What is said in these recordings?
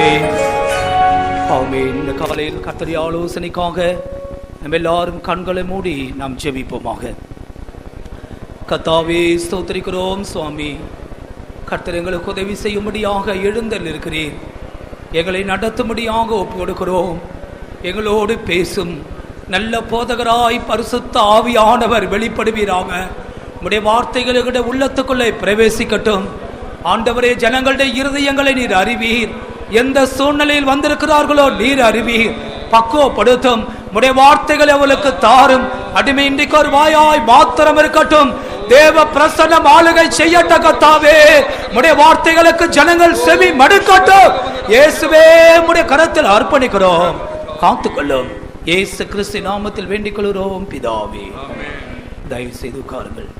ஆமென். ஆமென். இந்த காலையில் கர்த்தருடைய ஆலோசனைக்காக நம்ம எல்லாரும் கண்களை மூடி நாம் ஜெபிப்போமாக. கர்த்தாவே ஸ்தோத்திரிக்கிறோம் சுவாமி. கர்த்தர் எங்களுக்கு உதவி செய்யும்படியாக எழுந்தருளிருக்கிறீர். எங்களை நடத்தும்படியாக ஒப்பு கொடுக்கிறோம். எங்களோடு பேசும் நல்ல போதகராய் பரிசுத்த ஆவியானவர் வெளிப்படுவீராக. உம்முடைய வார்த்தைகள் எங்களுடைய உள்ளத்துக்குள்ளே பிரவேசிக்கட்டும். ஆண்டவரே, ஜனங்களுடைய இருதயங்களை நீர் அறிவீர். எந்த சூழ்நிலையில் வந்திருக்கிறார்களோ நீர் அறிவீர். பக்குவப்படுத்தும். உம்முடைய வார்த்தைகளை அவளுக்கு தாரும். அடிமை இன்றைக்கு ஒரு வாயாய் மாத்திரம் இருக்கட்டும். தேவ பிரசன்னம் ஆளுகை செய்யட்ட கர்த்தாவே. உம்முடைய வார்த்தைகளுக்கு ஜனங்கள் செவி மடுக்கட்டும். இயேசுவே, உம்முடைய கரத்தில் அர்ப்பணிக்கிறோம். காத்துக்கொள்ளும். இயேசு கிறிஸ்து நாமத்தில் வேண்டிக் கொள்கிறோம் பிதாவே. தயவு செய்து உட்காருங்கள்.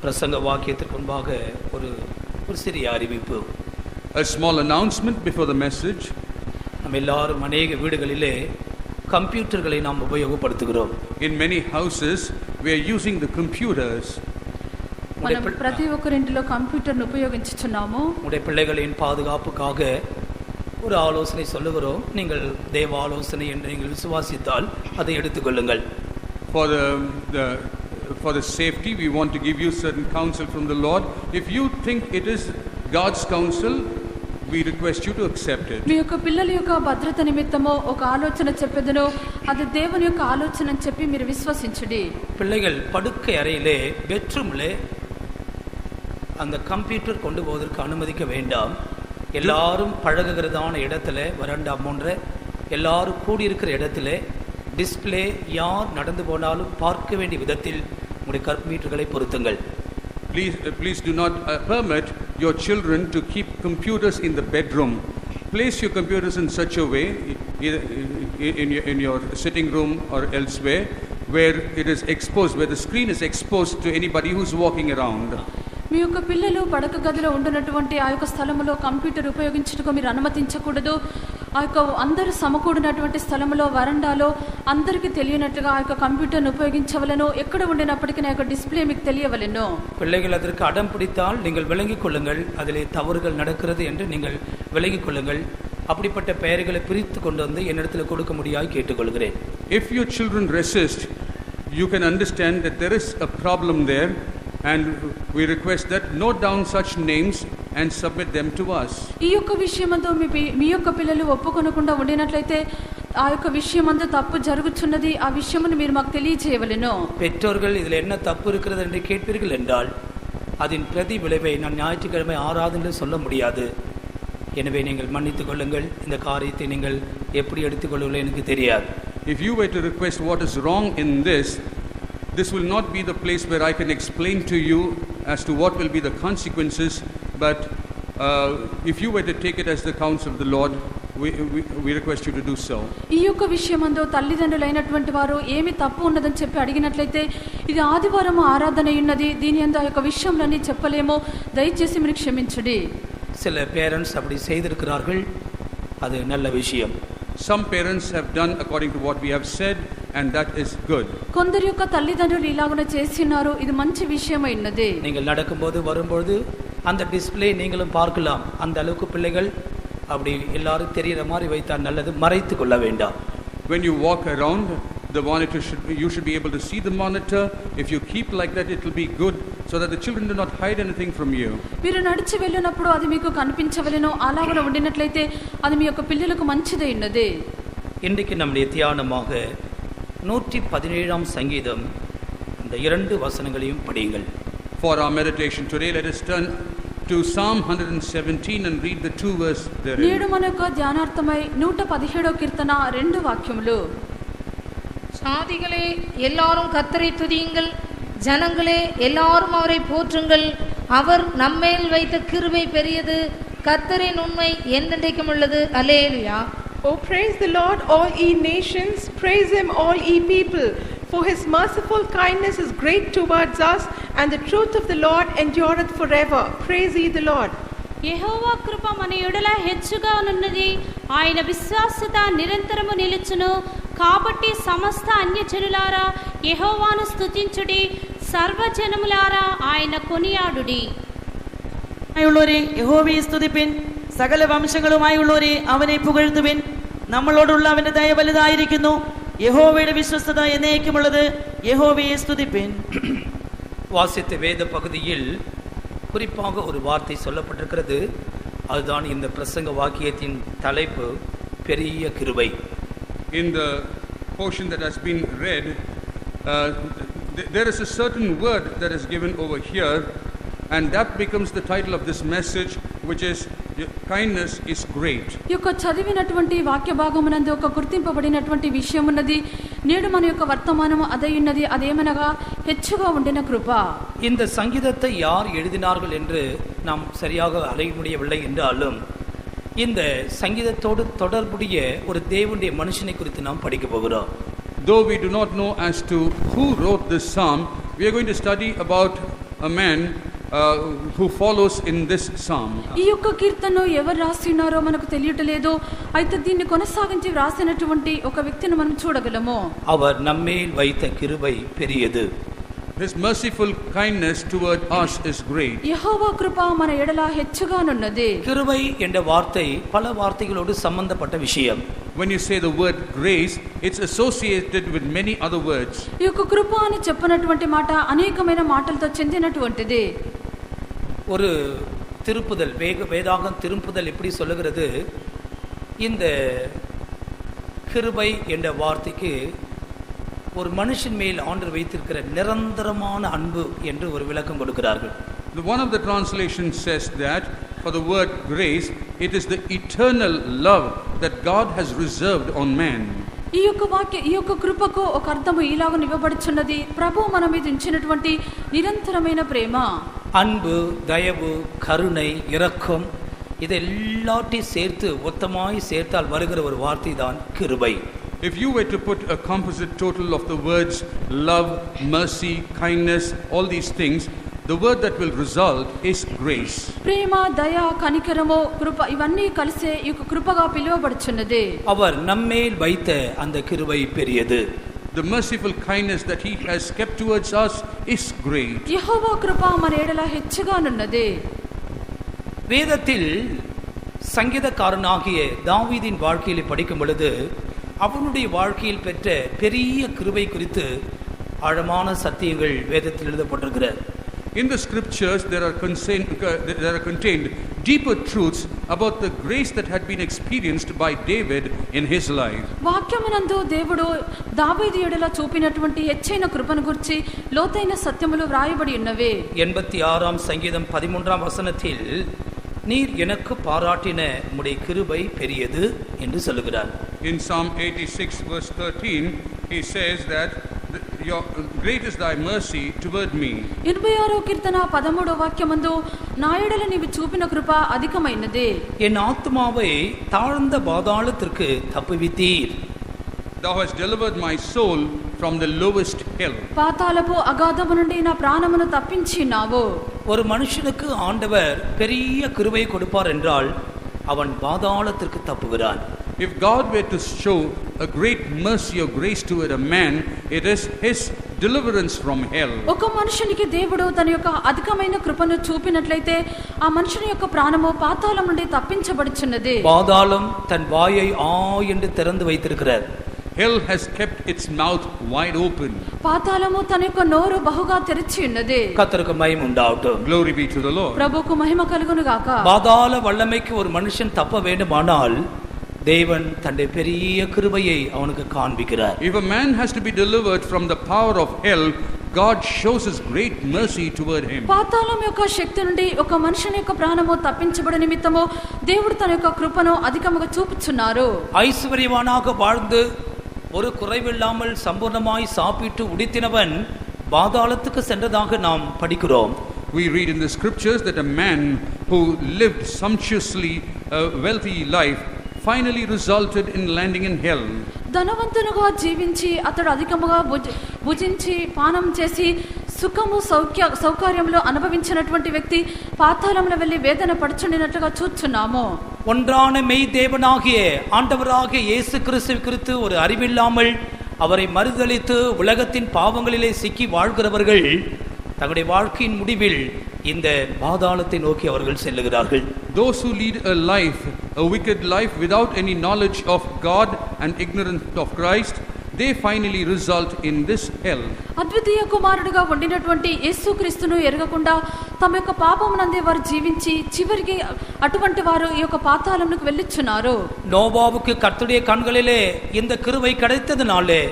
பிரசங்க வாக்கியத்திற்கு முன்பாக ஒரு சிறிய அறிவிப்பு. A small announcement before the message. நம்ம எல்லாரும் அநேக வீடுகளிலே கம்ப்யூட்டர்களை நாம் உபயோகப்படுத்துகிறோம். In many houses we are using the computers. మనం ప్రతి ఒక్కరి ఇంటిలో కంప్యూటర్ను ఉపయోగించుచున్నాము. உடைய பிள்ளைகளின் பாதுகாப்புக்காக ஒரு ஆலோசனை சொல்லுகிறோம். நீங்கள் தேவ ஆலோசனை என்று நீங்கள் விசுவாசித்தால் அதை எடுத்துக்கொள்ளுங்கள். For the safety, we want to give you certain counsel from the Lord. If you think it is God's counsel, we request you to accept it. మీ యొక్క పిల్లల యొక్క భద్రత నిమిత్తము ఒక ఆలోచన చెప్పెదను. అది దేవుని యొక్క ఆలోచన అని చెప్పి మీరు విశ్వసించుడి. பிள்ளைகள் படுக்கை அறையிலே பெட்ரூம்லே அந்த கம்ப்யூட்டர் கொண்டு போவதற்கு அனுமதிக்க வேண்டாம். எல்லாரும் பழகுகிறதான இடத்துல, வராண்டா போன்ற எல்லாரும் கூடியிருக்கிற இடத்துல டிஸ்பிளே யார் நடந்து போனாலும் பார்க்க வேண்டிய விதத்தில் உங்களுடைய கம்ப்யூட்டர்களை பொருத்துங்கள். Please do not permit your children to keep computers in the bedroom. Place your computers in such a way, either in your sitting room or elsewhere, where it is exposed, where the screen is exposed to anybody who's walking around. మీ యొక్క పిల్లలు పడక గదిలో ఉంటున్నటువంటి ఆ యొక్క స్థలంలో computer ఉపయోగించుటకు మీరు అనుమతించకూడదు. ఆ యొక్క అందరూ సమకూడినటువంటి స్థలంలో, వరండాలో అందరికీ తెలియనట్లుగా ఆ యొక్క కంప్యూటర్ను ఉపయోగించవలను. ఎక్కడ ఉండినప్పటికీ ఆ యొక్క డిస్ప్లే మీకు తెలియవలెను. பிள்ளைகள் அதற்கு அடம் பிடித்தால் நீங்கள் விளங்கிக் கொள்ளுங்கள். அதிலே தவறுகள் நடக்கிறது என்று நீங்கள் விளங்கிக் கொள்ளுங்கள். அப்படிப்பட்ட பெயர்களை பிரித்து கொண்டு வந்து என்னிடத்தில் கொடுக்க முடியாது கேட்டுக்கொள்கிறேன். If your children resist, you can understand that there is a problem there, and we request that note down such names and submit them to us. ఈ యొక్క విషయమందు మీ యొక్క పిల్లలు ఒప్పుకొనకుండా ఉండినట్లయితే ఆ యొక్క విషయమందు తప్పు జరుగుతున్నది, ఆ విషయమును మీరు మాకు తెలియజేయవలెను. பெற்றோர்கள் இதில் என்ன தப்பு இருக்கிறது என்று கேட்பீர்கள் என்றால் அதன் பிரதி விளைவை நான் ஞாயிற்றுக்கிழமை ஆராதனையில் சொல்ல முடியாது. எனவே நீங்கள் மன்னித்துக் கொள்ளுங்கள். இந்த காரியத்தை நீங்கள் எப்படி எடுத்துக்கொள்ளுங்கள் எனக்கு தெரியாது. If you were to request what is wrong in this will not be the place where I can explain to you as to what will be the consequences, but if you were to take it as the counsel of the Lord, we request you to do so. ఈ యొక్క విషయమందు తల్లిదండ్రులైనటువంటి వారు ఏమి తప్పు ఉన్నదని చెప్పి అడిగినట్లయితే, ఇది ఆదివారం ఆరాధన ఉన్నది, దీని యందు ఆ యొక్క విషయంలన్నీ చెప్పలేమో, దయచేసి మీరు క్షమించండి. சில பேரண்ட்ஸ் அப்படி செய்திருக்கிறார்கள். அது நல்ல விஷயம். Some parents have done according to what we have said, and that is good. కొందరి యొక్క తల్లిదండ్రులు ఇలాగున చేస్తున్నారు. ఇది మంచి విషయమైనది. நீங்கள் நடக்கும்போது வரும்போது அந்த டிஸ்ப்ளே நீங்களும் பார்க்கலாம். அந்த அளவுக்கு பிள்ளைகள் அப்படி எல்லாரும் தெரிகிற மாதிரி வைத்தால் நல்லது. மறைத்து கொள்ள வேண்டாம். When you walk around, the monitor you should be able to see the monitor. If you keep like that, it will be good, so that the children do not hide anything from you. మీరు నడిచి వెళ్ళినప్పుడు అది మీకు కనిపించవలెను. అలాగ ఉండినట్లయితే అది మీ యొక్క పిల్లలకు మంచిదే ఉన్నది. இன்றைக்கு நம்முடைய தியானமாக 117ஆம் சங்கீதம் இந்த 2 வசனங்களையும் படியுங்கள். For our meditation today, let us turn to Psalm 117 and read the 2 verses therein. నేడు మన యొక్క ధ్యానార్థమై 117వ కీర్తన 2 వాక్యములు. சாதிகளே எல்லாரும் கர்த்தரை துதியுங்கள், ஜனங்களே எல்லாரும் அவரை போற்றுங்கள். அவர் நம்மேல் வைத்த கிருபை பெரியது, கர்த்தரின் உண்மை என்றென்றைக்கும் உள்ளது. அல்லேலூயா. Oh, praise the Lord, all ye nations, praise him, all ye people, for his merciful kindness is great towards us, and the truth of the Lord endureth forever. Praise ye the Lord. యెహోవా కృప మన ఎడల హెచ్చుగా ఉన్నది, ఆయన విశ్వాసత నిరంతరము నిలుచును. కాబట్టి సమస్త అన్యజనులారా యెహోవాను స్తుతించుడి, సర్వజనములారా ఆయన కొనియాడుడి. യഹോവയെ സ്തുതിപ്പിൻ, സകല വംശങ്ങളുമായുള്ളവരെ അവനെ പുകഴ്ത്തുവിൻ. നമ്മളോടുള്ള അവന്റെ ദയ വലുതായിരിക്കുന്നു. യഹോവയുടെ വിശ്വസ്തത എന്നേക്കുമുള്ളത്. യഹോവയെ സ്തുതിപ്പിൻ. வாசித்த வேத பகுதியில் குறிப்பாக ஒரு வார்த்தை சொல்லப்பட்டிருக்கிறது. அதுதான் இந்த பிரசங்க வாக்கியத்தின் தலைப்பு, பெரிய கிருபை. In the portion that has been read, there is a certain word that is given over here, and that becomes the title of this message, which is kindness is great. ఈ యొక్క చదివినటువంటి వాక్య భాగమునందు ఒక గుర్తింపబడినటువంటి విషయం ఉన్నది. నేడు మన యొక్క వర్తమానము అదై ఉన్నది. అదేమనగా హెచ్చుగా ఉండిన కృప. இந்த சங்கீதத்தை யார் எழுதினார்கள் என்று நாம் சரியாக அறிய முடியவில்லை என்றாலும் இந்த சங்கீதத்தோடு தொடர்புடைய ஒரு தேவனுடைய மனுஷனை குறித்து நாம் படிக்க போகிறோம். Though we do not know as to who wrote this psalm, we are going to study about a man who follows in this psalm. ఈ యొక్క కీర్తనను ఎవరు రాసినారో మనకు తెలియట్లేదు. అయితే దీన్ని కొనసాగించి రాసినటువంటి ఒక వ్యక్తిని మనం చూడగలము. அவர் நம்மேல் வைத்த கிருபை பெரியது. His merciful kindness toward us is great. యెహోవా కృప మన ఎడల హెచ్చుగానున్నది. கிருபை என்ற வார்த்தை பல வார்த்தைகளோடு சம்பந்தப்பட்ட விஷயம். When you say the word grace, it's associated with many other words. ఈ యొక్క కృప అని చెప్పినటువంటి మాట అనేకమైన మాటలతో చెందినటువంటిది. ஒரு திருப்புதல் வேதாகம் திருப்புதல் எப்படி சொல்லுகிறது, இந்த கிருபை என்ற வார்த்தைக்கு ஒரு மனுஷன் மேல் ஆண்டவர் வைத்திருக்கிற நிரந்தரமான அன்பு என்று ஒரு விளக்கம் கொடுக்கிறார்கள். One of the translations says that for the word grace, it is the eternal love that God has reserved on man. ఈ యొక్క కృపకు ఒక అర్థము ఇలాగ ఇవ్వబడుచున్నది. ప్రభు మన మీద ఉంచినటువంటి నిరంతరమైన ప్రేమ, அன்பு, தயவு, கருணை, இரக்கம், இது எல்லாத்தையும் சேர்த்து மொத்தமாய் சேர்த்தால் வருகிற ஒரு வார்த்தை தான் கிருபை. If you were to put a composite total of the words love, mercy, kindness, all these things, the word that will result is grace. ప్రేమ, దయ, కనికరము, కృప ఇవన్నీ కలిసే ఈ యొక్క కృపగా పిలువబడుచున్నది. அவர் நம்மேல் வைத்த அந்த கிருபை பெரியது. The merciful kindness that he has kept towards us is great. యెహోవా కృప మన ఎడల హెచ్చుగానున్నది. வேதத்தில் சங்கீதக்காரனாகிய தாவீதின் வாழ்க்கையில் படிக்கும் பொழுது அவனுடைய வாழ்க்கையில் பெற்ற பெரிய கிருபை குறித்து ஆழமான சத்தியங்கள் வேதத்தில் எழுதப்பட்டிருக்கிறது. In the scriptures there are contained deeper truths about the grace that had been experienced by David in his life. వాక్యమునందు దేవుడు దావీదు ఎడల చూపినటువంటి హెచ్చైన కృపను గురించి లోతైన సత్యములు వ్రాయబడి ఉన్నవే. 86 சங்கீதம் 13 வசனத்தில் நீர் எனக்கு பாராட்டின உம்முடைய கிருபை பெரியது என்று சொல்லுகிறார். In Psalm 86 verse 13 he says that your great is thy mercy toward me. 86వ కీర్తన 13వ వాక్యమందు నా ఎడల నీవు చూపిన కృప అధికమైనది. என் ஆத்துமாவை தாழ்ந்த பாதாளத்திற்கு தப்புவித்தீர். Thou hast delivered my soul from the lowest hell. పాతాళపు అగాధము నుండి నా ప్రాణమును తప్పించినావు. ஒரு மனுஷனுக்கு ஆண்டவர் பெரிய கிருபை கொடுப்பார் என்றால் அவன் பாதாளத்திற்கு தப்புகிறான். If God were to show a great mercy or grace toward a man, it is his deliverance from hell. ఒక మనుషునికి దేవుడు తన యొక్క అధికమైన కృపను చూపినట్లయితే ఆ మనుషుని యొక్క ప్రాణము పాతాళం నుండి తప్పించబడుచున్నది. பாதாளம் தன் வாயை என்று திறந்து வைத்திருக்கிறார். Hell has kept its mouth wide open. పాతాళము తన యొక్క నోరు బహుగా తెరిచి ఉన్నది. கர்த்தருக்கு மகிமை உண்டாகட்டும். Glory be to the Lord. ప్రభువుకు మహిమ కలుగును గాక. பாதாள வல்லமைக்கு ஒரு மனுஷன் தப்ப வேண்டுமானால் தேவன் தன்னுடைய பெரிய கிருபையை அவனுக்கு காண்பிக்கிறார். If a man has to be delivered from the power of hell, God shows his great mercy toward him. పాతాళం యొక్క శక్తి నుండి ఒక మనుషుని యొక్క ప్రాణము తప్పించబడ నిమిత్తము దేవుడు తన యొక్క కృపను అధికముగా చూపుచున్నారు. ஐஸ்வர்யவானாக வாழ்ந்து ஒரு குறைவில்லாமல் சம்பூர்ணமாய் சாப்பிட்டு உடுத்தினவன் பாதாளத்துக்கு சென்றதாக நாம் படிக்கிறோம். We read in the scriptures that a man who lived sumptuously a wealthy life finally resulted in landing in hell. ధనవంతునిగా జీవించి అతడు అధికముగా భుజించి పానం చేసి సుఖము సౌకర్యములు అనుభవించినటువంటి వ్యక్తి పాతాళమున వెళ్ళి వేదన పడుచుండినట్లుగా చూస్తున్నాము. ஒன்றான மெய் தேவனாகிய ஆண்டவராகிய இயேசு கிறிஸ்து குறித்து ஒரு அறிவில்லாமல் அவரை மறுதலித்து உலகத்தின் பாவங்களிலே சிக்கி வாழ்கிறவர்கள் தங்களுடைய வாழ்க்கையின் முடிவில் இந்த பாதாளத்தை நோக்கி அவர்கள் செல்லுகிறார்கள். Those who lead a wicked life without any knowledge of God and ignorance of Christ, they finally result in this hell. అద్వితీయ కుమారుడిగా ఉండినటువంటి యేసుక్రీస్తును ఎరగకుండా తమ యొక్క పాపమునందే వారు జీవించి చివరికి అటువంటి వారు ఈ యొక్క పాతాళమునకు వెళ్ళుచున్నారు. நோவாவுக்கு கர்த்தருடைய கண்களிலே இந்த கிருபை கிடைத்ததினாலே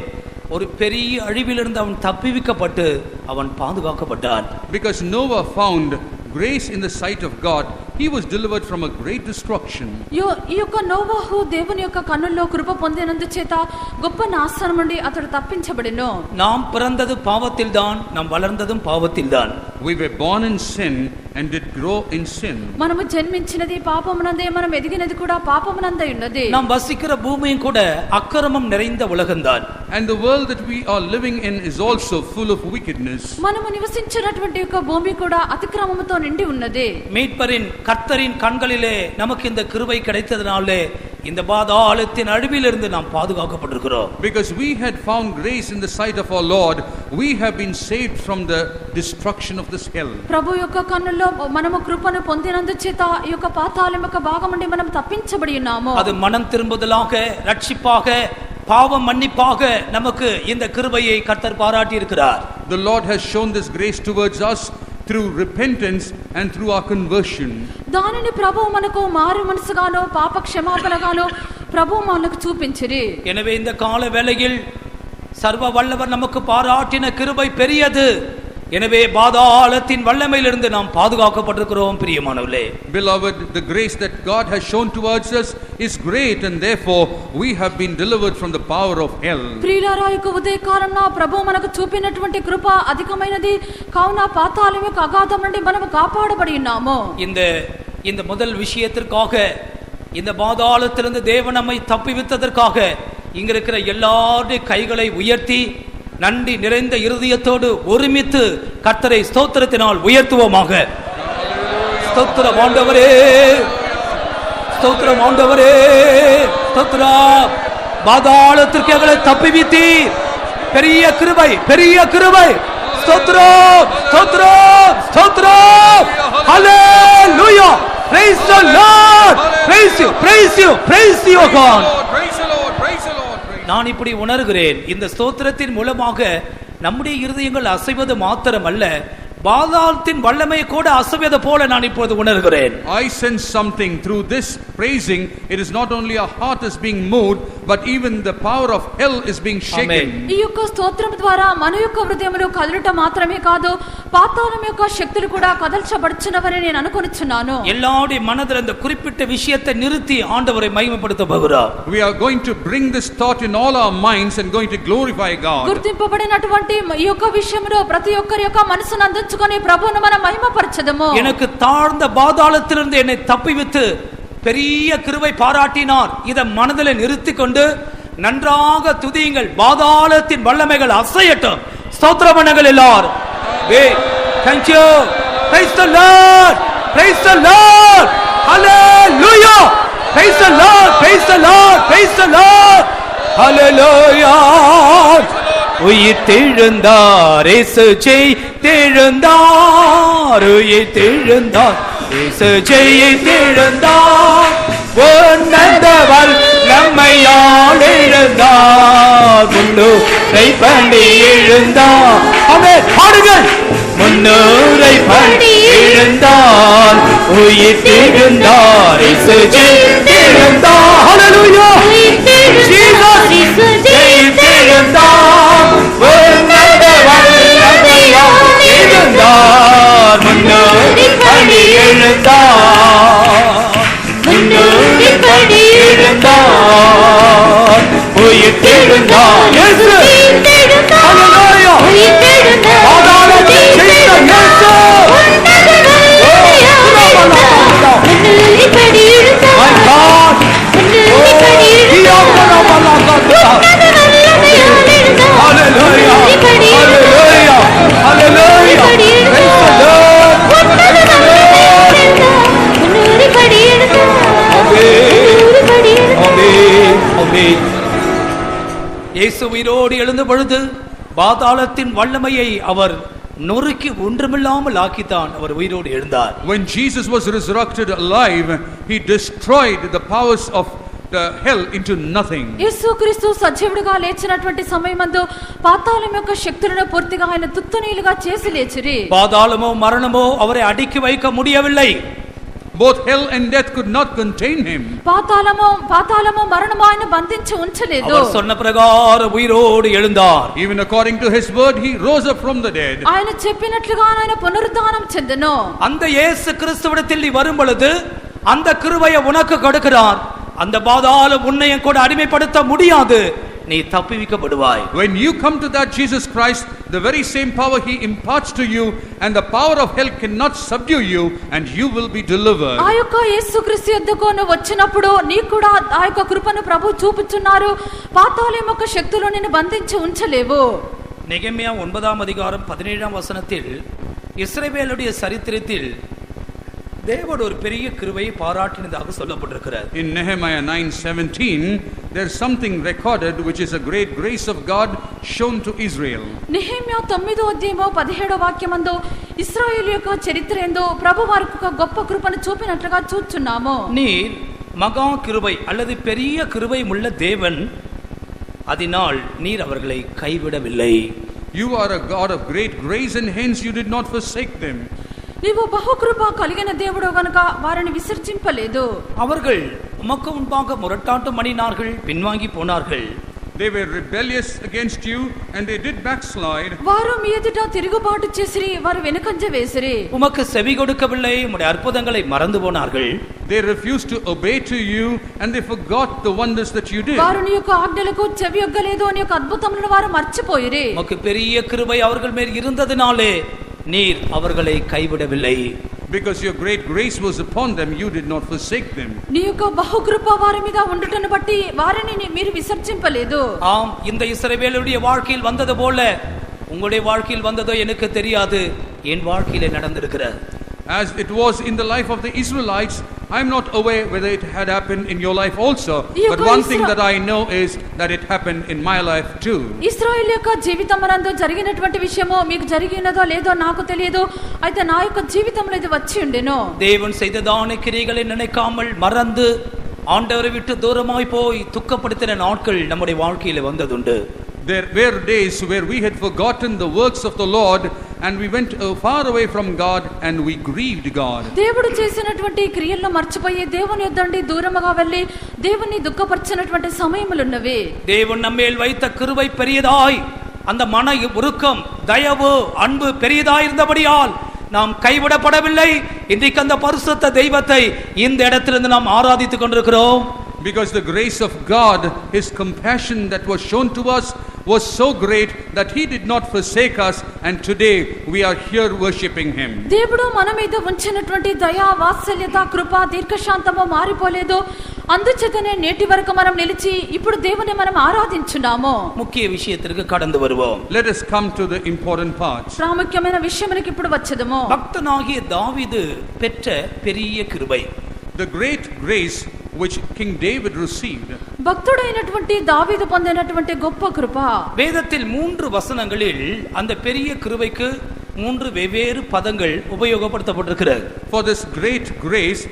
ஒரு பெரிய அழிவிலிருந்து அவன் தப்பிவிக்கப்பட்டு அவன் பாதுகாக்கப்பட்டான். Because Noah found grace in the sight of God, he was delivered from a great destruction. ఈ యొక్క నోవాహు దేవుని యొక్క కన్నుల్లో కృప పొందినందుచేత గొప్ప నాశనం నుండి అతడు తప్పించబడెను. நாம் பிறந்தது பாவத்தில்தான், நாம் வளர்ந்ததும் பாவத்தில்தான். We were born in sin and did grow in sin. మనము జన్మించినది పాపమునందే, మనం ఎదిగినది కూడా పాపమునందే ఉన్నది. நாம் వసిக்கிற பூமியும் கூட அக்கிரமம் நிறைந்த உலகம்தான். And the world that we are living in is also full of wickedness. మనము నివసించినటువంటి యొక్క భూమి కూడా అతిక్రమముతో నిండి ఉన్నది. மீட்பரின் கர்த்தரின் கண்களிலே நமக்கு இந்த கிருபை கிடைத்ததினாலே இந்த பாதாளத்தின் அழிவிலிருந்து நாம் பாதுகாக்கப்பட்டிருக்கிறோம். Because we had found grace in the sight of our Lord, we have been saved from the destruction of this hell. ప్రభు యొక్క కన్నుల్లో మనము కృపను పొందినందుచేత ఈ యొక్క పాతాళం యొక్క భాగం నుండి మనం తప్పించబడి ఉన్నాము. அது மனம் திரும்புதலாக, ரட்சிப்பாக, பாவ மன்னிப்பாக நமக்கு இந்த கிருபையை கர்த்தர் பாராட்டி இருக்கிறார். The Lord has shown this grace towards us through repentance and through our conversion. దానిని ప్రభువు మనకు మారు మనసుగానో పాప క్షమాపణగానో ప్రభువు మనకు చూపించిరి. எனவே இந்த கால வேளையில் சர்வ வல்லவர் நமக்கு பாராட்டின கிருபை பெரியது. எனவே பாதாளத்தின் வல்லமையிலிருந்து நாம் பாதுகாக்கப்பட்டிருக்கிறோம். பிரியமானவர்களே, Beloved, the grace that God has shown towards us is great, and therefore we have been delivered from the power of hell. ప్రియులారా, ఈ ఉదయకాలంలో ప్రభువు మనకు చూపినటువంటి కృప అధికమైనది కావున పాతాళం యొక్క అగాధం నుండి మనం కాపాడబడి ఉన్నాము. இந்த முதல் விஷயத்திற்காக, இந்த பாதாளத்திலிருந்து தேவன் நம்மை தப்பிவித்ததற்காக இங்க இருக்கிற எல்லாருடைய கைகளை உயர்த்தி நன்றி நிறைந்த இருதயத்தோடு ஒருமித்து கர்த்தரை ஸ்தோத்திரத்தினால் உயர்த்துவோமாக. ஸ்தோத்திரம் ஆண்டவரே, ஸ்தோத்திரம் ஆண்டவரே, ஸ்தோத்திரம். பாதாளத்திற்கு எங்களை தப்பிவித்தீர். பெரிய கிருபை, பெரிய கிருபை. ஸ்தோத்திரம், ஸ்தோத்திரம், ஸ்தோத்திரம். ஹalleluya. Praise the Lord. Praise you, praise you, praise you God. Praise the Lord, praise the Lord. நான் இப்படி உணர்கிறேன், இந்த ஸ்தோத்திரத்தின் மூலமாக நம்முடைய இருதயங்கள் அசைவது மாத்திரமல்ல, பாதாளத்தின் வல்லமை கூட அசைவது போல நான் இப்போது உணர்கிறேன். I sense something through this praising. It is not only our heart is being moved, but even the power of hell is being shaken. ఈ యొక్క స్తోత్రం ద్వారా మన యొక్క హృదయములు కదలట మాత్రమే కాదు, పాతాళం యొక్క శక్తులు కూడా కదల్చబడుచున్నవని నేను అనుకొనుచున్నాను. எல்லாருடைய மனதில் இந்த குறிப்பிட்ட விஷயத்தை நிறுத்தி ஆண்டவரை மகிமைப்படுத்த போகிறார். We are going to bring this thought in all our minds and going to glorify God. గుర్తింపబడినటువంటి ఈ యొక్క విషయంలో ప్రతి ఒక్కరి యొక్క మనసును అందించుకొని ప్రభువును మనం మహిమపరచదము. எனக்கு தாழ்ந்த பாதாளத்திலிருந்து என்னை தப்பிவித்து பெரிய கிருபை பாராட்டினார். இதை மனதில் நிறுத்தி கொண்டு நன்றாக துதியுங்கள். பாதாளத்தின் வல்லமைகள் அசையட்டும். ஸ்தோத்திரம் பண்ணுங்கள் எல்லாரும். Thank you. Praise the Lord. Praise the Lord. Hallelujah. Praise the Lord. Praise the Lord. Praise the Lord. Hallelujah. உயிர் தெழுந்தார், இயேசு ஜெயித்தெழுந்தார். உயிர் தெழுந்தார், இயேசு ஜெயித்தெழுந்தார். உன்னதவர் நம்மையால் எழுந்தார். முன்னூரை பண்ணி எழுந்தார். ஆமென். பாடுங்கள். முன்னூரை பண்ணி எழுந்தார். உயிர் தெழுந்தார், இயேசு ஜெயித்தெழுந்தார். ஹalleluya. ஜீசஸ் ஜெயித்தெழுந்தார். உன்னதவர் நம்மையால் எழுந்தார். முன்னூரை பண்ணி எழுந்தார். முன்னூரை பண்ணி எழுந்தார். உயிர் தெழுந்தார், இயேசு. ஹalleluya. உயிர் தெழுந்தார். பாதாளத்தை ஜெயித்த இயேசு. முன்னூரை பண்ணி எழுந்தார். My God. முன்னூரை பண்ணி எழுந்தார். Hallelujah. Hallelujah. Hallelujah. Praise the Lord. இயேசு உயிரோடு எழுந்த பொழுது பாதாளத்தின் வல்லமையை அவர் நொறுக்கி ஒன்றுமில்லாமல் ஆக்கித்தான் அவர் உயிரோடு எழுந்தார். When Jesus was resurrected alive, he destroyed the powers of the hell into nothing. యేసుక్రీస్తు సజీవుడిగా లేచినటువంటి సమయమందు పాతాళం యొక్క శక్తులను పూర్తిగా ఆయన తుత్తునీలుగా చేసి లేచిరి. பாதாளமோ மரணமோ அவரை அடக்கி வைக்க முடியவில்லை. Both hell and death could not contain him. పాతాళము మరణము ఆయన బంధించి ఉంచలేదు. அவர் சொன்ன பிரகாரம் உயிரோடு எழுந்தார். Even according to his word, he rose up from the dead. ఆయన చెప్పినట్లుగా ఆయన పునరుద్ధానం చెందెను. அந்த இயேசு கிறிஸ்துவிடத்தில் நீ வரும் பொழுது அந்த கிருபையை உனக்கு கொடுக்கிறார். அந்த பாதாளம் உன்னையும் கூட அடிமைப்படுத்த முடியாது. நீ தப்பிவிக்கப்படுவாய். When you come to that Jesus Christ, the very same power he imparts to you, and the power of hell cannot subdue you, and you will be delivered. ఆ యొక్క యేసుక్రీస్తు యొద్దకు నువ్వు వచ్చినప్పుడు నీ కూడా ఆ యొక్క కృపను ప్రభు చూపుచున్నారు. పాతాళం యొక్క శక్తులు నిన్ను బంధించి ఉంచలేవు. நெகேமியா 9ஆம் அதிகாரம் 17ஆம் வசனத்தில் இஸ்ரவேலுடைய சரித்திரத்தில் தேவன் ஒரு பெரிய கிருபையை பாராட்டினதாக சொல்லப்பட்டிருக்கிறது. In Nehemiah 9:17, there's something recorded which is a great grace of God shown to Israel. Nehemiah 9వ అధ్యాయము 17వ వాక్యమందు ఇశ్రాయేలు యొక్క చరిత్ర ఏందో ప్రభు వారికి ఒక గొప్ప కృపను చూపినట్లుగా చూస్తున్నాము. நீர் மகா கிருபை அல்லது பெரிய கிருபை உள்ள தேவன், அதனால் நீர் அவர்களை கைவிடவில்லை. You are a God of great grace, and hence you did not forsake them. నీవు బహుకృప కలిగిన దేవుడు గనుక వారిని విసర్జింపలేదు. அவர்கள் உமக்கு முன்பாக முரட்டாட்டம் பண்ணினார்கள், பின்வாங்கி போனார்கள். They were rebellious against you, and they did backslide. వారు మీ ఎదుట తిరుగుబాటు చేసిరి, వారు వెనుకంజ వేసిరి. உமக்கு செவி கொடுக்கவில்லை, உம்முடைய அற்புதங்களை மறந்து போனார்கள். They refused to obey to you, and they forgot the wonders that you did. వారు నీ యొక్క ఆజ్ఞలకు చెవియొగ్గలేదు, నీ యొక్క అద్భుతములను వారు మర్చిపోయిరి. உமக்கு பெரிய கிருபை அவர்கள் மேல் இருந்ததினாலே நீர் அவர்களை கைவிடவில்லை. Because your great grace was upon them, you did not forsake them. నీ యొక్క బహుకృప వారి మీద ఉండుటను బట్టి వారిని మీరు విసర్జింపలేదు. ஆம், இந்த இஸ்ரவேலுடைய வாழ்க்கையில் வந்தது போல உங்களுடைய வாழ்க்கையில் வந்ததோ எனக்கு தெரியாது, என் வாழ்க்கையிலே நடந்திருக்கிறது. As it was in the life of the Israelites, I am not aware whether it had happened in your life also. But one thing that I know is that it happened in my life too. ఇశ్రాయేలు యొక్క జీవితమునందు జరిగినటువంటి విషయము మీకు జరిగినదో లేదో నాకు తెలియదు. అయితే నా యొక్క జీవితంలో ఇది వచ్చి ఉండెను. தேவன் செய்ததான கிரியைகளை நினைக்காமல் மறந்து ஆண்டவரை விட்டு தூரமாய் போய் துக்கப்படுத்தின நாட்கள் நம்முடைய வாழ்க்கையில வந்ததுண்டு. There were days where we had forgotten the works of the Lord, and we went far away from God, and we grieved God. దేవుడు చేసినటువంటి క్రియలను మర్చిపోయి దేవుని యొద్దండి దూరముగా వెళ్ళి దేవుని దుఃఖపరిచినటువంటి సమయములున్నవి. தேவன் நம்மேல் வைத்த கிருபை பெரியதாய், அந்த மன உருக்கம், தயவு, அன்பு பெரியதாய் இருந்தபடியால் நாம் கைவிடப்படவில்லை. இன்றைக்கு அந்த பரிசுத்த தெய்வத்தை இந்த இடத்திலிருந்து நாம் ஆராதித்துக் கொண்டிருக்கிறோம். Because the grace of God, his compassion that was shown to us was so great that he did not forsake us, and today we are here worshiping him. దేవుడు మన మీద ఉంచినటువంటి దయ, వాత్సల్యత, కృప, దీర్ఘశాంతము మారిపోలేదు. అందుచేతనే నేటి వరకు మనం నిలిచి ఇప్పుడు దేవుని మనం ఆరాధించున్నాము. முக்கிய விஷயத்திற்கு கடந்து வருவோம். Let us come to the important parts. ప్రాముఖ్యమైన విషయములకు ఇప్పుడు వచ్చేదము. பக்தனாகிய தாவீது பெற்ற பெரிய கிருபை. The great grace which King David received. భక్తుడైనటువంటి దావీదు పొందినటువంటి గొప్ప కృప. வேதத்தில் 3 வசனங்களில் அந்த பெரிய கிருபைக்கு 3 வெவ்வேறு பதங்கள் உபயோகப்படுத்தப்பட்டிருக்கிறது. For this great grace,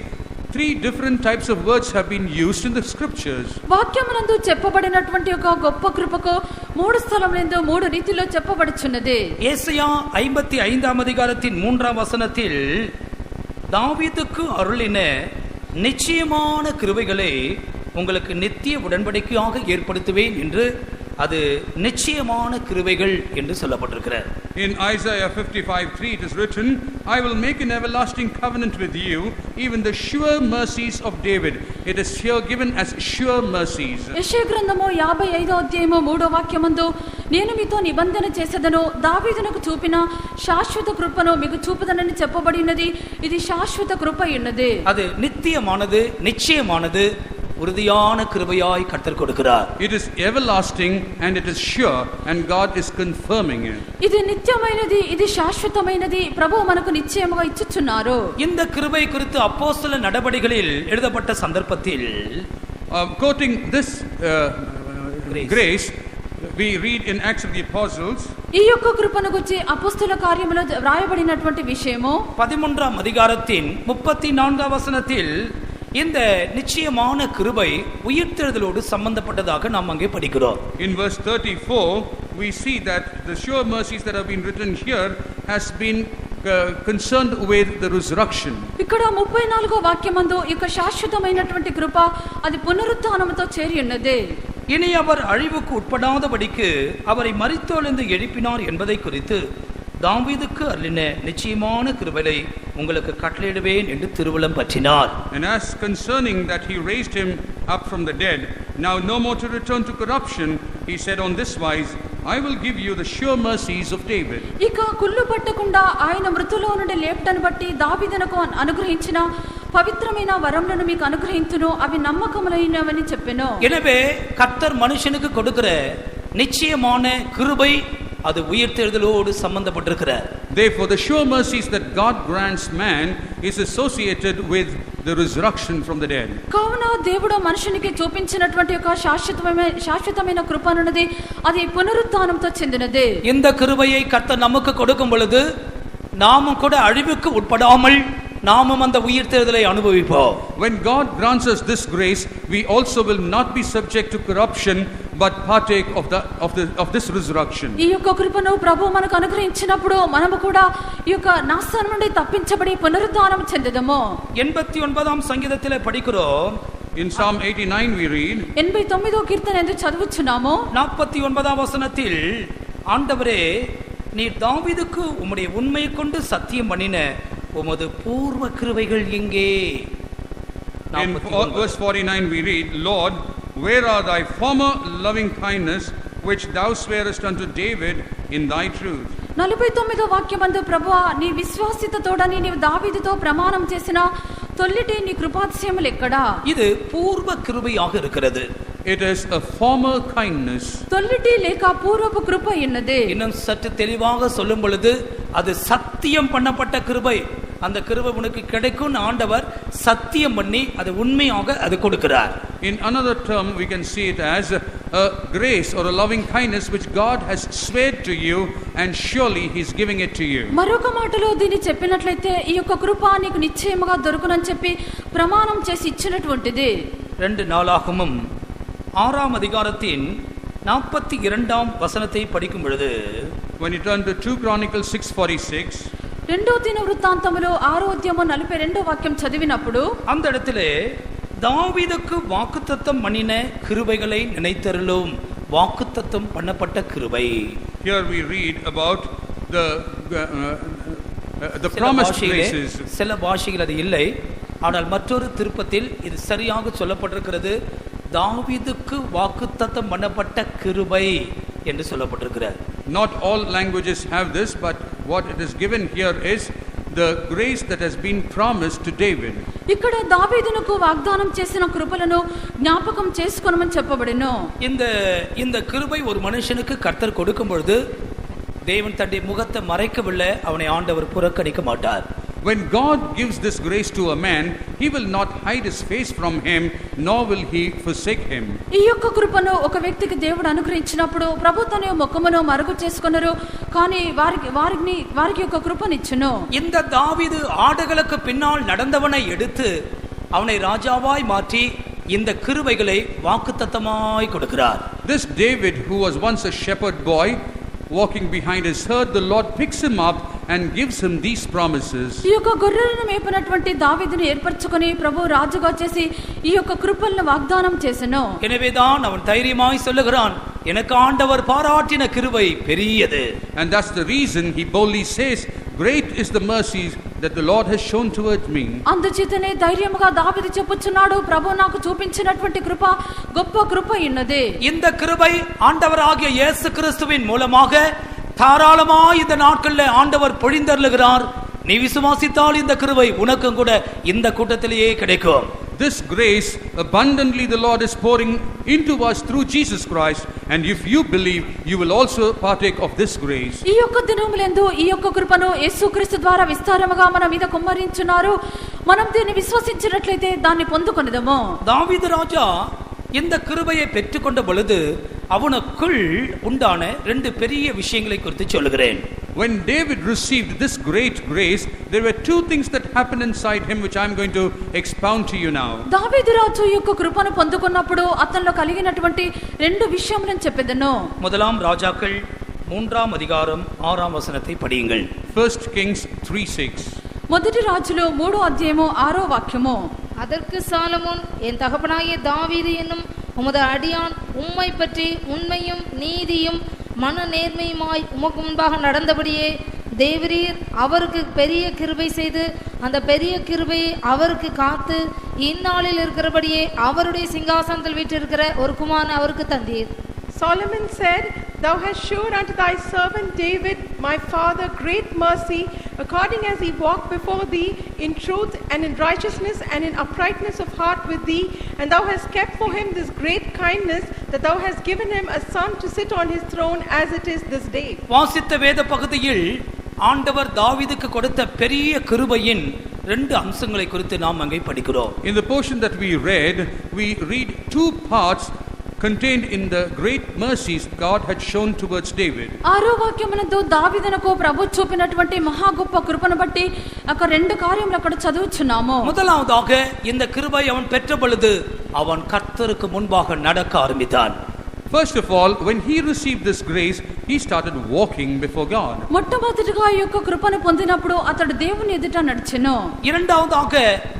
3 different types of words have been used in the scriptures. వాక్యమునందు చెప్పబడినటువంటి ఒక గొప్ప కృపకు 3 స్థలములందు 3 రీతిలో చెప్పబడుచున్నది. ஏசாயா 55ஆம் அதிகாரத்தின் 3ஆம் வசனத்தில் தாவீதுக்கு அருளின நிச்சயமான கிருபைகளை உங்களுக்கு நித்திய உடன்படிக்கையாக ஏற்படுத்துவேன் என்று, அது நிச்சயமான கிருபைகள் என்று சொல்லப்பட்டிருக்கிறது. In Isaiah 55:3 it is written, I will make an everlasting covenant with you, even the sure mercies of David. It is here given as sure mercies. యెషయా గ్రంథము 55వ అధ్యాయము 3వ వాక్యమందు నేను మీతో నిబంధన చేసేదను, దావీదునకు చూపిన శాశ్వత కృపను మీకు చూపుదనని చెప్పబడినది. ఇది శాశ్వత కృప ఉన్నది. அது நித்தியமானது, நிச்சயமானது, உறுதியான கிருபையாய் கர்த்தர் கொடுக்கிறார். It is everlasting and it is sure, and God is confirming it. ఇది నిత్యమైనది, ఇది శాశ్వతమైనది, ప్రభువు మనకు నిశ్చయముగా ఇచ్చుచున్నారు. இந்த கிருபை குறித்து அப்போஸ்தல நடபடிகளில் எழுதப்பட்ட சந்தர்ப்பத்தில் Quoting this grace, We read in Acts of the Apostles, ఈ యొక్క కృపను గురించి అపొస్తలుల కార్యములో వ్రాయబడినటువంటి విషయము 13ஆம் அதிகாரத்தின் 34ஆம் வசனத்தில் இந்த நிச்சயமான கிருபை உயிர்த்தெழுதலோடு சம்பந்தப்பட்டதாக நாம் அங்கே படிக்கிறோம். in verse 34, we see that the sure mercies that have been written here has been concerned with the resurrection. ఇక్కడ 34వ వాక్యమందు ఈ యొక్క శాశ్వతమైనటువంటి కృప అది పునరుత్థానముతో చేరి ఉన్నది. இனி அவர் அழிவுக்கு உட்படாதபடிக்கு அவரை மரித்தோழ்ந்து எழுப்பினார் என்பதை குறித்து தாவீதுக்கு அருளின நிச்சயமான கிருபையை உங்களுக்கு கட்டளையிடுவேன் என்று திருவுளம் பற்றினார். And as concerning that he raised him up from the dead, now no more to return to corruption, he said on this wise, I will give you the sure mercies of David. ఇక కుళ్ళు పట్టకుండా ఆయన మృతులో నుండి లేపటను బట్టి దావీదునకు అనుగ్రహించిన పవిత్రమైన వరములను మీకు అనుగ్రహించును, అవి నమ్మకములైనవని చెప్పెను. எனவே கர்த்தர் மனுஷனுக்கு கொடுக்கிற நிச்சயமான கிருபை அது உயிர்த்தெழுதலோடு சம்பந்தப்பட்டிருக்கிறார். Therefore the sure mercies that God grants man is associated with the resurrection from the dead. కావున దేవుడు మనుషునికి చూపించినటువంటి ఒక శాశ్వతమైన కృప అన్నది అది పునరుత్థానంతో చెందినదే. இந்த கிருபையை கர்த்தர் நமக்கு கொடுக்கும் பொழுது நாமும் கூட அழிவுக்கு உட்படாமல் நாமும் அந்த உயிர்த்தெழுதலை அனுபவிப்போம். When God grants us this grace, we also will not be subject to corruption but partake of this resurrection. ఈ యొక్క కృపను ప్రభువు మనకు అనుగ్రహించినప్పుడు మనము కూడా ఈ యొక్క నాశనం నుండి తప్పించబడి పునరుత్థానం చెందుదము. 89ஆம் సంగీతத்திலே படிக்கிறோம். In Psalm 89 we read, 89వ కీర్తన ఎందుకు చదువుచున్నాము? 49ஆம் வசனத்தில் ஆண்டவரே நீர் தாவீதுக்கு உம்முடைய உண்மையை கொண்டு சத்தியம் பண்ணின உமது பூர்வ கிருபைகள் எங்கே? in verse 49 we read, Lord, where are thy former loving kindness which thou swearest unto David in thy truth? 49వ వాక్యమందు ప్రభువా నీ విశ్వాసితతోడని నీవు దావీదుతో ప్రమాణం చేసిన తొల్లిటి నీ కృపాతిశయములు ఎక్కడా? இது பூர்வ கிருபையாக இருக்கிறது. It is a former kindness. తొల్లిటి లేక పూర్వపు కృప ఉన్నదే. இன்னும் சற்று தெளிவாக சொல்லும் பொழுது அது சத்தியம் பண்ணப்பட்ட கிருபை. அந்த கிருபை உனக்கு கிடைக்கும் ஆண்டவர் சத்தியம் பண்ணி அது உண்மையாக அது கொடுக்கிறார். In another term we can see it as a grace or a loving kindness which God has sweared to you and surely he is giving it to you. మరొక మాటలో దీన్ని చెప్పినట్లయితే ఈ యొక్క కృప నీకు నిశ్చయముగా దొరుకునని చెప్పి ప్రమాణం చేసి ఇచ్చినటువంటిది. 2 நாளாகமம் 6ஆம் அதிகாரத்தின் 42ஆம் வசனத்தை படிக்கும் பொழுது, When you turn to 2 Chronicles 6:46, రెండో దిన వృత్తాంతములో 6వ అధ్యాయము 42వ వాక్యం చదివినప్పుడు அந்த இடத்திலே தாவீதுக்கு வாக்குத்தத்தம் பண்ணின கிருபைகளை நினைத்தருளும். வாக்குத்தத்தம் பண்ணப்பட்ட கிருபை. here we read about the promised graces. சில பாஷைகள் அது இல்லை, ஆனால் மற்றொரு திருப்பத்தில் இது சரியாக சொல்லப்பட்டிருக்கிறது. தாவீதுக்கு வாக்குத்தத்தம் பண்ணப்பட்ட கிருபை என்று சொல்லப்பட்டிருக்கிறார். Not all languages have this, but what it is given here is the grace that has been promised to David. ఇక్కడ దావీదునకు వాగ్దానం చేసిన కృపలను జ్ఞాపకం చేసుకొనమని చెప్పబడెను. இந்த கிருபை ஒரு மனுஷனுக்கு கர்த்தர் கொடுக்கும் பொழுது தேவன் தன்னுடைய முகத்தை மறைக்கவில்லை, அவனை ஆண்டவர் புறக்கணிக்க மாட்டார். When God gives this grace to a man, he will not hide his face from him, nor will he forsake him. ఈ యొక్క కృపను ఒక వ్యక్తికి దేవుడు అనుగ్రహించినప్పుడు ప్రభు తన ముఖమును మరుగు చేసుకొనరు, కానీ వారికి యొక్క కృపనిచ్చును. இந்த தாவீது ஆடுகளுக்கு பின்னால் நடந்தவனை எடுத்து அவனை ராஜாவாய் மாற்றி இந்த கிருபைகளை வாக்குத்தத்தமாய் கொடுக்கிறார். This David, who was once a shepherd boy walking behind his herd, the Lord picks him up and gives him these promises. ఈ యొక్క గొర్రెలను మేపనటువంటి దావీదును ఏర్పరచుకొని ప్రభు రాజుగా చేసి ఈ యొక్క కృపలను వాగ్దానం చేసెను. எனவேதான் அவன் தைரியமாய் சொல்லுகிறான், எனக்கு ஆண்டவர் பாராட்டின கிருபை பெரியது. And that's the reason he boldly says, great is the mercy that the Lord has shown towards me. అందుచేతనే ధైర్యముగా దావీదు చెప్పుచున్నాడు, ప్రభు నాకు చూపించినటువంటి కృప గొప్ప కృప ఉన్నది. இந்த கிருபை ஆண்டவராகிய இயேசு கிறிஸ்துவின் மூலமாக தாராளமாய் இந்த நாட்களில் ஆண்டவர் பொழிந்தருளுகிறார். நீ விசுவாசித்தால் இந்த கிருபை உனக்கும் கூட இந்த கூட்டத்திலேயே கிடைக்கும். This grace abundantly the Lord is pouring into us through Jesus Christ, and if you believe, you will also partake of this grace. ఈ యొక్క దినములందు ఈ యొక్క కృపను యేసుక్రీస్తు ద్వారా విస్తారముగా మన మీద కుమ్మరించున్నారు. మనం దీన్ని విశ్వసించినట్లయితే దాన్ని పొందుకొనిదము. தாவீது ராஜா இந்த கிருபையை பெற்றுக்கொண்ட பொழுது அவனுக்குள் உண்டான ரெண்டு பெரிய விஷயங்களை குறித்து சொல்லுகிறேன். When David received this great grace, there were two things that happened inside him which I am going to expound to you now. దావీదు రాజు యొక్క కృపను పొందుకున్నప్పుడు అతనిలో కలిగినటువంటి రెండు విషయములను చెప్పెదను. முதலாம் ராஜாக்கள் 3ஆம் அதிகாரம் 6ஆம் வசனத்தை படியுங்கள். 1 Kings 3:6. మొదటి రాజులు 3వ అధ్యాయము 6వ వాక్యము. அதற்கு சாலமோன், என் தகப்பனாகிய தாவீது என்னும் உமது அடியான் உம்மை பற்றி உண்மையும் நீதியும் மன நேர்மையுமாய் உமக்கு முன்பாக நடந்தபடியே தேவரீர் அவருக்கு பெரிய கிருபை செய்து அந்த பெரிய கிருபையை அவருக்கு காத்து இந்நாளில் இருக்கிறபடியே அவருடைய சிங்காசனத்தில் வீற்றிருக்கிற ஒரு குமாரனை அவருக்கு தந்தீர். Solomon said, Thou hast showed unto thy servant David, my father, great mercy, according as he walked before thee in truth and in righteousness and in uprightness of heart with thee, and thou hast kept for him this great kindness, that thou hast given him a son to sit on his throne as it is this day. வாசித்த வேத பகுதியில் ஆண்டவர் தாவீதுக்கு கொடுத்த பெரிய கிருபையின் ரெண்டு அம்சங்களை குறித்து நாம் அங்கே படிக்கிறோம். In the portion that we read two parts contained in the great mercies God had shown towards David. ఆరో వాక్యమునందు దావీదునకు ప్రభు చూపినటువంటి మహా గొప్ప కృపను బట్టి అక్కడ రెండు కార్యములు అక్కడ చదువుచున్నాము. முதலாவதாக இந்த கிருபை அவன் பெற்ற பொழுது அவன் கர்த்தருக்கு முன்பாக நடக்க ஆரம்பித்தான். First of all, when he received this grace, he started walking before God. మొట్టమొదటిగా ఈ యొక్క కృపను పొందినప్పుడు అతడు దేవుని ఎదుట నడిచెను. இரண்டாவதாக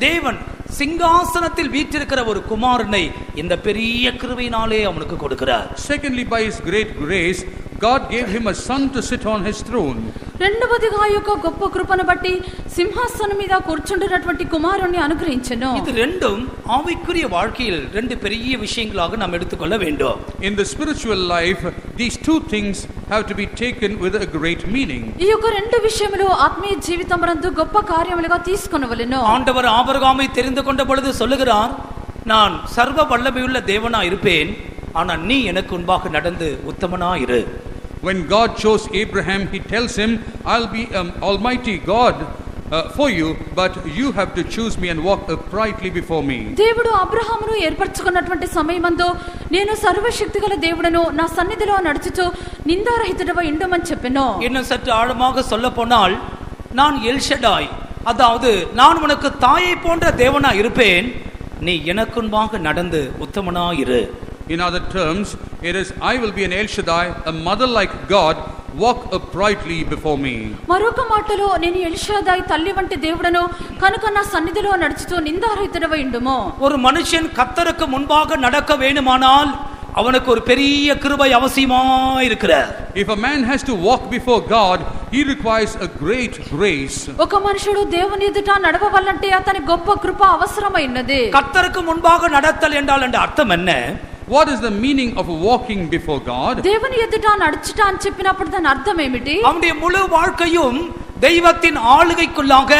தேவன் சிங்காசனத்தில் வீற்றிருக்கிற ஒரு குமாரனை இந்த பெரிய கிருபையினாலே அவனுக்கு கொடுக்கிறார். Secondly, by his great grace, God gave him a son to sit on his throne. రెండవదిగా ఈ యొక్క గొప్ప కృపను బట్టి సింహాసనం మీద కూర్చుంటున్నటువంటి కుమారుణ్ణి అనుగ్రహించెను. இது ரெண்டும் ஆவிக்குரிய வாழ்க்கையில் ரெண்டு பெரிய விஷயங்களாக நாம் எடுத்துக்கொள்ள வேண்டும். In the spiritual life, these two things have to be taken with a great meaning. ఈ యొక్క రెండు విషయములు ఆత్మీయ జీవితమునందు గొప్ప కార్యములుగా తీసుకొనవలెను. ஆண்டவர் ஆபிரகாமை தெரிந்து கொண்ட பொழுது சொல்லுகிறார், நான் சர்வ வல்லமையுள்ள தேவனா இருப்பேன், ஆனால் நீ எனக்கு முன்பாக நடந்து உத்தமனா இரு. When God chose Abraham, he tells him, I'll be almighty God for you, but you have to choose me and walk uprightly before me. దేవుడు అబ్రహామును ఏర్పరచుకున్నటువంటి సమయమందు నేను సర్వశక్తిగల దేవుడను, నా సన్నిధిలో నడుచుచు నిందారహితుడవై ఉండమని చెప్పెను. இன்னும் சற்று ஆழமாக சொல்ல போனால், நான் எல்ஷடாய், அதாவது நான் உனக்கு தாயை போன்ற தேவனா இருப்பேன், நீ எனக்கு முன்பாக நடந்து உத்தமனா இரு. In other terms, it is, I will be an El Shaddai, a mother like God, walk uprightly before me. మరొక మాటలో నేను ఎల్షాదాయి తల్లి వంటి దేవుడను కనుక నా సన్నిధిలో నడుచుతూ నిందారహితుడవై ఉండుము. ஒரு மனுஷன் கர்த்தருக்கு முன்பாக நடக்க வேண்டுமானால் அவனுக்கு ஒரு பெரிய கிருபை அவசியமா இருக்கிறார். If a man has to walk before God, he requires a great grace. ఒక మనుషుడు దేవుని ఎదుట నడవవలంటే అతని గొప్ప కృప అవసరమైనది. கர்த்தருக்கு முன்பாக நடத்தல் என்றால் அர்த்தம் என்ன? What is the meaning of walking before God? దేవుని ఎదుట నడుచుట అని చెప్పినప్పుడు దాని అర్థం ఏమిటి? அவனுடைய முழு வாழ்க்கையும் தெய்வத்தின் ஆளுகைக்குள்ளாக,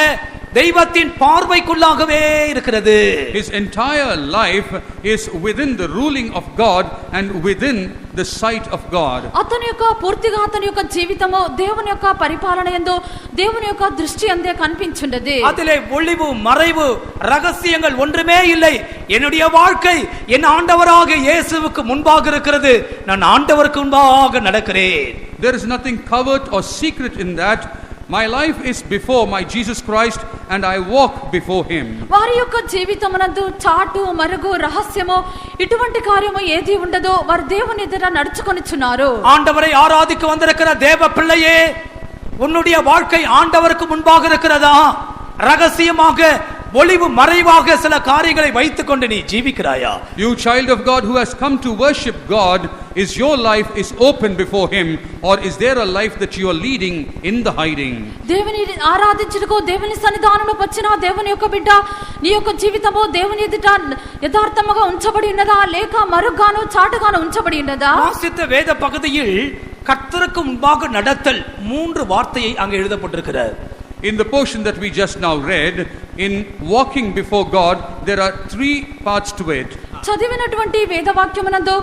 தெய்வத்தின் பார்வைக்குள்ளாகவே இருக்கிறது. His entire life is within the ruling of God and within the sight of God. అతని యొక్క పూర్తిగా అతని యొక్క జీవితము దేవుని యొక్క పరిపాలన యందు దేవుని యొక్క దృష్టి అందే కనిపించుండది. அதிலே ஒளிவு மறைவு ரகசியங்கள் ஒன்றுமே இல்லை. என்னுடைய வாழ்க்கை என் ஆண்டவராக இயேசுவுக்கு முன்பாக இருக்கிறது. நான் ஆண்டவருக்கு முன்பாக நடக்கிறேன். There is nothing covered or secret in that. My life is before my Jesus Christ and I walk before him. వారి యొక్క జీవితమునందు చాటు మరుగు రహస్యము ఇటువంటి కార్యము ఏది ఉండదో వారు దేవుని ఎదుట నడుచుకొనిచున్నారు. ஆண்டவரை ஆராதிக்க வந்திருக்கிற தேவ பிள்ளையே, உன்னுடைய வாழ்க்கை ஆண்டவருக்கு முன்பாக இருக்கிறதா? ரகசியமாக ஒளிவு மறைவாக சில காரியங்களை வைத்துக் கொண்டு நீ ஜீவிக்கிறாயா? You child of God who has come to worship God, is your life is open before him, or is there a life that you are leading in the hiding? దేవుని ఆరాధించుటకు దేవుని సన్నిధానములో వచ్చిన దేవుని యొక్క బిడ్డ, నీ యొక్క జీవితము దేవుని ఎదుట యథార్థముగా ఉంచబడి ఉన్నదా లేక మరుగ్గాను చాటుగాను ఉంచబడి ఉన్నదా? வாசித்த வேத பகுதியில் கர்த்தருக்கு முன்பாக நடத்தல் 3 வார்த்தையை அங்கே எழுதப்பட்டிருக்கிறது. In the portion that we just now read, in walking before God, there are 3 parts to it. చదివినటువంటి వేదవాక్యమునందు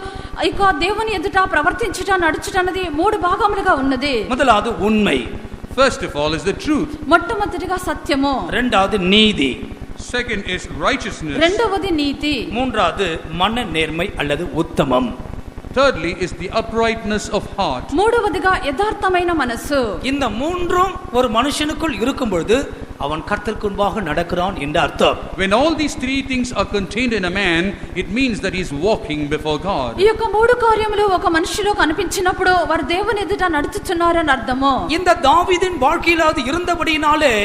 ఇక దేవుని ఎదుట ప్రవర్తించుట నడుచుట అన్నది 3 భాగములుగా ఉన్నది. முதலாவது உண்மை, First of all is the truth. మొట్టమొదటిగా సత్యము, இரண்டாவது நீதி, Second is righteousness. రెండవది నీతి, மூன்றாவது மன நேர்மை அல்லது உத்தமம். Thirdly is the uprightness of heart. మూడవదిగా యథార్థమైన మనస్సు. இந்த மூன்றும் ஒரு மனுஷனுக்குள் இருக்கும் பொழுது அவன் கர்த்தருக்கு முன்பாக நடக்கிறான் என்ற அர்த்தம். When all these three things are contained in a man, it means that he is walking before God. ఈ యొక్క మూడు కార్యములు ఒక మనిషిలో కనిపించినప్పుడు వారు దేవుని ఎదుట నడుచుచున్నారని అర్థము. இந்த தாவீதின் வாழ்க்கையில் அது இருந்தபடியினாலே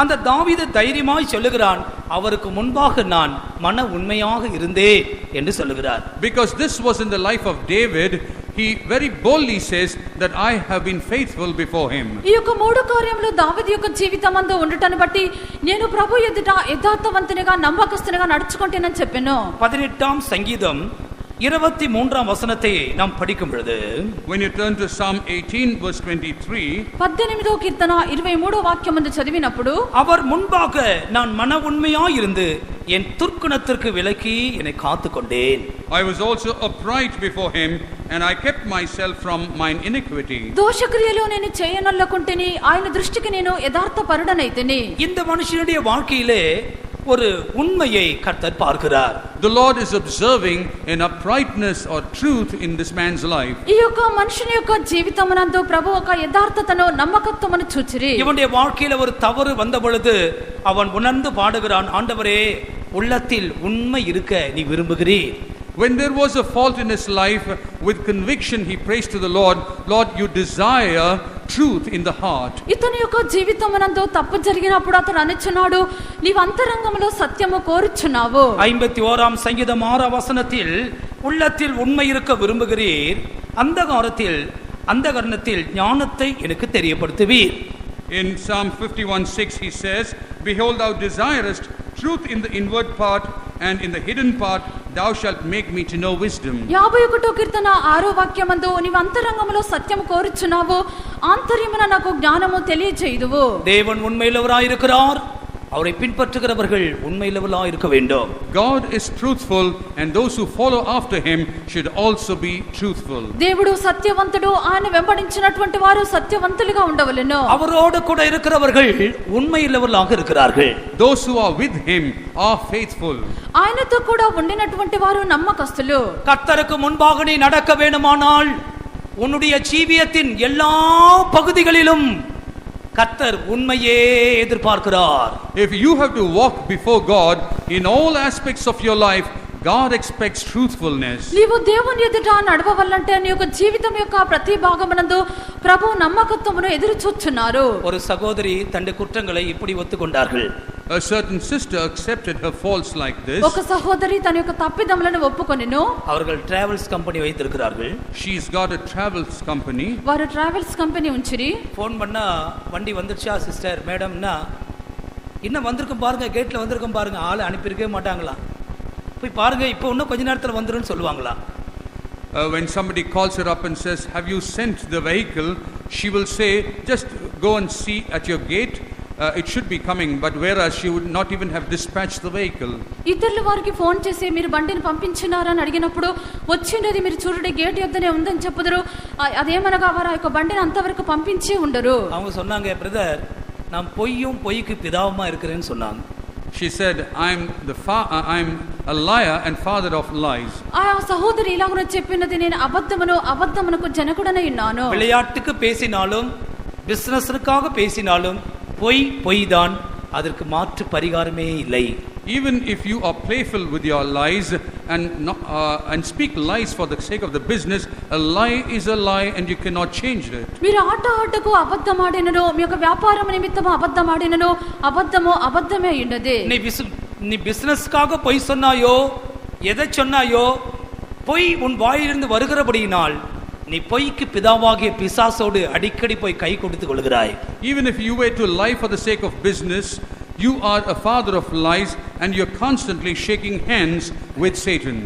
அந்த தாவீது தைரியமாய் சொல்லுகிறான், அவருக்கு முன்பாக நான் மன உண்மையாக இருந்தேன் என்று சொல்லுகிறார். Because this was in the life of David, he very boldly says that I have been faithful before him. ఈ యొక్క మూడు కార్యములు దావీదు యొక్క జీవితమందు ఉండటను బట్టి నేను ప్రభు ఎదుట యథార్థవంతునిగా నమ్మకస్తునిగా నడుచుకుంటేనని చెప్పాను. 18ஆம் சங்கீதம் 23ஆம் வசனத்தை நாம் படிக்கும் பொழுது, When you turn to Psalm 18 verse 23, 18వ కీర్తన 23వ వాక్యమందు చదివినప్పుడు, அவர் முன்பாக நான் மன உண்மையாய் இருந்து என் துர்க்குணத்திற்கு விலக்கி என்னை காத்துக்கொண்டேன். I was also upright before him, and I kept myself from mine iniquity. దోషక్రియలు నేను చేయనొల్లకుంటేని ఆయన దృష్టికి నేను యథార్థపరుడనైతిని. இந்த మనుషனுடைய வாழ்க்கையிலே ஒரு உண்மையை கர்த்தர் பார்க்கிறார். The Lord is observing an uprightness or truth in this man's life. ఈ యొక్క మనుషుని యొక్క జీవితమునందు ప్రభు ఒక యథార్థతను నమ్మకత్వమును చూచిరి. இவனுடைய வாழ்க்கையில ஒரு தவறு வந்த பொழுது அவன் உணர்ந்து பாடுகிறான், ஆண்டவரே உள்ளத்தில் உண்மை இருக்க நீ விரும்புகிறீர். When there was a fault in his life, with conviction he prays to the Lord, Lord, you desire truth in the heart. ఇతని యొక్క జీవితమునందు తప్పు జరిగినప్పుడు అతడు అనుచున్నాడు, నీవు అంతరంగములో సత్యము కోరుచున్నావు. 51ஆம் சங்கீதம் 6ஆம் வசனத்தில் உள்ளத்தில் உண்மை இருக்க விரும்புகிறீர், அந்த கரணத்தில் ஞானத்தை எனக்கு தெரியப்படுத்துவீர். In Psalm 51:6 he says, behold, thou desirest truth in the inward part, and in the hidden part thou shalt make me to know wisdom. 51వ కీర్తన 6వ వాక్యమందు నీవు అంతరంగములో సత్యము కోరుచున్నావు, ఆంతర్యమున నాకు జ్ఞానము తెలియజేయుదువు. தேவன் உண்மையுள்ளவராய் இருக்கிறார், அவரை பின்பற்றுகிறவர்கள் உண்மையுள்ளவர்களாய் இருக்க வேண்டும். God is truthful, and those who follow after him should also be truthful. దేవుడు సత్యవంతుడు, ఆయన వెంబడించినటువంటి వారు సత్యవంతులుగా ఉండవలెను. அவரோடு கூட இருக்கிறவர்கள் உண்மையுள்ளவர்களாக இருக்கிறார்கள். Those who are with him are faithful. ఆయనతో కూడా ఉండినటువంటి వారు నమ్మకస్తులు. கர்த்தருக்கு முன்பாக நீ நடக்க வேண்டுமானால் உன்னுடைய ஜீவியத்தின் எல்லா பகுதிகளிலும் கர்த்தர் உண்மையே எதிர்பார்க்கிறார். If you have to walk before God in all aspects of your life, God expects truthfulness. నీవు దేవుని ఎదుట నడవవల్లంటే నీ యొక్క జీవితం యొక్క ప్రతి భాగమునందు ప్రభు నమ్మకత్వమును ఎదురు చూచున్నారు. ஒரு சகோதரி தன்னுடைய குற்றங்களை இப்படி ஒத்துக்கொண்டார்கள். A certain sister accepted her faults like this. ఒక సహోదరి తన యొక్క తప్పిదములను ఒప్పుకొనెను. அவர்கள் டிராவல்ஸ் கம்பெனி வைத்திருக்கிறார்கள். She's got a travels company. వారు ట్రావెల్స్ కంపెనీ ఉంచిరి. ஃபோன் பண்ணா வண்டி வந்துருச்சா சிஸ்டர் மேடம்னா, இன்னும் வந்திருக்கும் பாருங்க, கேட்ல வந்திருக்கும் பாருங்க, ஆளை அனுப்பியிருக்கவே மாட்டாங்களா, போய் பாருங்க இப்போ இன்னும் கொஞ்ச நேரத்தில் வந்துருன்னு சொல்லுவாங்களா. When somebody calls her up and says, have you sent the vehicle, she will say, just go and see at your gate, it should be coming, but whereas she would not even have dispatched the vehicle. ఇతరుల వారికి phone చేసి మీరు బండిని పంపించినారా అని అడిగినప్పుడు వచ్చిండేది మీరు చూడండి gate యొద్దనే ఉందని చెప్పుదురు. అదేమనగా వారు ఆ యొక్క బండిని అంతవరకు పంపించే ఉండరు. அவங்க சொன்னாங்க, பிரதர் நான் பொய்க்கு பிதாவுமா இருக்கிறேன்னு சொன்னாங்க. She said, I'm a liar and father of lies. ఆ సహోదరి ఇలాగ చెప్పినది, నేను అబద్ధమునకు జనకుడనై ఉన్నాను. விளையாட்டுக்கு பேசினாலும் பிசினஸ்க்காக பேசினாலும் பொய் தான், அதற்கு மாற்று பரிகாரமே இல்லை. Even if you are playful with your lies and speak lies for the sake of the business, a lie is a lie and you cannot change it. మీరు ఆటకు అబద్ధమాడినను, మీ యొక్క వ్యాపారం నిమిత్తము అబద్ధమాడినను, అబద్ధమే ఉన్నది. நீ பிசினஸ்க்காக பொய் சொன்னாயோ, எதை சொன்னாயோ, பொய் உன் வாயிலிருந்து வருகிறபடியினால் நீ பொய்க்கு பிதாவாகிய பிசாசோடு அடிக்கடி போய் கை கொடுத்து கொள்கிறாய். Even if you were to lie for the sake of business, you are a father of lies and you're constantly shaking hands with Satan.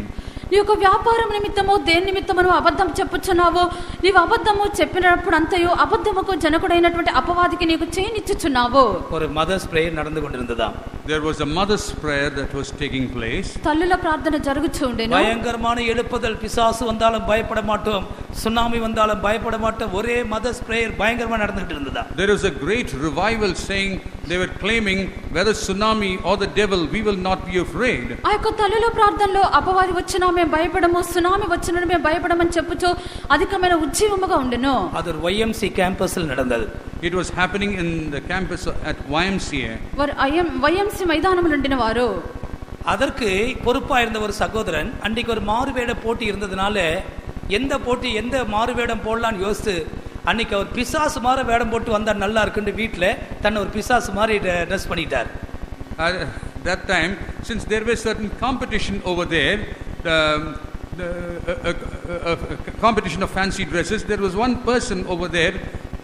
నీ యొక్క వ్యాపారం నిమిత్తము దేని నిమిత్తము అబద్ధం చెప్పుచున్నావో, నీవు అబద్ధము చెప్పినప్పుడు అంతయు అబద్ధముకు జనకుడైనటువంటి అపవాదికి నీకు చేయనిచ్చుచున్నావు. ஒரு மதர்ஸ் பிரேயர் நடந்து கொண்டிருந்ததாம். There was a mother's prayer that was taking place. తల్లుల ప్రార్థన జరుగుచూ ఉండెను. பயங்கரமான எழுப்புதல், பிசாசு வந்தாலும் பயப்பட மாட்டோம், சுனாமி வந்தாலும் பயப்பட மாட்டேன் ஒரே மதர்ஸ் பிரேயர் பயங்கரமா நடந்துட்டு இருந்ததா. There is a great revival saying, they were claiming, whether tsunami or the devil, we will not be afraid. ఆ యొక్క తల్లుల ప్రార్థనలో అపవాది వచ్చినా మేము భయపడము, సునామీ వచ్చినా మేము భయపడమని చెప్పుచు అధికమైన ఉజ్జీవముగా ఉండెను. அது ஒரு YMC கேம்பஸ்ல நடந்தது. It was happening in the campus at YMCA. వారు YMC మైదానంలో ఉండిన వారు. அதற்கு பொறுப்பா இருந்த ஒரு சகோதரன் அன்றைக்கு ஒரு மாறுவேட போட்டி இருந்ததுனால எந்த போட்டி எந்த மாறுவேடம் போடலான்னு யோசித்து அன்னைக்கு அவர் பிசாசு மாதிரி வேடம் போட்டு வந்தார் நல்லா இருக்குன்னு வீட்டில் தன்னை ஒரு பிசாசு மாதிரி ட்ரெஸ் பண்ணிட்டார். That time, since there was certain competition over there, competition of fancy dresses, there was one person over there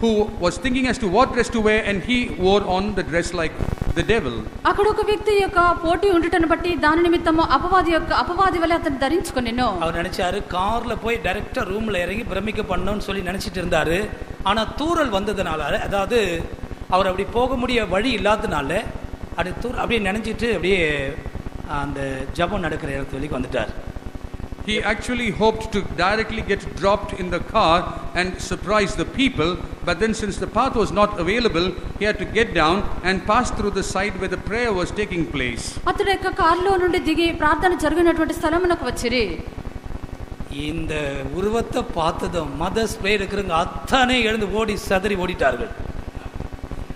who was thinking as to what dress to wear, and he wore on the dress like the devil. అక్కడ ఒక వ్యక్తి యొక్క పోటీ ఉండటను బట్టి దాని నిమిత్తము అపవాది వలె అతను ధరించుకొనెను. அவர் நினைச்சாரு கார்ல போய் டைரக்டா ரூம்ல இறங்கி பிரமிக்க பண்ணணும்னு சொல்லி நினைச்சிட்டு இருந்தாரு. ஆனா தூறல் வந்ததுனால, அதாவது அவர் அப்படி போக முடிய வழி இல்லாததுனால அப்படியே நினைச்சிட்டு அப்படியே அந்த ஜபம் நடக்கிற இடத்துக்கு வந்துட்டார். He actually hoped to directly get dropped in the car and surprise the people, but then since the path was not available, he had to get down and pass through the side where the prayer was taking place. అతడు యొక్క కార్లో నుండి దిగి ప్రార్థన జరిగినటువంటి స్థలమునకు వచ్చిరి. இந்த உருவத்தை பார்த்ததும் மதர்ஸ் பிரேயர் இருக்கிறவங்க அத்தனை எழுந்து ஓடி சதறி ஓடிட்டார்கள்.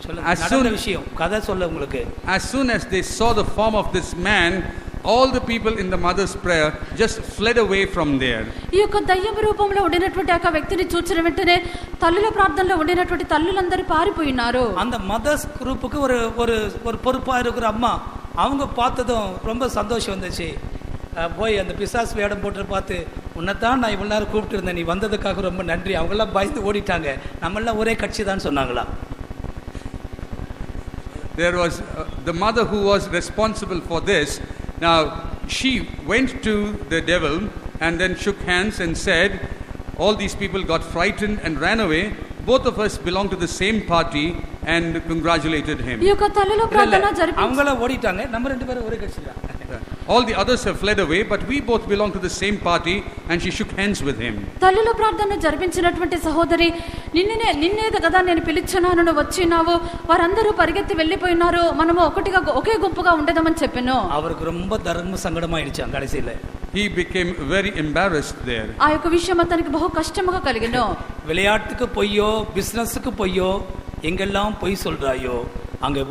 சொல்லுங்க விஷயம் கதை சொல்ல உங்களுக்கு. As soon as they saw the form of this man, all the people in the mother's prayer just fled away from there. ఈ యొక్క దయ్యం రూపంలో ఉండినటువంటి ఆ వ్యక్తిని చూచిన వెంటనే తల్లుల ప్రార్థనలో ఉండినటువంటి తల్లులందరూ పారిపోయినారు. அந்த மதர்ஸ் குரூப்புக்கு ஒரு ஒரு ஒரு பொறுப்பா இருக்கிற அம்மா அவங்க பார்த்ததும் ரொம்ப சந்தோஷம் வந்துச்சு. போய் அந்த பிசாசு வேடம் போட்டு பார்த்து, உன்னைத்தான் நான் இவ்வளவு நேரம் கூப்பிட்டு இருந்தேன், நீ வந்ததுக்காக ரொம்ப நன்றி. அவங்கெல்லாம் பயந்து ஓடிட்டாங்க, நம்மெல்லாம் ஒரே கட்சி தான் சொன்னாங்களா. There was the mother who was responsible for this. Now she went to the devil and then shook hands and said, all these people got frightened and ran away. Both of us belong to the same party, and congratulated him. ఈ యొక్క తల్లుల ప్రార్థన జరిపి அவங்கள ஓடிட்டாங்க, நம்ம ரெண்டு பேரும் ஒரே கட்சி தான். All the others have fled away, but we both belong to the same party, and she shook hands with him. తల్లుల ప్రార్థన జరిపించినటువంటి సహోదరి, నిన్నే కదా నేను పిలిచాను, నువ్వు వచ్చినావు, వారందరూ పరిగెత్తి వెళ్ళిపోయినారు, మనము ఒకటిగా ఒకే గుంపుగా ఉండదామని చెప్పాను. அவருக்கு ரொம்ப தர்ம சங்கடமாயிடுச்சு கடைசியில. He became very embarrassed there. ఆ యొక్క విషయం అతనికి బహు కష్టముగా కలిగెను. விளையாட்டுக்கு பொய்யோ பிசினஸுக்கு பொய்யோ எங்கெல்லாம் பொய் சொல்றாயோ அங்கே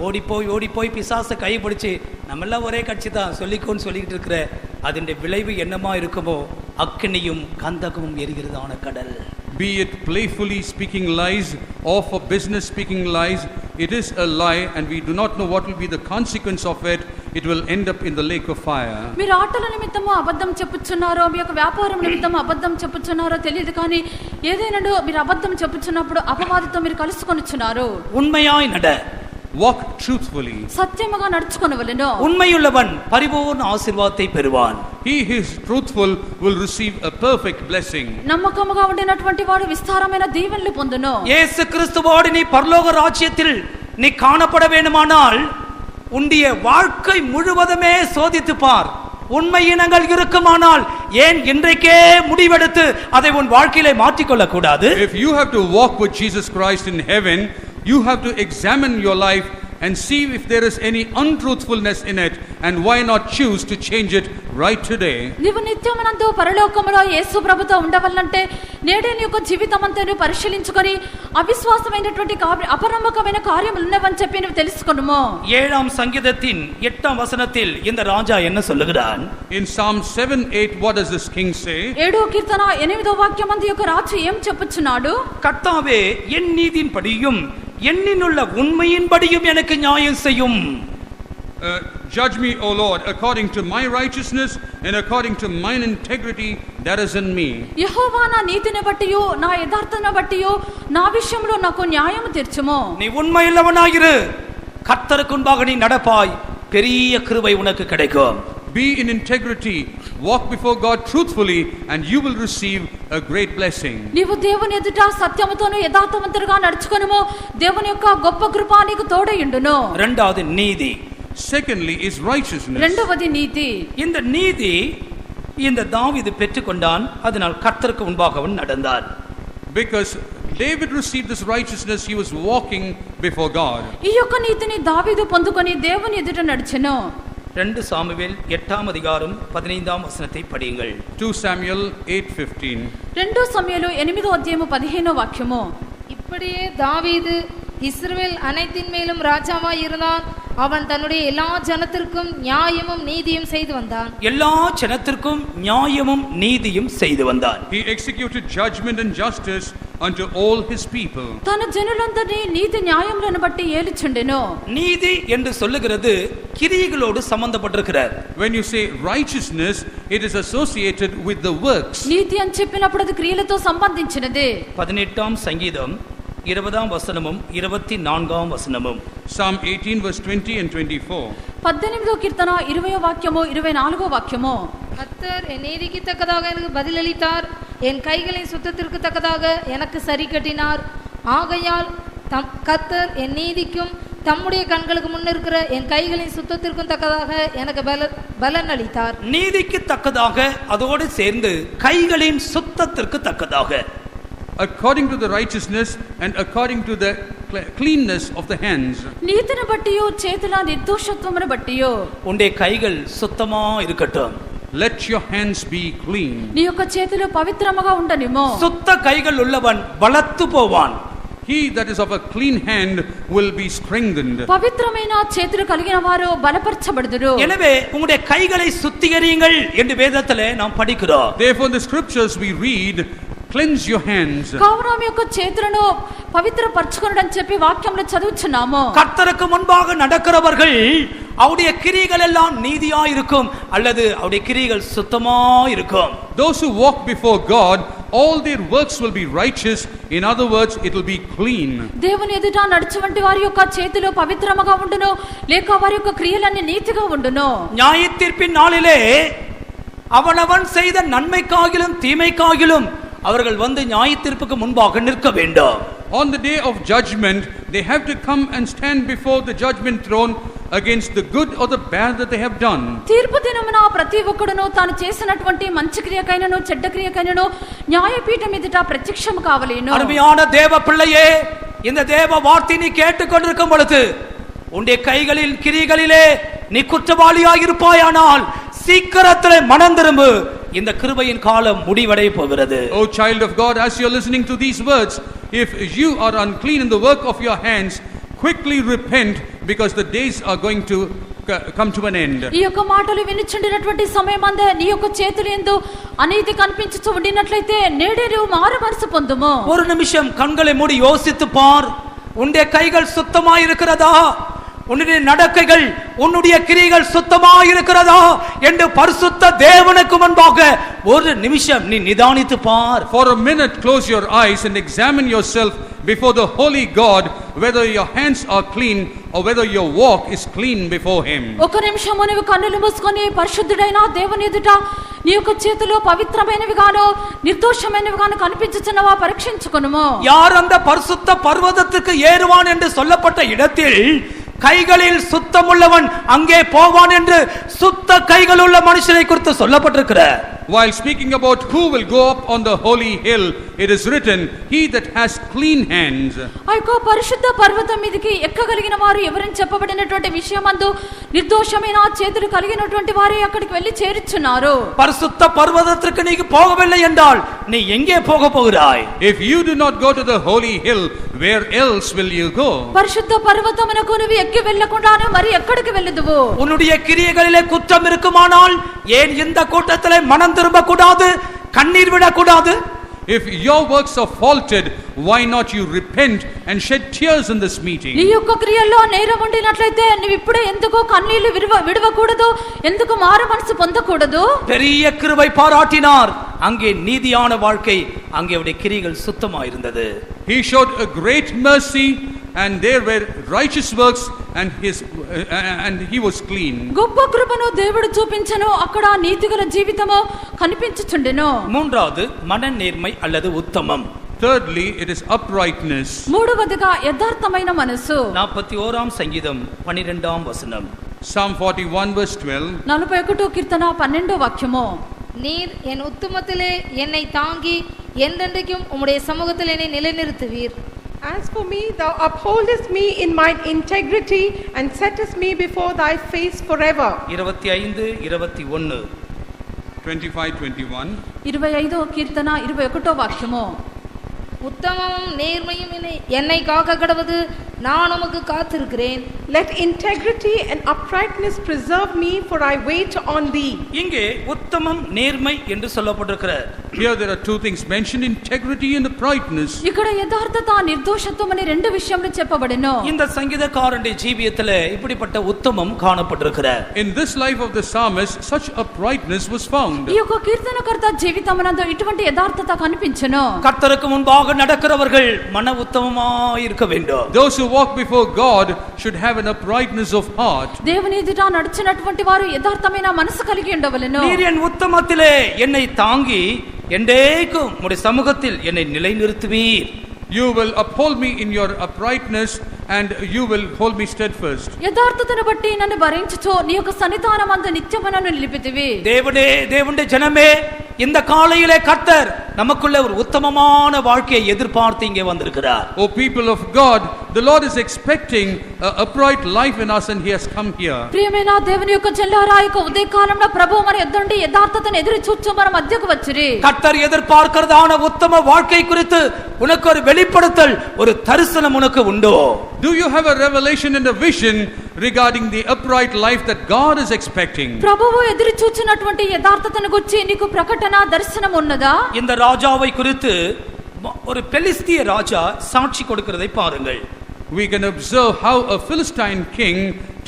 ஓடி போய் பிசாசை கைப்பிடிச்சு நம்மெல்லாம் ஒரே கட்சி தான் சொல்லிக்கோன்னு சொல்லிக்கிட்டு இருக்கிற அதன் விளைவு என்னமா இருக்குமோ, அக்கினியும் கந்தகமும் எரிகிறதான கடல். Be it playfully speaking lies or for business speaking lies, it is a lie, and we do not know what will be the consequence of it. It will end up in the lake of fire. మీరు ఆటల నిమిత్తము అబద్ధం చెప్పుచున్నారో, మీ యొక్క వ్యాపారం నిమిత్తము అబద్ధం చెప్పుచున్నారో తెలియదు, కానీ ఏదైనా మీరు అబద్ధం చెప్పుచున్నప్పుడు అపవాదితో మీరు కలుసుకొనుచున్నారు. உண்மையாய் நட, walk truthfully. సత్యముగా నడుచుకొనవలెను. உண்மையுள்ளவன் பரிபூர்ண ஆசீర్వాதத்தை பெறுவான். He who is truthful will receive a perfect blessing. నమ్మకముగా ఉండినటువంటి వాడు విస్తారమైన దీవెనలు పొందును. இயேசு கிறிஸ்துவோடு நீ பரலோக ராஜ்யத்தில் நீ காணப்பட வேண்டுமானால் உன்னுடைய வாழ்க்கை முழுவதுமே சோதித்து பார். உண்மையினங்கள் இருக்குமானால் ஏன் இன்றைக்கே முடிவெடுத்து அதை உன் வாழ்க்கையிலே மாற்றிக்கொள்ள கூடாது? If you have to walk with Jesus Christ in heaven, you have to examine your life and see if there is any untruthfulness in it, and why not choose to change it right today. నీవు నిత్యమునందు పరలోకములో యేసు ప్రభుతో ఉండవల్లంటే నేడే నీ యొక్క జీవితం అంతా నువ్వు పరిశీలించుకొని అవిశ్వాసమైనటువంటి అపనమ్మకమైన కార్యములు ఉన్నవని చెప్పి నువ్వు తెలుసుకొనుము. 7ஆம் சங்கீதத்தின் 8ஆம் வசனத்தில் இந்த ராஜா என்ன சொல்லுகிறான்? In Psalm 7:8, what does this king say? 7వ కీర్తన 8వ వాక్యమందు యొక్క రాజు ఏం చెప్పుచున్నాడు? கர்த்தாவே என் நீதியின்படியும் என்னிலுள்ள உண்மையின்படியும் எனக்கு நியாயம் செய்யும். Judge me, O Lord, according to my righteousness and according to mine integrity that is in me. యెహోవా నా నీతిని బట్టియు నా యథార్థతను బట్టియు నా విషయంలో నాకు న్యాయం తీర్చుము. நீ உண்மையுள்ளவனாயிரு, கர்த்தருக்கு முன்பாக நீ நடப்பாய், பெரிய கிருபை உனக்கு கிடைக்கும். Be in integrity, walk before God truthfully, and you will receive a great blessing. నీవు దేవుని ఎదుట సత్యముతోను యథార్థవంతుడుగా నడుచుకొనుము, దేవుని యొక్క గొప్ప కృప నీకు తోడయుండును. இரண்டாவது நீதி. Secondly is righteousness. రెండవది నీతి. இந்த நீதி இந்த தாவீது பெற்றுக்கொண்டான், அதனால் கர்த்தருக்கு முன்பாக அவன் நடந்தான். Because David received this righteousness, he was walking before God. ఈ యొక్క నీతిని దావీదు పొందుకొని దేవుని ఎదుట నడిచెను. 2 சாமுவேல் 8ஆம் அதிகாரம் 15ஆம் வசனத்தை படியுங்கள். 2 Samuel 8:15. 2 సమూయేలు 8వ అధ్యాయము 15వ వాక్యము. இப்படியே தாவீது இஸ்ரவேல் அனைத்தின் மேலும் ராஜாவாய் இருந்தான். அவன் தன்னுடைய எல்லா ஜனத்திற்கும் நியாயமும் நீதியும் செய்து வந்தான். எல்லா ஜனத்திற்கும் நியாயமும் நீதியும் செய்து வந்தான். He executed judgment and justice unto all his people. తన జనులందరినీ నీతి న్యాయములను బట్టి ఏలుచుండెను. நீதி என்று சொல்லுகிறது கிரியைகளோடு சம்பந்தப்பட்டிருக்கிறார். When you say righteousness, it is associated with the works. నీతి అని చెప్పినప్పుడు అది క్రియలతో సంబంధించినది. 18ஆம் சங்கீதம் 20ஆம் வசனமும் 24ஆம் வசனமும். Psalm 18 verse 20 and 24. 18వ కీర్తన 20వ వాక్యము 24వ వాక్యము. கர்த்தர் என் நீதிக்கு தக்கதாக எனக்கு பதிலளித்தார், என் கைகளின் சுத்தத்திற்கு தக்கதாக எனக்கு சரி கட்டினார். ஆகையால் கர்த்தர் என் நீதிக்கும் தம்முடைய கண்களுக்கு முன்னிருக்கிற என் கைகளின் சுத்தத்திற்கும் தக்கதாக எனக்கு பலன் அளித்தார். நீதிக்கு தக்கதாக, அதோடு சேர்ந்து கைகளின் சுத்தத்திற்கு தக்கதாக. According to the righteousness and according to the cleanness of the hands. నీతిని బట్టియో చేతుల నిర్దోషత్వమును బట్టియో உன்னுடைய கைகள் சுத்தமா இருக்கட்டும். Let your hands be clean. నీ యొక్క చేతులు పవిత్రముగా ఉండనిమో. சுத்த கைகள் உள்ளவன் பலத்து போவான். He that is of a clean hand will be strengthened. పవిత్రమైన చేతులు కలిగిన వారు బలపరచబడుదురు. எனவே உங்களுடைய கைகளை சுத்திகரியுங்கள் என்று வேதத்திலே நாம் படிக்கிறோம். Therefore in the scriptures we read, cleanse your hands. కావున మీ యొక్క చేతులను పవిత్రపరచుకొనుడని చెప్పి వాక్యంలో చదువుచున్నాము. கர்த்தருக்கு முன்பாக நடக்கிறவர்கள் அவருடைய கிரியைகள் எல்லாம் நீதியா இருக்கும் அல்லது அவருடைய கிரியைகள் சுத்தமா இருக்கும். Those who walk before God, all their works will be righteous. In other words, it will be clean. దేవుని ఎదుట నడుచువంటి వారి యొక్క చేతులు పవిత్రముగా ఉండును, లేక వారి యొక్క క్రియలన్నీ నీతిగా ఉండును. நியாயத்தீர்ப்பின் நாளிலே அவனவன் செய்த நன்மைக்காகிலும் தீமைக்காகிலும் அவர்கள் வந்து நியாயத்தீர்ப்புக்கு முன்பாக நிற்க வேண்டும். On the day of judgment, they have to come and stand before the judgment throne against the good or the bad that they have done. తీర్పు దినమున ప్రతి ఒక్కడును తాను చేసినటువంటి మంచి క్రియకైనను చెడ్డ క్రియకైనను న్యాయపీఠం ఎదుట ప్రత్యక్షం కావలేను. அருமையான தேவ பிள்ளையே, இந்த தேவ வார்த்தை நீ கேட்டுக்கொண்டிருக்கும் பொழுது உன்னுடைய கைகளில் கிரியைகளிலே நீ குற்றவாளியாக இருப்பாயானால் சீக்கிரத்திலே மனம் திரும்பு. இந்த கிருபையின் காலம் முடிவடைய போகிறது. O child of God, as you are listening to these words, if you are unclean in the work of your hands, quickly repent, because the days are going to come to an end. ఈ యొక్క మాటలు వినుచుండినటువంటి సమయమందే నీ యొక్క చేతులు యందు అనీతి కనిపించుచు ఉండినట్లయితే నేడే నీవు మారు మనసు పొందుము. ஒரு நிமிஷம் கண்களை மூடி யோசித்து பார். உன்னுடைய கைகள் சுத்தமாய் இருக்கிறதா? உன்னுடைய நடக்கைகள், உன்னுடைய கிரியைகள் சுத்தமாய் இருக்கிறதா என்று பரிசுத்த தேவனுக்கு முன்பாக ஒரு நிமிஷம் நீ நிதானித்து பார். For a minute, close your eyes and examine yourself before the holy God, whether your hands are clean or whether your walk is clean before him. ఒక నిమిషం నీవు కన్నులు మూసుకొని పరిశుద్ధుడైన దేవుని ఎదుట నీ యొక్క చేతులు పవిత్రమైనవి గాను నిర్దోషమైనవి గాను కనిపించుచున్నవా పరీక్షించుకొనుము. யார் அந்த பரிசுத்த பர்வதத்துக்கு ஏறுவான் என்று சொல்லப்பட்ட இடத்தில் கைகளில் சுத்தமுள்ளவன் அங்கே போவான் என்று சுத்த கைகள் உள்ள மனுஷனை குறித்து சொல்லப்பட்டிருக்கிறார். While speaking about who will go up on the holy hill, it is written, he that has clean hands. ఆ యొక్క పరిశుద్ధ పర్వతం మీదకి ఎక్కగలిగిన వారు ఎవరని చెప్పబడినటువంటి విషయమందు నిర్దోషమైన చేతులు కలిగినటువంటి వారే అక్కడికి వెళ్ళి చేరుచున్నారు. பரிசுத்த பர்வதத்திற்கு நீ போகவில்லை என்றால் நீ எங்கே போக போகிறாய்? If you do not go to the holy hill, where else will you go? పరిశుద్ధ పర్వతమునకు నువ్వు ఎక్కి వెళ్ళకుండానే మరి ఎక్కడికి వెళ్ళదువు? உன்னுடைய கிரியைகளிலே குற்றம் இருக்குமானால் ஏன் இந்த கூட்டத்திலே மனம் திரும்ப கூடாது, கண்ணீர் விட கூடாது? If your works are faulted, why not you repent and shed tears in this meeting? నీ యొక్క క్రియల్లో నేరం ఉండినట్లయితే నువ్వు ఇప్పుడే ఎందుకు కన్నీళ్లు విడవకూడదు? ఎందుకు మారు మనసు పొందకూడదు? பெரிய கிருபை பாராட்டினார். அங்கே நீதியான வாழ்க்கை, அங்கே அவருடைய கிரியைகள் சுத்தமாக இருந்தது. He showed a great mercy, and there were righteous works, and he was clean. గొప్ప కృపను దేవుడు చూపించెను, అక్కడ నీతిగల జీవితము కనిపించుచుండెను. மூன்றாவது மனநேர்மை அல்லது உத்தமம். Thirdly, it is uprightness. మూడవదిగా యథార్థమైన మనసు. 41ஆம் சங்கீதம் 12ஆம் வசனம். Psalm 41 verse 12. 41వ కీర్తన 12వ వాక్యము. நீர் என் உத்துமத்திலே என்னை தாங்கி என்றென்றைக்கும் உம்முடைய சமூகத்தில் என்னை நிலைநிறுத்துவீர். As for me, thou upholdest me in mine integrity and settest me before thy face forever. 25, 21. 25, 21. 25వ కీర్తన 21వ వాక్యము. உத்தமமும் நேர்மையும் என்னை காக்க கடவது, நான் உமக்கு காத்திருக்கிறேன். Let integrity and uprightness preserve me, for I wait on thee. இங்கே உத்தமம் நேர்மை என்று சொல்லப்பட்டிருக்கிறது. Here there are two things mentioned, integrity and uprightness. ఇక్కడ యథార్థత నిర్దోషత్వం అనే రెండు విషయములు చెప్పబడెను. இந்த சங்கீதக்காரனுடைய ஜீவியத்திலே இப்படிப்பட்ட உத்தமம் காணப்பட்டிருக்கிறது. In this life of the psalmist, such uprightness was found. ఈ యొక్క కీర్తనకర్త జీవితమునందు ఇటువంటి యథార్థత కనిపించెను. கர்த்தருக்கு முன்பாக நடக்கிறவர்கள் மன உத்தமமாய் இருக்க வேண்டும். Those who walk before God should have an uprightness of heart. దేవుని ఎదుట నడిచినటువంటి వారు యథార్థమైన మనసు కలిగి ఉండవలెను. நீர் என் உத்தமத்திலே என்னை தாங்கி என்றேக்கும் உம்முடைய சமூகத்தில் என்னை நிலைநிறுத்துவீர். You will uphold me in your uprightness and you will hold me steadfast. యథార్థతను బట్టి నన్ను భరించుచు నీ యొక్క సన్నిధానమందు నిత్యము నన్ను నిలిపితివి. தேவனே, தேவனுடைய ஜனமே, இந்த காலையிலே கர்த்தர் நமக்குள்ள ஒரு உத்தமமான வாழ்க்கையை எதிர்பார்த்து இங்கே வந்திருக்கிறார். O people of God, the Lord is expecting an upright life in us and he has come here. ప్రియమైన దేవుని యొక్క జల్లారా, ఈ ఉదయకాలంలో ప్రభువు మన యొద్దండి యథార్థతను ఎదురు చూచు మన మధ్యకు వచ్చిరి. கர்த்தர் எதிர்பார்க்கிறதான உத்தம வாழ்க்கை குறித்து உனக்கு ஒரு வெளிப்படுத்தல், ஒரு தரிசனம் உனக்கு உண்டோ? Do you have a revelation and a vision regarding the upright life that God is expecting? ప్రభువు ఎదురు చూచినటువంటి యథార్థతను గురించి నీకు ప్రకటన దర్శనం ఉన్నదా? இந்த ராஜாவை குறித்து ஒரு பெலிஸ்திய ராஜா சாட்சி கொடுக்கிறதை பாருங்கள். We can observe how a Philistine king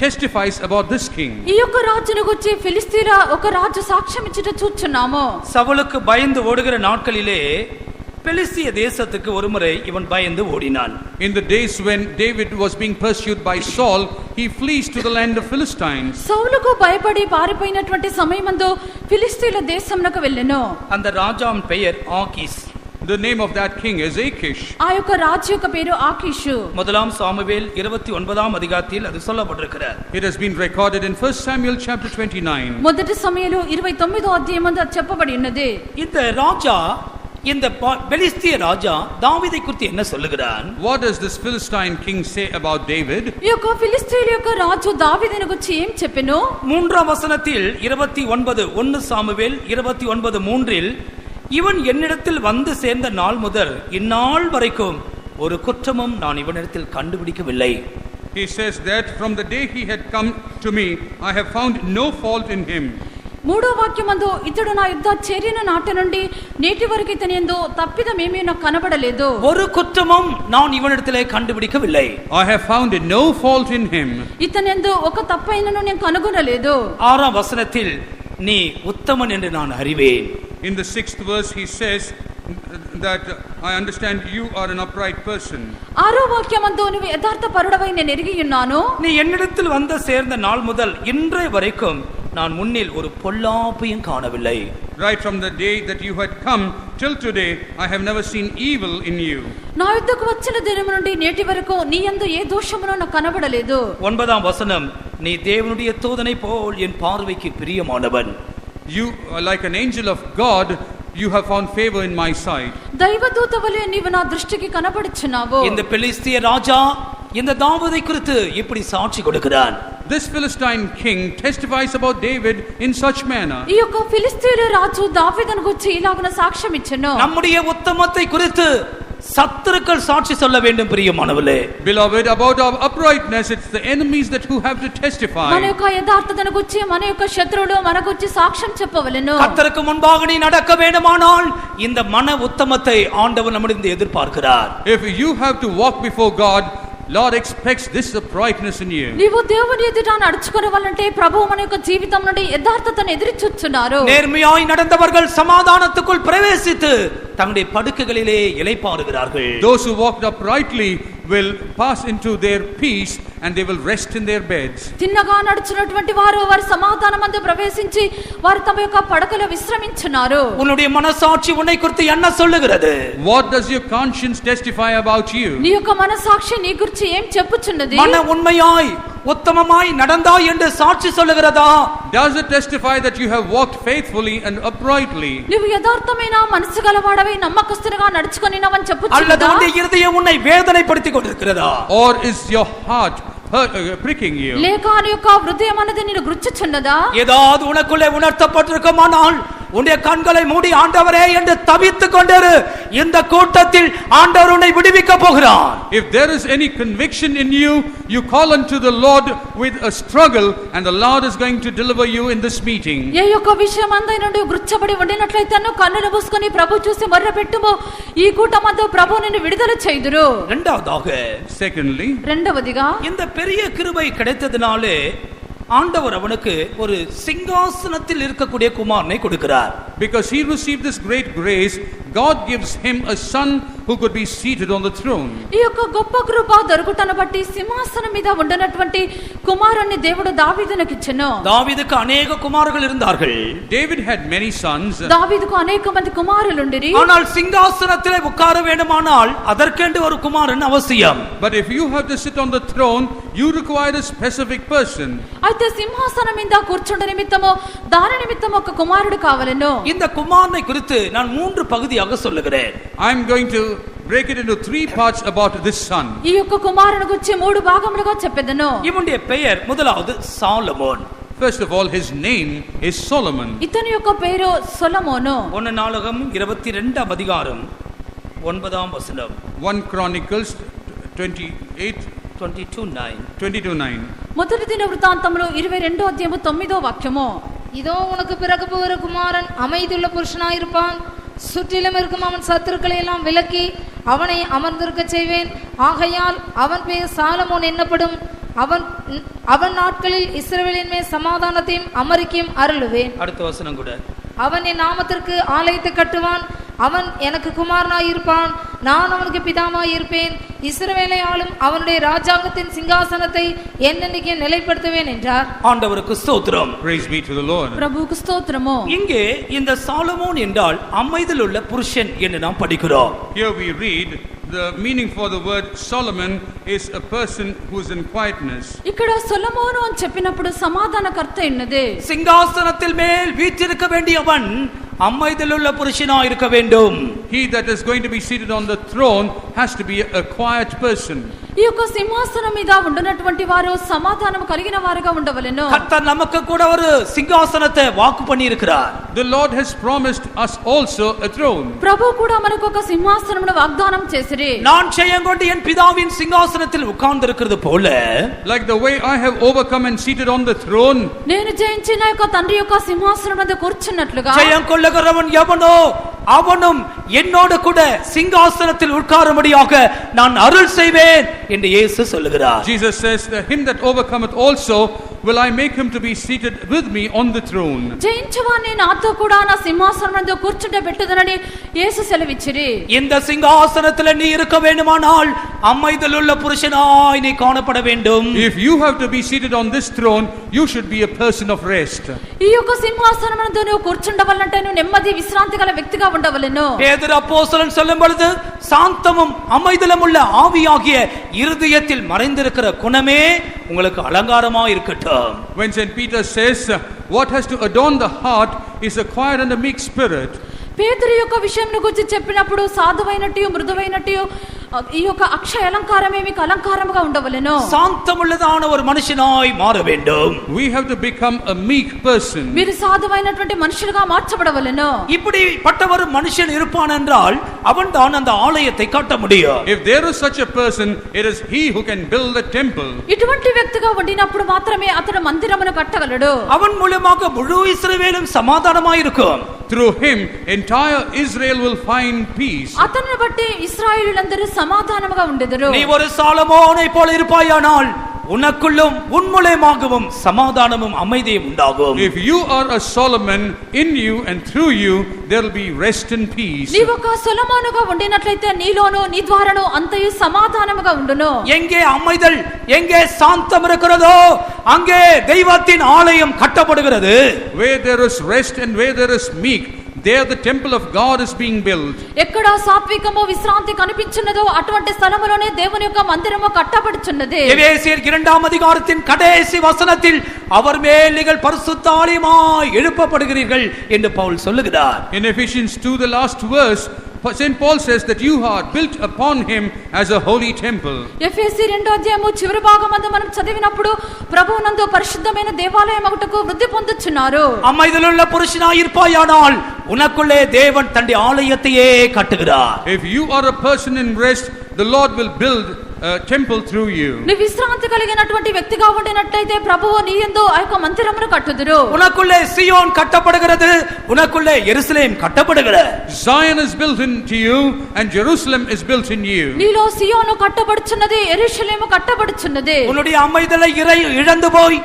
testifies about this king. ఈ యొక్క రాజును గురించి ఫిలిస్తీయుల ఒక రాజు సాక్ష్యం ఇచ్చుట చూచున్నాము. சவுலுக்கு பயந்து ஓடுகிற நாட்களிலே பெலிஸ்திய தேசத்துக்கு ஒருமுறை இவன் பயந்து ஓடினான். In the days when David was being pursued by Saul, he flees to the land of Philistines. సౌలుకు భయపడి పారిపోయినటువంటి సమయమందు ఫిలిస్తీయుల దేశమునకు వెళ్ళెను. அந்த ராஜாவின் பெயர் ஆகீஸ். The name of that king is Achish. ఆ యొక్క రాజు యొక్క పేరు ఆకీషు. முதலாம் சாமுவேல் 29ஆம் அதிகாரத்தில் அது சொல்லப்பட்டிருக்கிறது. It has been recorded in 1 Samuel chapter 29. మొదటి సమయంలో 29వ అధ్యాయమందు అది చెప్పబడి ఉన్నది. இந்த ராஜா, இந்த பெலிஸ்திய ராஜா தாவீதை குறித்து என்ன சொல்லுகிறான்? What does this Philistine king say about David? ఈ యొక్క ఫిలిస్తీయుల యొక్క రాజు దావీదును గురించి ఏం చెప్పెను? 3ஆம் வசனத்தில் 1 சாமுவேல் 29:3 இவன் என்னிடத்தில் வந்து சேர்ந்த நாள் முதல் இந்நாள் வரைக்கும் ஒரு குற்றமும் நான் இவனிடத்தில் கண்டுபிடிக்கவில்லை. He says that from the day he had come to me, I have found no fault in him. మూడో వాక్యమందు ఇతడు నా యుద్ధ చేరిన నాటి నుండి నేటి వరకు ఇతని యందు తప్పిదమేమీ నాకు కనబడలేదు. ஒரு குற்றமும் நான் இவனிடத்திலே கண்டுபிடிக்கவில்லை. I have found no fault in him. ఇతని యందు ఒక తప్పైనను నేను కనుగొనలేదు. 6ஆம் வசனத்தில் நீ உத்தமன் என்று நான் அறிவேன். In the 6th verse he says that I understand you are an upright person. ఆరో వాక్యమందు నువ్వు యథార్థ పరుడవై నేను ఎరిగి ఉన్నాను. நீ என்னிடத்தில் வந்து சேர்ந்த நாள் முதல் இன்றைய வரைக்கும் நான் முன்னில் ஒரு பொல்லாப்பையும் காணவில்லை. Right from the day that you had come till today, I have never seen evil in you. నా యుద్ధకు వచ్చిన దినము నుండి నేటి వరకు నీ యందు ఏ దోషమును నాకు కనబడలేదు. 9ஆம் వசனம், நீ தேவனுடைய தூதனை போல் என் பார்வைக்கு பிரியமானவன். You are like an angel of God, you have found favor in my sight. దైవదూత వలె నీవు నా దృష్టికి కనబడుచున్నావు. இந்த பெலிஸ்திய ராஜா இந்த தாவீதை குறித்து இப்படி சாட்சி கொடுக்கிறான். This Philistine king testifies about David in such manner. ఈ యొక్క ఫిలిస్తీయుల రాజు దావీదును గురించి ఇలాగున సాక్ష్యం ఇచ్చెను. நம்முடைய உத்தமத்தை குறித்து சத்துருக்கள் சாட்சி சொல்ல வேண்டும் பிரியமானவர்களே. Beloved, about our uprightness, it's the enemies that who have to testify. మన యొక్క యథార్థతను గురించి మన యొక్క శత్రువులు మన గురించి సాక్ష్యం చెప్పవలెను. கர்த்தருக்கு முன்பாக நீ நடக்க வேண்டுமானால் இந்த மன உத்தமத்தை ஆண்டவர் நம்மிடம் எதிர்பார்க்கிறார். If you have to walk before God, Lord expects this uprightness in you. నీవు దేవుని ఎదుట నడుచుకొనవాలంటే ప్రభువు మన యొక్క జీవితం నుండి యథార్థతను ఎదురు చూస్తున్నారు. நேர்மையாய் நடந்தவர்கள் சமாதானத்துக்குள் பிரவேசித்து தங்களுடைய படுக்கைகளிலே இளைப்பாறுகிறார்கள். Those who walked uprightly will pass into their peace and they will rest in their beds. తిన్నగా నడుచున్నటువంటి వారు వారి సమాధానమందు ప్రవేశించి వారు తమ యొక్క పడకలో విశ్రమించున్నారు. உன்னுடைய மனசாட்சி உன்னை குறித்து என்ன சொல்லுகிறது? What does your conscience testify about you? నీ యొక్క మనసాక్షి నీ గురించి ఏం చెప్పుచున్నది? மன உண்மையாய் உத்தமமாய் நடந்தாய் என்று சாட்சி சொல்லுகிறதா? Does it testify that you have walked faithfully and uprightly? నీవు యథార్థమైన మనసు గలవాడవై నమ్మకస్తునిగా నడుచుకొనినవని அல்லது చెప్పుచున్నదా? உன்னுடைய இருதயம் உன்னை வேதனைப்படுத்திக் கொண்டிருக்கிறதா? Or is your heart pricking you? లేక నీ యొక్క హృదయం అనేది నిన్ను గుచ్చుచున్నదా? ஏதாவது உனக்குள்ளே உணர்த்தப்பட்டிருக்குமானால் உன்னுடைய கண்களை மூடி ஆண்டவரே என்று தவித்துக் கொண்டிரு. இந்த கூட்டத்தில் ஆண்டவர் உன்னை விடுவிக்க போகிறார். If there is any conviction in you, you call unto the Lord with a struggle, and the Lord is going to deliver you in this meeting. ఏ యొక్క విషయం అందే నుండి గుచ్చబడి ఉండినట్లయితేను కన్నులు మూసుకొని ప్రభు చూసి మొర్రపెట్టుము. ఈ కూటమందు ప్రభు నిన్ను విడుదల చేయుదురు. இரண்டாவதாக, Secondly, రెండవదిగా இந்த பெரிய கிருபை கிடைத்ததினாலே ஆண்டவர் அவனுக்கு ஒரு சிங்காசனத்தில் இருக்கக்கூடிய குமாரனை கொடுக்கிறார். because he received this great grace, God gives him a son who could be seated on the throne. ఈ యొక్క గొప్ప కృప దొరుకుటను బట్టి సింహాసనం మీద ఉండనటువంటి కుమారుణ్ణి దేవుడు దావీదునకు ఇచ్చెను. தாவீதுக்கு அநேக குமாரர்கள் இருந்தார்கள். David had many sons, దావీదుకు అనేక మంది కుమారులుండిరి. ஆனால் சிங்காசனத்திலே உட்கார வேண்டுமானால் அதற்கென்று ஒரு குமாரன் அவசியம். but if you have to sit on the throne, you require a specific person. అయితే సింహాసనం మీద కూర్చుండ నిమిత్తము దాని నిమిత్తము ఒక కుమారుడు కావలెను. இந்த குமாரனை குறித்து நான் 3 பகுதியாக சொல்லுகிறேன். I am going to break it into 3 parts about this son. ఈ యొక్క కుమారుని గురించి 3 భాగములుగా చెప్పెదను. இவனுடைய பெயர் முதலாவது Solomon. First of all, his name is Solomon. ఇతని యొక్క పేరు సొలొమోను. 1 நாளாகமம் 22 அதிகாரம் 9 வசனம். 1 Chronicles 22:9. 22:9. మొదటి దిన వృత్తాంతములు 22వ అధ్యాయము 9వ వాక్యము. இதோ உனக்கு பிறகு போகிற குமாரன் அமைதியுள்ள புருஷனாயிருப்பான். சுற்றிலும் இருக்கும் அவன் சத்துருக்களை எல்லாம் விலக்கி அவனை அமர்ந்திருக்க செய்வேன். ஆகையால் அவன் பெயர் சாலமோன் என்னப்படும். அவன் நாட்களில் இஸ்ரவேலின் மேல் சமாதானத்தையும் அமரிக்கையும் அருளுவேன். அடுத்த வசனம் கூட. அவன் என் நாமத்திற்கு ஆலயத்தை கட்டுவான். அவன் எனக்கு குமாரனாயிருப்பான். நான் அவனுக்கு பிதாவாயிருப்பேன். இஸ்ரவேலை ஆளும் அவனுடைய ராஜாங்கத்தின் சிங்காசனத்தை என்னென்னைக்கு நிலைப்படுத்துவேன் என்றார். ஆண்டவருக்கு ஸ்தோத்திரம். Praise be to the Lord. ప్రభువుకు స్తోత్రము. இங்கே இந்த சாலமோன் என்றால் அமைதியில் உள்ள புருஷன் என்று நாம் படிக்கிறோம். Here we read the meaning for the word Solomon is a person who is in quietness. ఇక్కడ సొలొమోను అని చెప్పినప్పుడు సమాధానకర్త ఉన్నది. சிங்காசனத்தில் மேல் வீற்றிருக்க வேண்டியவன் அமைதியில் உள்ள புருஷனாய் இருக்க வேண்டும். He that is going to be seated on the throne has to be a quiet person. ఈ యొక్క సింహాసనం మీద ఉండునటువంటి వారు సమాధానం కలిగిన వారుగా ఉండవలెను. கர்த்தர் நமக்கு கூட ஒரு சிங்காசனத்தை வாக்கு பண்ணி இருக்கிறார். The Lord has promised us also a throne. ప్రభు కూడా మనకు ఒక సింహాసనమును వాగ్దానం చేసిరి. நான் ஜெயங்கொண்டு என் பிதாவின் சிங்காசனத்தில் உட்கார்ந்திருக்கிறது போல, Like the way I have overcome and seated on the throne, నేను జయించిన యొక్క తండ్రి యొక్క సింహాసనం మీద కూర్చున్నట్లుగా ஜெயம் கொள்ளுகிறவன் எவனோ அவனும் என்னோடு கூட சிங்காசனத்தில் உட்காரும்படியாக நான் அருள் செய்வேன் என்று இயேசு சொல்லுகிறார். Jesus says, him that overcometh also will I make him to be seated with me on the throne. జయించువాని నాతో కూడా నా సింహాసనం మీద కూర్చుంటే పెట్టుదనని యేసు సెలవిచ్చిరి. இந்த சிங்காசனத்தில் நீ இருக்க வேண்டுமானால் அமைதியில் உள்ள புருஷனாய் நீ காணப்பட வேண்டும். If you have to be seated on this throne, you should be a person of rest. ఈ యొక్క సింహాసనం మీద నువ్వు కూర్చుండవలంటే నువ్వు నెమ్మది విశ్రాంతి గల వ్యక్తిగా ఉండవలెను. பேதுரு அப்போஸ்தலன் சொல்லும் பொழுது சாந்தமும் அமைதிலும் உள்ள ஆவியாகிய இருதயத்தில் மறைந்திருக்கிற குணமே உங்களுக்கு அலங்காரமா இருக்கட்டும். When St. Peter says, what has to adorn the heart is a quiet and a meek spirit. పేతురు యొక్క విషయంను గురించి చెప్పినప్పుడు సాధువైనట్టు మృదువైనట్టు ఈ యొక్క అక్షయ అలంకారమే మీకు అలంకారముగా ఉండవలెను. சாந்தமுள்ளதான ஒரு மனுஷனாய் மாற வேண்டும். We have to become a meek person. మీరు సాధువైనటువంటి మనుషులుగా మార్చబడవలెను. இப்படிப்பட்ட ஒரு மனுஷன் இருப்பான் என்றால் அவன் தான் அந்த ஆலயத்தை கட்ட முடியும். If there is such a person, it is he who can build the temple. ఇటువంటి వ్యక్తిగా ఉండినప్పుడు మాత్రమే అతడు మందిరమును కట్టగలడు. அவன் மூலமாக முழு இஸ்ரவேலும் சமாதானமாய் இருக்கும். Through him, entire Israel will find peace. అతన్ని బట్టి ఇశ్రాయేలీయులందరూ సమాధానముగా ఉండెదరు. நீ ஒரு சாலமோனை போல இருப்பாயானால் உனக்குள்ளும் உன் மூலமாகவும் சமாதானமும் அமைதியும் உண்டாகும். If you are a Solomon, in you and through you there will be rest and peace. నీవు ఒక సొలొమోనుగా ఉండినట్లయితే నీలోను నీ ద్వారాను అంతయు సమాధానముగా ఉండును. எங்கே அமைதல் எங்கே சாந்தம் இருக்கிறதோ அங்கே தெய்வத்தின் ஆலயம் கட்டப்படுகிறது. Where there is rest and where there is meek, there the temple of God is being built. ఎక్కడ సాత్వికము విశ్రాంతి కనిపించున్నదో అటువంటి స్థలములోనే దేవుని యొక్క మందిరము కట్టబడుచున్నది. எபேசியர் 2ஆம் அதிகாரத்தின் கடைசி வசனத்தில் அவர் மேல் நீங்கள் பரிசுத்த ஆலயமாய் எழுப்பப்படுகிறீர்கள் என்று பவுல் சொல்லுகிறார். In Ephesians 2, the last verse, St. Paul says that you are built upon him as a holy temple. ఎఫెసీ 2వ అధ్యాయము చివరి భాగమందు మనం చదివినప్పుడు ప్రభువునందు పరిశుద్ధమైన దేవాలయమగుటకు వృద్ధి పొందుచున్నారు. அமைதலுள்ள புருஷனாய் இருப்பாயானால் உனக்குள்ளே தேவன் தன்னுடைய ஆலயத்தையே கட்டுகிறார். If you are a person in rest, the Lord will build a temple through you. నీ విశ్రాంతి కలిగినటువంటి వ్యక్తిగా ఉండినట్లయితే ప్రభువు నీ యందు ఆ యొక్క మందిరమును కట్టుదురు. உனக்குள்ளே சீயோன் கட்டப்படுகிறது, உனக்குள்ளே எருசலேம் கட்டப்படுகிறது. Zion is built into you and Jerusalem is built in you. నీలో సియోను కట్టబడుచున్నది, యెరూషలేము కట్టబడుచున్నది. உன்னுடைய அமைதலை இழந்து போய்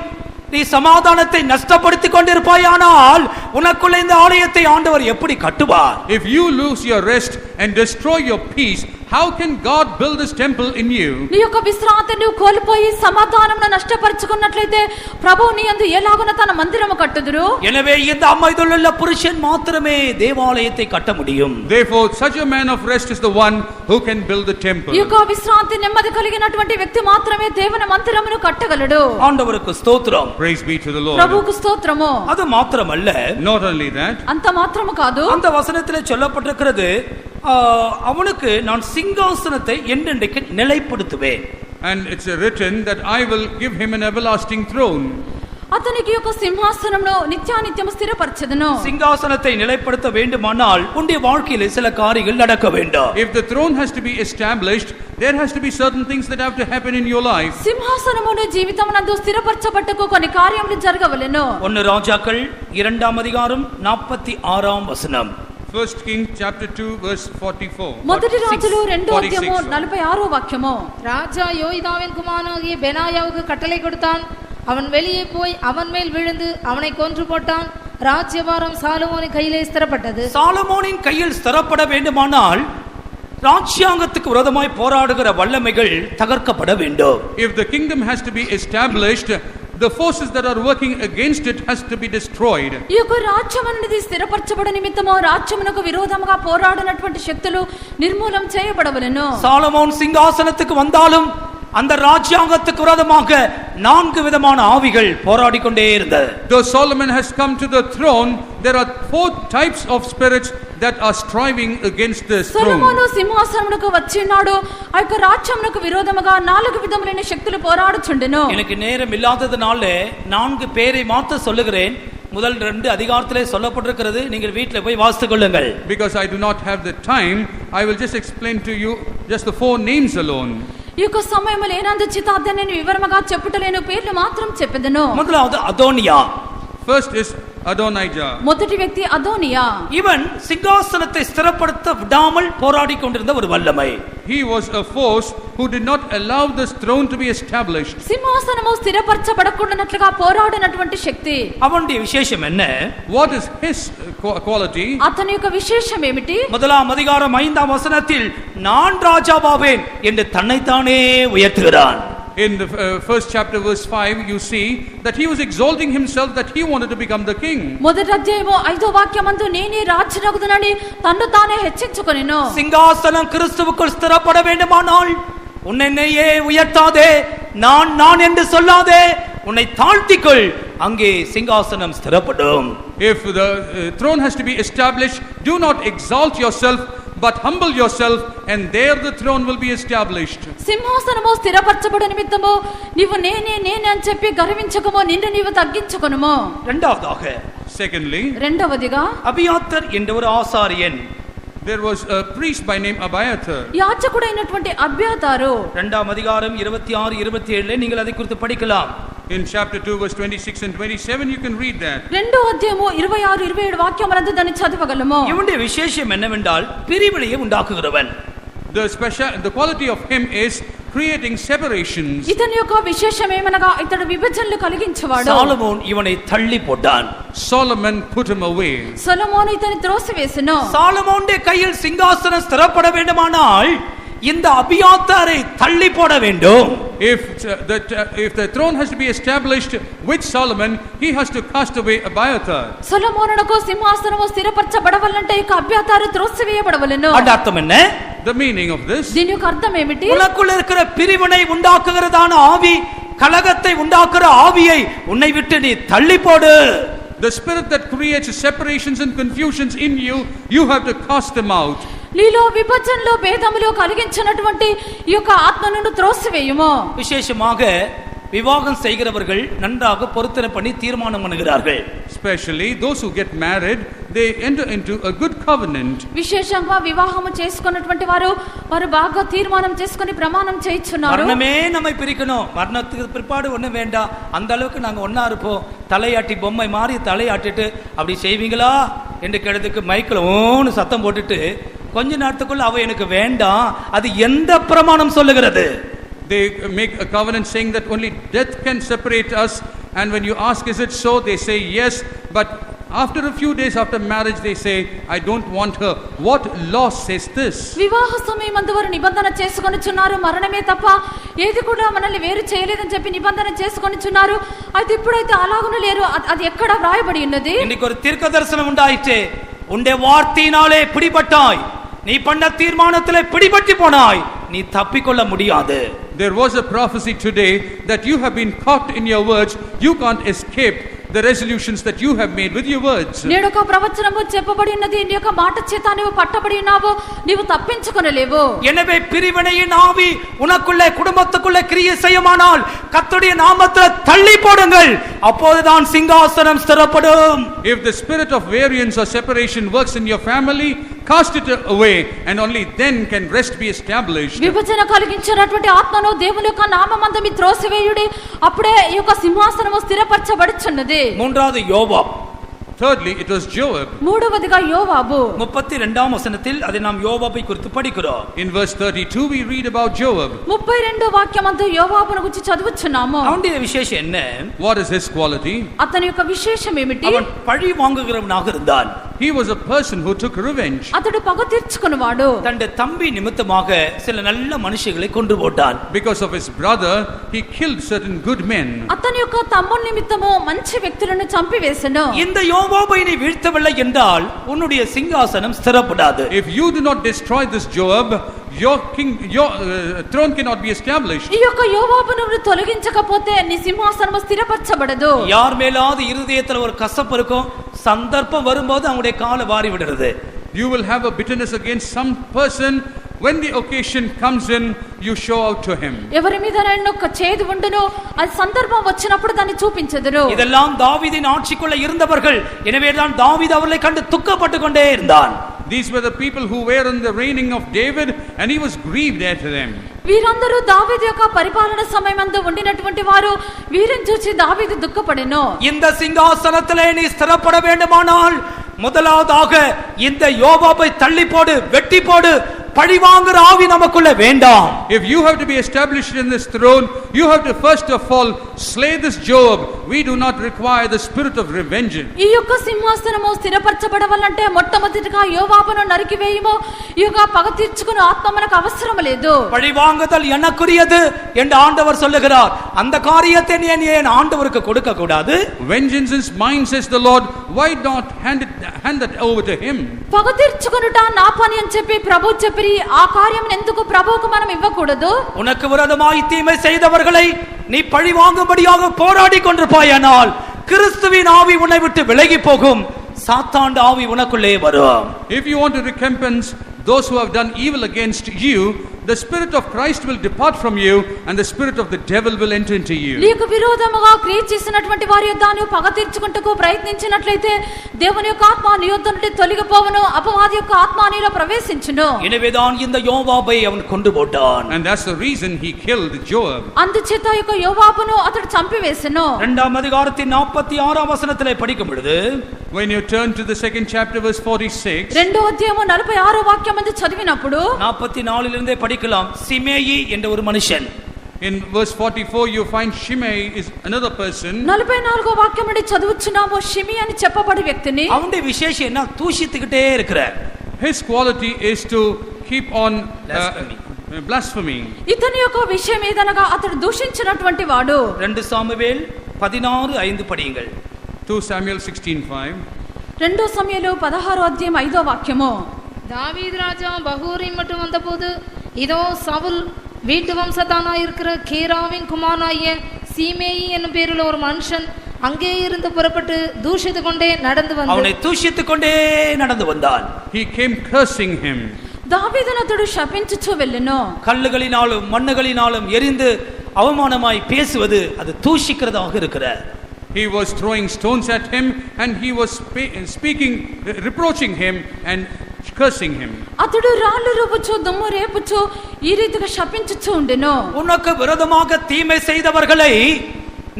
நீ சமாதானத்தை நஷ்டப்படுத்திக் கொண்டிருப்பாயானால் உனக்குள்ள இந்த ஆலயத்தை ஆண்டவர் எப்படி கட்டுவார்? If you lose your rest and destroy your peace, how can God build this temple in you? నీ యొక్క విశ్రాంతిని నువ్వు కోల్పోయి సమాధానమును నష్టపరుచుకున్నట్లయితే ప్రభువు నీ యందు ఎలాగున తన మందిరము కట్టుదురు. எனவே இந்த அமைதலுள்ள புருஷன் மாத்திரமே தேவாலயத்தை கட்ட முடியும். Therefore such a man of rest is the one who can build the temple. ఈ యొక్క విశ్రాంతి నెమ్మది కలిగినటువంటి వ్యక్తి మాత్రమే దేవుని మందిరమును కట్టగలడు. ஆண்டவருக்கு ஸ்தோத்திரம். Praise be to the Lord. ప్రభువుకు స్తోత్రము. அது மாத்திரமல்ல, Not only that, అంత మాత్రము కాదు, அந்த வசனத்திலே சொல்லப்பட்டிருக்கிறது அவனுக்கு நான் சிங்காசனத்தை என்றென்றைக்கு நிலைப்படுத்துவேன். and it's written that I will give him an everlasting throne. అతనికి ఒక సింహాసనమును నిత్యానిత్యము స్థిరపరచెదను. சிங்காசனத்தை நிலைப்படுத்த வேண்டுமானால் உன்னுடைய வாழ்க்கையிலே சில காரியங்கள் நடக்க வேண்டும். If the throne has to be established, there has to be certain things that have to happen in your life. సింహాసనమును జీవితమునందు స్థిరపరచబట్టకు కొన్ని కార్యములు జరగవలెను. 1 ராஜாக்கள் 2ஆம் அதிகாரம் 46ஆம் வசனம். First Kings chapter 2 verse 44. మొదటి రాజులు 2వ అధ్యాయము 46వ వాక్యము. ராஜா யோய்தாவின் குமாரனாகிய பெனாயாவுக்கு கட்டளை கொடுத்தான். அவன் வெளியே போய் அவன் மேல் விழுந்து அவனை கொன்று போட்டான். ராஜ்யபாரம் சாலமோனின் கையிலே ஸ்திரப்பட்டது. சாலமோனின் கையில் ஸ்திரப்பட வேண்டுமானால் ராஜ்யாங்கத்துக்கு விரோதமாய் போராடுகிற வல்லமைகள் தகர்க்கப்பட வேண்டும். If the kingdom has to be established, the forces that are working against it has to be destroyed. ఈ యొక్క రాజ్యం అనేది స్థిరపరచబడ నిమిత్తము రాజ్యమునకు విరోధముగా పోరాడినటువంటి శక్తులు నిర్మూలం చేయబడవలెను. சாலமோன் சிங்காசனத்துக்கு வந்தாலும் அந்த ராஜ்யாங்கத்துக்கு விரோதமாக 4 விதமான ஆவிகள் போராடிக்கொண்டே இருந்தது. Though Solomon has come to the throne, there are 4 types of spirits that are striving against this throne. సొలొమోను సింహాసనమునకు వచ్చినాడు. ఆ యొక్క రాజ్యమునకు విరోధముగా 4 విధములైన శక్తులు పోరాడుచుండెను. எனக்கு நேரம் இல்லாததனால 4 பேரை மாத்த சொல்லுகிறேன். முதல் 2 அதிகாரத்திலே சொல்லப்பட்டிருக்கிறது, நீங்கள் வீட்டில் போய் வாசித்துக் கொள்ளுங்கள். Because I do not have the time, I will just explain to you just the 4 names alone. ఈ యొక్క సమయములో ఏనందు చితార్థ నేను వివరముగా చెప్పుటలేను, పేర్లు మాత్రం చెప్పెదను. முதலாவது அதோனியா. First is Adonijah. మొదటి వ్యక్తి అదోనియా. இவன் சிங்காசனத்தை ஸ்திரப்படுத்த விடாமல் போராடி கொண்டிருந்த ஒரு வல்லமை. He was a force who did not allow this throne to be established. సింహాసనము స్థిరపరచబడకుండానట్లుగా పోరాడినటువంటి శక్తి. அவனுடைய விசேஷம் என்ன? What is his quality? అతని యొక్క విశేషం ఏమిటి? 1ஆம் அதிகாரம் 5ஆம் வசனத்தில் நான் ராஜாவாவேன் என்று தன்னைத்தானே உயர்த்துகிறான். In the first chapter verse 5 you see that he was exalting himself, that he wanted to become the king. మొదటి అధ్యాయము 5వ వాక్యమందు నేనే రాజునగుదునని తన్ను తానే హెచ్చించుకొనెను. சிங்காசனம் கிறிஸ்துவுக்குள் ஸ்திரப்பட வேண்டுமானால் உன்னையே உயர்த்தாதே, நான் என்று சொல்லாதே, உன்னை தாழ்த்திக்கொள், அங்கே சிங்காசனம் ஸ்திரப்படும். If the throne has to be established, do not exalt yourself, but humble yourself, and there the throne will be established. సింహాసనము స్థిరపరచబడ నిమిత్తము నీవు నేనే అని చెప్పి గర్వించకము, నిన్ను నీవు తగ్గించుకొనుము. இரண்டாவதாக, Secondly, రెండవదిగా அபியாத்தர் என்ற ஒரு ஆசாரியன், there was a priest by name Abiathar. యాజకుడైనటువంటి అబ్యాతారు. 2ஆம் அதிகாரம் 26 27 நீங்கள் அதை குறித்து படிக்கலாம். In chapter 2 verse 26 and 27 you can read that. రెండో అధ్యాయము 26 27 వాక్యములందు దాన్ని చదవగలము. இவனுடைய விசேஷம் என்னவென்றால் பிரிவினையை உண்டாக்குகிறவன். The quality of him is creating separations. ఇతని యొక్క విశేషం ఏమనగా ఇతడు విభజనలు కలిగించేవాడు. சாலமோன் இவனை தள்ளி போட்டான். Solomon put him away. సొలొమోను ఇతని త్రోసివేసెను. சாலமோனுடைய கையில் சிங்காசனம் ஸ்திரப்பட வேண்டுமானால் இந்த அபியாத்தாரை தள்ளி போட வேண்டும். If the throne has to be established with Solomon, he has to cast away Abiathar. సొలొమోనునకు సింహాసనము స్థిరపరచబడవలంటే ఇక అబ్యాతారు త్రోసివేయబడవలెను. అంటే అర్థం என்ன? The meaning of this, దీని యొక్క అర్థం ఏమిటి? உனக்குள்ள இருக்கிற பிரிவினை உண்டாக்குகிறதான ஆவி, கலகத்தை உண்டாக்குற ஆவியை உன்னை விட்டு நீ தள்ளி போடு. the spirit that creates separations and confusions in you, you have to cast them out. నీలో విభజనలో భేదములో కలిగించినటువంటి ఈ యొక్క ఆత్మను త్రోసివేయుము. விசேஷமாக விவாகம் செய்கிறவர்கள் நன்றாக பொருத்தனை பண்ணி தீர்மானம் பண்ணுகிறார்கள். Especially those who get married, they enter into a good covenant. విశేషంగా వివాహము చేసుకున్నటువంటి వారు బాగా తీర్మానం చేసుకొని ప్రమాణం చేయించున్నారు. மரணமே நம்மை பிரிக்கணும், மரணத்துக்கு பிற்பாடு ஒண்ணு வேண்டாம், அந்த அளவுக்கு நாங்க ஒண்ணா இருப்போம், தலையாட்டி பொம்மை மாதிரி தலையாட்டிட்டு அப்படி செய்வீங்களா என்று கேட்டதுக்கு மைக்கில் ஓன்னு சத்தம் போட்டுட்டு கொஞ்ச நேரத்துக்குள்ள அவ எனக்கு வேண்டாம், அது எந்த பிரமாணம் சொல்லுகிறது? They make a covenant saying that only death can separate us, and when you ask is it so, they say yes, but after a few days after marriage they say I don't want her. What law says this? వివాహ సమయమందు వారు నిబంధన చేసుకొనిచున్నారు, మరణమే తప్ప ఏది కూడా మనల్ని వేరు చేయలేదని చెప్పి నిబంధన చేసుకొనిచున్నారు. అయితే ఇప్పుడైతే అలాగున లేరు, అది ఎక్కడ వ్రాయబడి ఉన్నది? இன்னைக்கு ஒரு தீர்க்க தரிசனம் உண்டாயிற்று, உன்னுடைய வார்த்தையினாலே பிடிபட்டாய், நீ பண்ண தீர்மானத்திலே பிடிபட்டு போனாய், நீ தப்பிக்கொள்ள முடியாது. There was a prophecy today that you have been caught in your words, you can't escape the resolutions that you have made with your words. నేడు ఒక ప్రవచనము చెప్పబడి ఉన్నది, నీ యొక్క మాట చేత నీవు పట్టబడి ఉన్నావు, నీవు తప్పించుకొనలేవు. எனவே பிரிவினையின் ஆவி உனக்குள்ளே குடும்பத்துக்குள்ளே கிரியை செய்யுமானால் கர்த்தருடைய நாமத்தில் தள்ளி போடுங்கள், அப்போதுதான் சிங்காசனம் ஸ்திரப்படும். If the spirit of variance or separation works in your family, cast it away, and only then can rest be established. విభజన కలిగించినటువంటి ఆత్మను దేవుని యొక్క నామమందు మీ త్రోసివేయుడి, అప్పుడే ఈ యొక్క సింహాసనము స్థిరపరచబడుచున్నది. மூன்றாவது யோவாப். Thirdly, it was Joab. మూడవదిగా యోవాబు. 32ஆம் வசனத்தில் அதை நாம் யோவாபை குறித்து படிக்கிறோம். In verse 32 we read about Joab. 32 వాక్యమందు యోవాబును గురించి చదువుచున్నాము. அவனுடைய விசேஷம் என்ன? What is his quality? అతని యొక్క విశేషం ఏమిటి? அவன் பழி வாங்குகிறவனாக இருந்தான். He was a person who took revenge. అతడు పగ తీర్చుకునేవాడు. தன்னுடைய தம்பி நிமித்தமாக சில நல்ல மனுஷங்களை கொன்று போட்டான். Because of his brother, he killed certain good men. అతని యొక్క తమ్ముని నిమిత్తము మంచి వ్యక్తులను చంపివేసెను. இந்த யோவாபை நீ வீழ்த்தவில்லை என்றால் உன்னுடைய சிங்காசனம் ஸ்திரப்படாது. If you do not destroy this Joab, your throne cannot be established. ఈ యొక్క యోవాబును నువ్వు తొలగించకపోతే నీ సింహాసనము స్థిరపరచబడదు. யார் மேலாவது இருதயத்தில் ஒரு கசப்பு இருக்கும், சந்தர்ப்பம் வரும்போது அவங்களுடைய காலை வாரி விடுறது. You will have a bitterness against some person. When the occasion comes in, you show out to him. ఎవరి మీదనైనా ఒక చేదు ఉండును, అది సందర్భం వచ్చినప్పుడు దాన్ని చూపించెదరు. இதெல்லாம் தாவீதின் ஆட்சிக்குள்ள இருந்தவர்கள், எனவேதான் தாவீது அவர்களை கண்டு துக்கப்பட்டு கொண்டே இருந்தான். These were the people who were in the reigning of David, and he was grieved at them. వీరందరూ దావీదు యొక్క పరిపాలన సమయమందు ఉండినటువంటి వారు, వీరిని చూసి దావీదు దుఃఖపడెను. இந்த சிங்காசனத்திலே நீ ஸ்திரப்பட வேண்டுமானால் முதலாவதாக இந்த யோவாபை தள்ளி போடு, வெட்டி போடு. பழி வாங்குற ஆவி நமக்குள்ள வேண்டாம். If you have to be established in this throne, you have to first of all slay this Joab. We do not require the spirit of revenge. ఈ యొక్క సింహాసనము స్థిరపరచబడవాలంటే మొట్టమొదటిగా యోవాబును నరికివేయుము. ఈ యొక్క పగ తీర్చుకునే ఆత్మ మనకు అవసరం లేదు. பழி வாங்குதல் எனக்குரியது என்று ஆண்டவர் சொல்லுகிறார். அந்த காரியத்தை நீ ஏன் ஆண்டவருக்கு கொடுக்க கூடாது? Vengeance is mine, says the Lord. Why not hand that over to him? పగ తీర్చుకొనుట నా పని అని చెప్పి ప్రభు చెప్పి ఆ కార్యం ఎందుకు ప్రభువుకు మనం ఇవ్వకూడదు? உனக்கு விரோதமாய் தீமை செய்தவர்களை நீ பழி வாங்கும்படியாக போராடி கொண்டிருப்பாயானால் கிறிஸ்துவின் ஆவி உன்னை விட்டு விலகி போகும், சாத்தாண்ட ஆவி உனக்குள்ளே வரும். If you want to recompense those who have done evil against you, the spirit of Christ will depart from you, and the spirit of the devil will enter into you. నీకు విరోధముగా క్రియ చేసినటువంటి వారి యొద్ద నీవు పగ తీర్చుకుంటకు ప్రయత్నించినట్లయితే దేవుని యొక్క ఆత్మ నీ యొద్ద నుండి తొలగిపోవును, అపవాది యొక్క ఆత్మ నీలో ప్రవేశించును. எனவேதான் இந்த யோவாபை அவன் கொண்டு போட்டான். And that's the reason he killed Joab. అందుచేత ఈ యొక్క యోవాబును అతడు చంపివేసెను. 2ஆம் அதிகாரத்தின் 46ஆம் வசனத்திலே படிக்கும் பொழுது, When you turn to the 2nd chapter verse 46, రెండో అధ్యాయము 46వ వాక్యమందు చదివినప్పుడు 44 படிக்கலாம். சிமேயி என்ற ஒரு மனுஷன். in verse 44 you find Shimei is another person. 44వ వాక్యం నుండి చదువుచున్నాము. షిమి అని చెప్పబడే వ్యక్తిని. அவனுடைய விசேஷம் என்ன? தூஷித்துக்கிட்டே இருக்கிற. His quality is to keep on blasphemy. ఇతని యొక్క విషయం ఏదనగా అతడు దూషించినటువంటి వాడు. 2 సామువేల్ 16:5 படியுங்கள். 2 Samuel 16:5. 2 సమూయేలు 16వ అధ్యాయం 5వ వాక్యము. தாவீது ராஜா பகூரிம் மட்டும் வந்தபோது இதோ சவுல் வீட்டு வம்சத்தானாய் இருக்கிற கேராவின் குமாரனாகிய சீமேயி என்னும் பேருள்ள ஒரு மனுஷன் அங்கே இருந்து புறப்பட்டு தூஷித்து கொண்டே நடந்து அவனை தூஷித்து கொண்டே நடந்து வந்தான். He came cursing him. దావీదును అతడు శపించుచు వెళ్ళెను. கல்லுகளினாலும் மண்ணுகளினாலும் எரிந்து அவமானமாய் பேசுவது அது தூஷிக்கிறதாக இருக்கிறது. He was throwing stones at him and he was speaking, reproaching him and cursing him. అతడు రాళ్ళు రువ్వుచు దుమ్ము రేపుచు ఈ రీతిగా శపించుచు ఉండెను. உனக்கு விரோதமாக தீமை செய்தவர்களை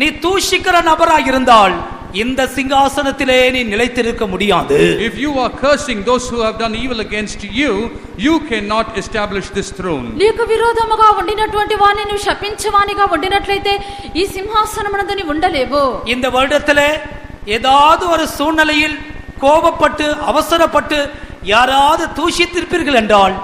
நீ தூஷிக்கிற நபராக இருந்தால் இந்த சிங்காசனத்திலே நீ நிலைத்திருக்க முடியாது. If you are cursing those who have done evil against you, you cannot establish this throne. నీకు విరోధముగా ఉండినటువంటి వాని నువ్వు శపించవానిగా ఉండినట్లయితే ఈ సింహాసనమునందు నీ ఉండలేవు. இந்த வருடத்திலே ஏதாவது ஒரு சூழ்நிலையில் கோபப்பட்டு அவசரப்பட்டு யாராவது தூஷித்திருப்பீர்கள் என்றால்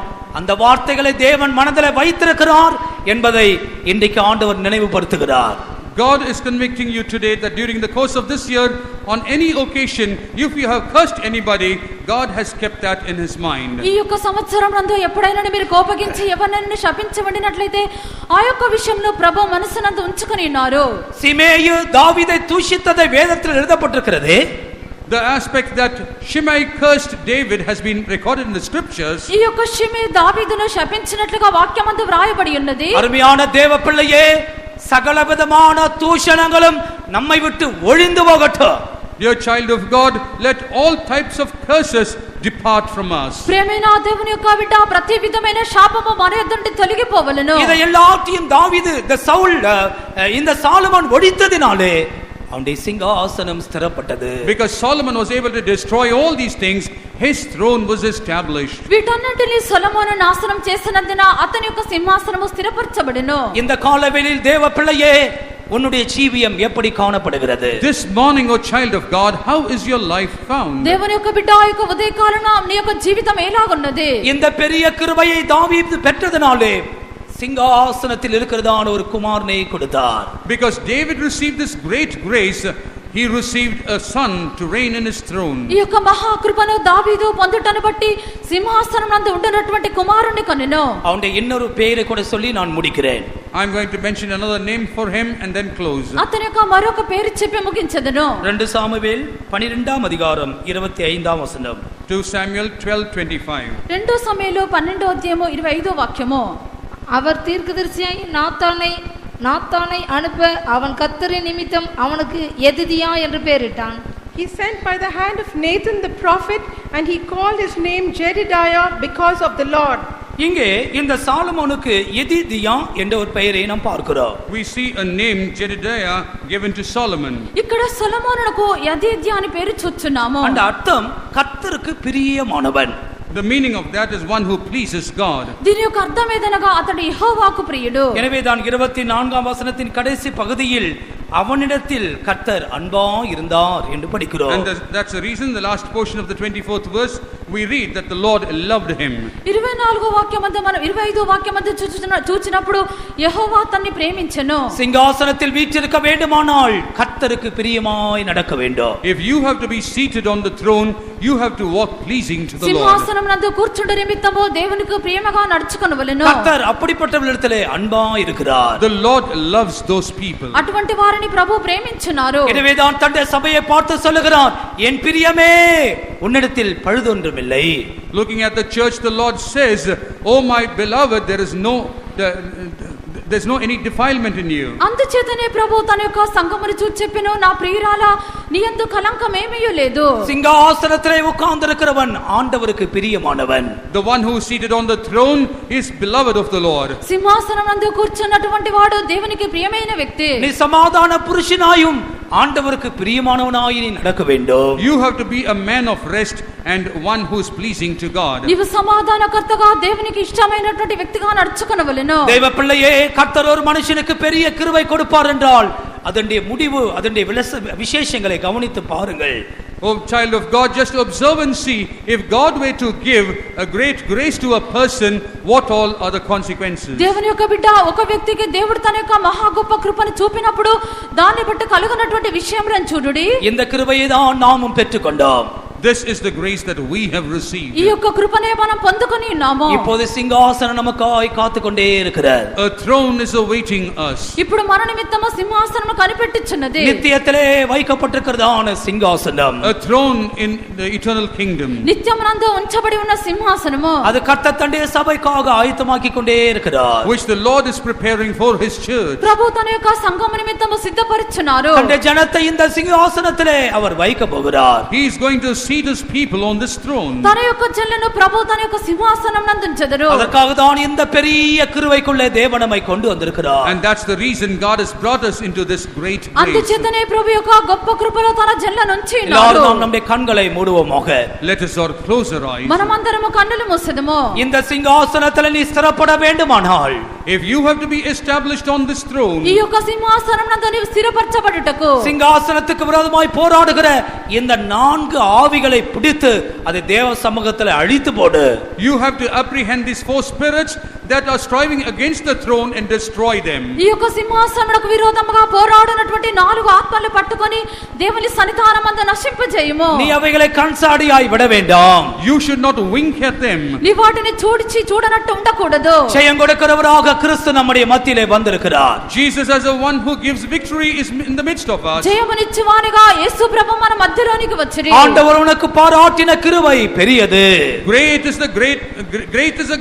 அந்த வார்த்தைகளை தேவன் மனதில் வைத்திருக்கிறார் என்பதை இன்றைக்கு ஆண்டவர் நினைவுபடுத்துகிறார். God is convicting you today that during the course of this year, on any occasion, if you have cursed anybody, God has kept that in his mind. ఈ యొక్క సంవత్సరం నందు ఎప్పుడైనా మీరు కోపగించి ఎవరినైనా శపించబడినట్లయితే ఆ యొక్క విషయంలో ప్రభు మనసునందు ఉంచుకొని ఉన్నారు. సిమేయు దావీதை தூஷித்ததை வேதத்தில் எழுதப்பட்டிருக்கிறது. The aspect that Shimei cursed David has been recorded in the scriptures. ఈ యొక్క షిమై దావీదును శపించినట్లుగా వాక్యమందు వ్రాయబడి ఉన్నది. అరుமையான தேவ பிள்ளையே, சகல விதமான தூஷணங்களும் நம்மை விட்டு ஒழிந்து போகட்டும். Dear child of God, let all types of curses depart from us. ప్రియమైన దేవుని యొక్క బిడ్డ, ప్రతి విధమైన శాపము మన యొద్ద నుండి తొలగిపోవలెను. இதை எல்லாத்தையும் தாவீது இந்த சாலமோன் ஒழித்ததினாலே அவனுடைய சிங்காசனம் ஸ்திரப்பட்டது. Because Solomon was able to destroy all these things, his throne was established. వీటన్నిటిని సొలొమోను నాశనం చేసినందున అతని యొక్క సింహాసనము స్థిరపరచబడెను. இந்த காலவெளியில் தேவ பிள்ளையே, உன்னுடைய ஜீவியம் எப்படி காணப்படுகிறது? This morning, O child of God, how is your life found? దేవుని యొక్క బిడ్డ, ఈ యొక్క ఉదయకాలన నీ యొక్క జీవితం ఎలాగున్నది? இந்த பெரிய கிருபையை தாவீது பெற்றதனாலே சிங்காசனத்தில் இருக்கிறதான ஒரு குமாரனை கொடுத்தார். Because David received this great grace, he received a son to reign in his throne. ఈ యొక్క మహా కృపను దావీదు పొందుటను బట్టి సింహాసనం నందు ఉండునటువంటి కుమారుని కనెను. அவனுடைய இன்னொரு பெயரை கூட சொல்லி நான் முடிக்கிறேன். I'm going to mention another name for him and then close. అతని యొక్క మరొక పేరు చెప్పి ముగించెదను. 2 సామువేల్ 12వ అధ్యాయం 25వ వచనం. 2 Samuel 12:25. 2 సమూయేలు 12వ అధ్యాయము 25వ వాక్యము. அவர் தீர்க்கதரிசியாய் நாத்தானை அனுப்ப அவன் கர்த்தரின் நிமித்தம் அவனுக்கு எதிதியா என்று பெயரிட்டான். He sent by the hand of Nathan the prophet, and he called his name Jedidiah because of the Lord. இங்கே இந்த சாலமோனுக்கு எதிதியா என்ற ஒரு பெயரை நாம் பார்க்கிறோம். We see a name Jedidiah given to Solomon. ఇక్కడ సొలొమోనుకు యెదిద్యా అని పేరు చూచున్నాము. அந்த அர்த்தம் கர்த்தருக்கு பிரியமானவன். The meaning of that is one who pleases God. దీని యొక్క అర్థం ఏదనగా అతడు యెహోవాకు ప్రియుడు. எனவே தான் 24వ వచనத்தின் கடைசி பகுதியில் அவனிடத்தில் கர்த்தர் அன்பா இருந்தார் என்று படிக்கிறோம். And that's the reason the last portion of the 24th verse we read that the Lord loved him. 24వ వాక్యమందు మనం 25వ వాక్యమందు చూచినప్పుడు యెహోవా తన్ని ప్రేమించెను. சிங்காசனத்தில் வீற்றிருக்க வேண்டுமானால் கர்த்தருக்கு பிரியமாய் நடக்க வேண்டும். If you have to be seated on the throne, you have to walk pleasing to the Lord. సింహాసనం నందు కూర్చుండు నిమిత్తము దేవునికి ప్రియముగా నడుచుకొనవలెను. கர்த்தர் அப்படிப்பட்டவர்களிடத்திலே அன்பா இருக்கிறார். The Lord loves those people. అటువంటి వారిని ప్రభు ప్రేమించున్నారు. எனவே தான் தன்னுடைய சபையை பார்த்து சொல்லுகிறார், என் பிரியமே உன்னிடத்தில் பழுதொன்றுமில்லை. Looking at the church, the Lord says, "Oh my beloved, there's no any defilement in you." అందుచేతనే ప్రభు తన యొక్క సంఘమును చూచి చెప్పెను, నా ప్రియురాలా నీ యందు కలంకం ఏమీయూ లేదు. சிங்காசனத்திலே உட்கார்ந்திருக்கிறவன் ஆண்டவருக்கு பிரியமானவன். The one who is seated on the throne is beloved of the Lord. సింహాసనం నందు కూర్చున్నటువంటి వాడు దేవునికి ప్రియమైన వ్యక్తి. நீ சமாதான புருஷனாயும் ஆண்டவருக்கு பிரியமானவனாய் நீ நடக்க வேண்டும். You have to be a man of rest and one who is pleasing to God. నీవు సమాధానకర్తగా దేవునికి ఇష్టమైనటువంటి వ్యక్తిగా నడుచుకొనవలెను. தேவ பிள்ளையே, கர்த்தர் ஒரு மனுஷனுக்கு பெரிய கிருபை கொடுப்பார் என்றால் அதனுடைய முடிவு, அதனுடைய விசேஷங்களை கவனித்து பாருங்கள். Oh child of God, just observe and see, if God were to give a great grace to a person, what all are the consequences? దేవుని యొక్క బిడ్డ ఒక వ్యక్తికి దేవుడు తన యొక్క మహా గొప్ప కృపను చూపినప్పుడు దాన్ని బట్టి కలుగునటువంటి విషయములను చూడుడి. இந்த கிருபையை தான் நாமும் பெற்றுக்கொண்டோம். This is the grace that we have received. ఈ యొక్క కృపనే మనం పొందుకొని ఉన్నాము. இப்போது சிங்காசனம் நமக்காய் காத்துக்கொண்டே இருக்கிறது. A throne is awaiting us. ఇప్పుడు మన నిమిత్తము సింహాసనము కనిపెట్టుచున్నది. நித்தியத்திலே வைக்கப்பட்டிருக்கிறதான சிங்காசனம். A throne in the eternal kingdom. నిత్యమునందు ఉంచబడి ఉన్న సింహాసనము. அது கர்த்தர் தன்னுடைய சபைக்காக ஆயத்தமாக்கிக் கொண்டே இருக்கிறார். Which the Lord is preparing for his church. ప్రభు తన యొక్క సంఘము నిమిత్తము సిద్ధపరిచున్నారు. தன்னுடைய ஜனத்தை இந்த சிங்காசனத்திலே அவர் வைக்க போகிறார். He is going to seat his people on this throne. తన యొక్క జనులను ప్రభు తన యొక్క సింహాసనం నందు ఉంచెదరు. அதற்காக தான் இந்த பெரிய கிருபைக்குள்ளே தேவன் நம்மை கொண்டு வந்திருக்கிறார். And that's the reason God has brought us into this great grace. అందుచేతనే ప్రభు యొక్క గొప్ప కృపలో తన జనులను ఉంచి ఉన్నారు. எல்லாரும் நாம் நம்முடைய கண்களை மூடுவோமாக. Let us all close our eyes. మనమందరము కన్నులు మూసెదము. இந்த சிங்காசனத்தில் நீ ஸ்திரப்பட வேண்டுமானால், if you have to be established on this throne, ఈ యొక్క సింహాసనం నందు నీవు స్థిరపరచబడుటకు, சிங்காசனத்துக்கு விரோதமாய் போராடுகிற இந்த 4 ஆவிகளை பிடித்து அதை தேவ சமூகத்தில் அழித்து போடு. you have to apprehend these 4 spirits that are striving against the throne and destroy them. ఈ యొక్క సింహాసనమునకు విరోధముగా పోరాడునటువంటి 4 ఆత్మలను పట్టుకొని దేవుని సన్నిధానమందు నశింపజేయుము. நீ அவைகளை கண்சாடியாய் விட வேண்டாம். You should not wink at them. నీ వాటిని చూడనట్టు ఉండకూడదు. ஜெயம் கொடுக்கிறவராக கிறிஸ்து நம்முடைய மத்தியிலே வந்திருக்கிறார். Jesus, as the one who gives victory, is in the midst of us. జయమునిచ్చువానిగా యేసు ప్రభు మన మధ్యలోనికి వచ్చిరి. ஆண்டவர் உனக்கு பாராட்டின கிருபை பெரியது. Great is the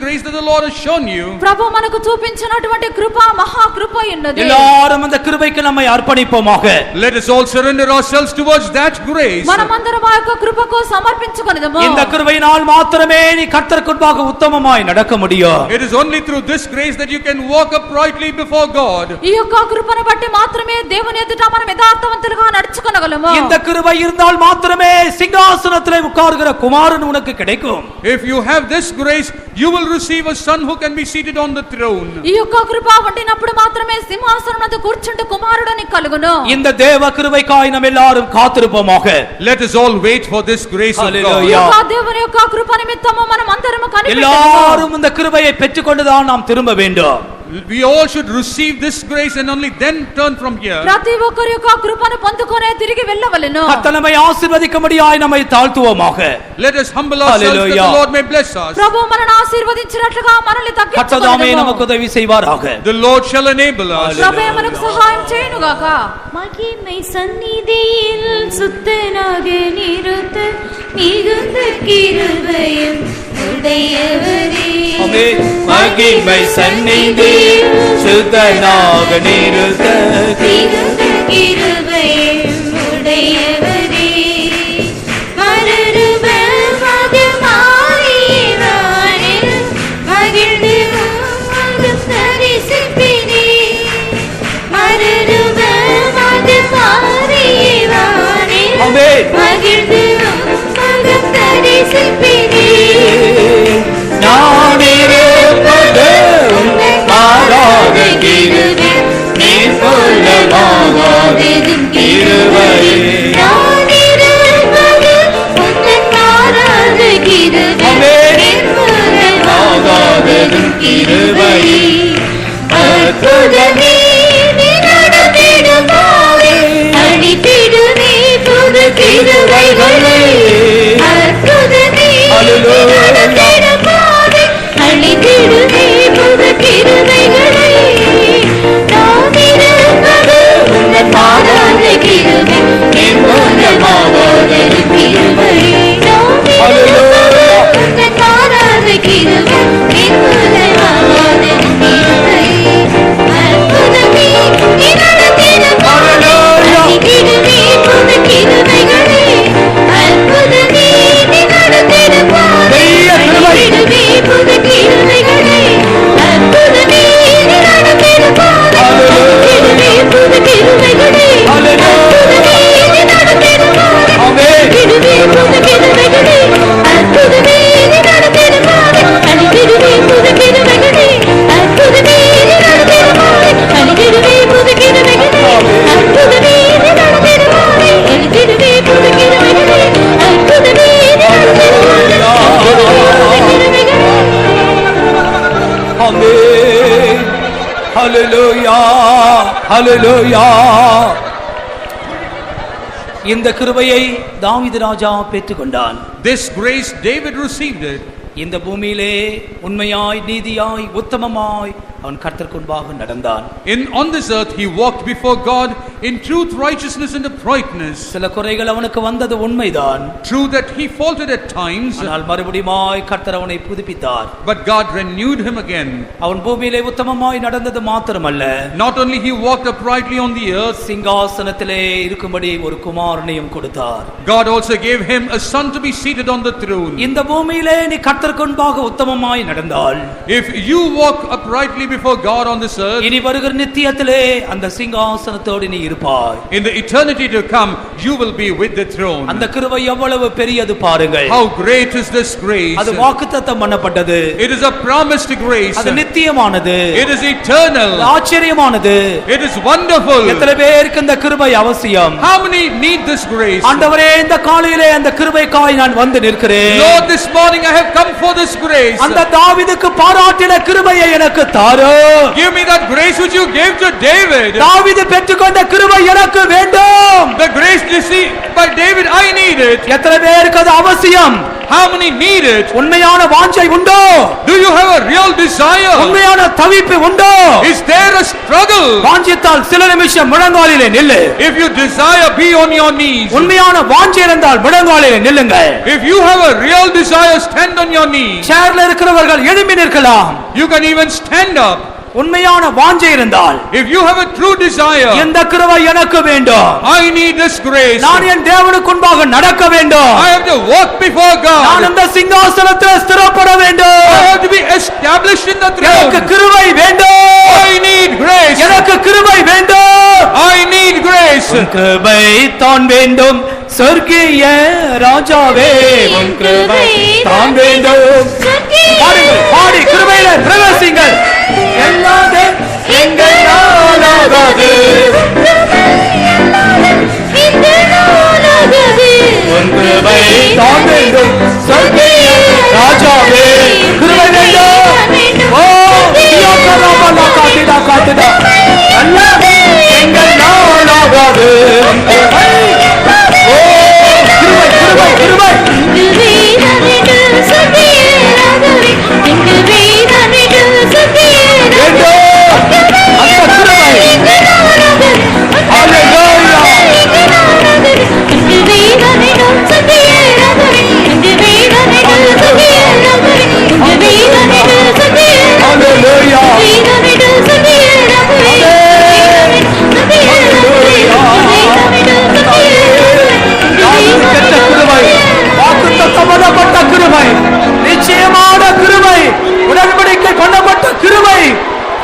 grace that the Lord has shown you. ప్రభు మనకు చూపించినటువంటి కృప మహా కృప ఉన్నది. எல்லாரும் அந்த கிருபைக்கு நம்மை அர்ப்பணிப்போமாக. Let us all surrender ourselves towards that grace. మనమందరం ఆ యొక్క కృపకు సమర్పించుకొనిదము. இந்த கிருபையினால் மாத்திரமே நீ கர்த்தருக்கு முன்பாக உத்தமமாய் நடக்க முடியும். It is only through this grace that you can walk uprightly before God. ఈ యొక్క కృపను బట్టి మాత్రమే దేవుని ఎదుట మనం యథార్థవంతులుగా నడుచుకొనగలము. இந்த கிருபை இருந்தால் மாத்திரமே சிங்காசனத்திலே உட்காருகிற குமாரன் உனக்கு கிடைக்கும். If you have this grace, you will receive a son who can be seated on the throne. ఈ యొక్క కృప ఉండినప్పుడు మాత్రమే సింహాసనం మీద కూర్చుంటూ కుమారుడు నీకు కలుగును. இந்த தேவ கிருபைக்காய் நாம் எல்லாரும் காத்திருப்போமாக. Let us all wait for this grace of God. ఈ యొక్క దేవుని యొక్క కృప నిమిత్తము మనం అందరము కనిపెట్టుము. எல்லாரும் இந்த கிருபையை பெற்றுக்கொண்டுதான் நாம் திரும்ப வேண்டும். We all should receive this grace and only then turn from here. ప్రతి ఒక్కరి యొక్క కృపను పొందుకొనే తిరిగి వెళ్ళవలెను. கர்த்தர் நம்மை ஆசீர்வதிக்கும்படியாய் நம்மை தாழ்த்துவோமாக. Let us humble ourselves that the Lord may bless us. ప్రభు మనల్ని ఆశీర్వదించినట్లుగా మనల్ని கர்த்தர் தாமே తగ్గించుకొనుము. நமக்கு உதவி செய்வாராக. The Lord shall enable us. ప్రభువే మనకు సహాయం చేయును గాక. மகிமை சந்நிதியில் சுத்தனாக நிறுத்த மிகுந்த கிருபையும் உடையவரே. ஆமென். மகிமை சந்நிதியில் சுத்தனாக நிறுத்த மிகுந்த கிருபையும் உடையவரே. மறுரூபமாக மாறியவானில் மகிழ்ந்து உம்மை தரிசிப்பேனே. மறுரூபமாக மாறியவானில் ஆமென். மகிழ்ந்து உம்மை தரிசிப்பேனே. நான் இருப்பது மாறாத கிருபை நீ சொல்லவா ஹalleluya. இந்த கிருபையை தாவீது ராஜா பெற்றுக்கொண்டான். This grace David received it. இந்த பூமியிலே உண்மையாய் நீதியாய் உத்தமமாய் அவன் கர்த்தருக்கு முன்பாக நடந்தான். On this earth he walked before God in truth, righteousness and uprightness. சில குறைகள் அவனுக்கு வந்தது உண்மைதான். True that he faltered at times. ஆனால் மறுபடியுமாய் கர்த்தர் அவனை புதுப்பித்தார். But God renewed him again. அவன் பூமியிலே உத்தமமாய் நடந்தது மாத்திரமல்ல, Not only he walked uprightly on the earth, சிங்காசனத்திலே இருக்கும்படி ஒரு குமாரனையும் கொடுத்தார். God also gave him a son to be seated on the throne. இந்த பூமியிலே நீ கர்த்தருக்கு முன்பாக உத்தமமாய் நடந்தால், If you walk uprightly before God on this earth, இனி வருகிற நித்தியத்திலே அந்த சிங்காசனத்தோடு நீ இருப்பாய். in the eternity to come you will be with the throne. அந்த கிருபை எவ்வளவு பெரியது பாருங்கள். How great is this grace. அது வாக்குத்தத்தம் பண்ணப்பட்டது. It is a promised grace. அது நித்தியமானது. It is eternal. ஆச்சரியமானது. It is wonderful. எத்தனை பேருக்கு இந்த கிருபை அவசியம்? How many need this grace? ஆண்டவரே, இந்த காலையிலே அந்த கிருபைக்காய் நான் வந்து நிற்கிறேன். Lord, this morning I have come for this grace. அந்த தாவீதுக்கு பாராட்டின கிருபையை எனக்கு தாரும். Give me that grace which you gave to David. தாவீது பெற்றுக்கொண்ட கிருபை எனக்கு வேண்டும். The grace received by David, I need it. எத்தனை பேருக்கு அது அவசியம்? How many need it? உண்மையான வாஞ்சை உண்டோ? Do you have a real desire? உண்மையான தவிப்பு உண்டோ? Is there a struggle? வாஞ்சித்தால் சில நிமிஷம் முழங்காலிலே நில்லு. If you desire, be on your knees. உண்மையான வாஞ்சை இருந்தால் முழங்காலிலே நில்லுங்கள். If you have a real desire, stand on your knees. சேர்ல இருக்கிறவர்கள் எழும்பி நிற்கலாம். You can even stand up. உண்மையான வாஞ்சை இருந்தால், If you have a true desire, இந்த கிருபை எனக்கு வேண்டும். I need this grace. நான் என் தேவனுக்கு முன்பாக நடக்க வேண்டும். I have to walk before நான் God. இந்த சிங்காசனத்தில் ஸ்திரப்பட வேண்டும். I have to be established in the எனக்கு throne. கிருபை வேண்டும். I need grace. எனக்கு கிருபை வேண்டும். I need grace. உன் கிருபை தான் வேண்டும் சொர்க்கிய ராஜாவே, உன் கிருபை தான் வேண்டும். பாடுங்கள், பாடி கிருபையில பிரவேசிங்கள். எல்லாதே எங்கள் நாளாகாது, உன் கிருபை தான் வேண்டும் சொர்க்கிய ராஜாவே, கிருபை வேண்டும். ஓ தியோகராமலா காத்திடா காத்திடா, எல்லாதே எங்கள் நாளாகாது. ஓ கிருபை கிருபை கிருபை சம்பந்தப்பட்ட கிருபை, நிச்சயமான கிருபை, உடன்படிக்கை கொள்ளப்பட்ட கிருபை.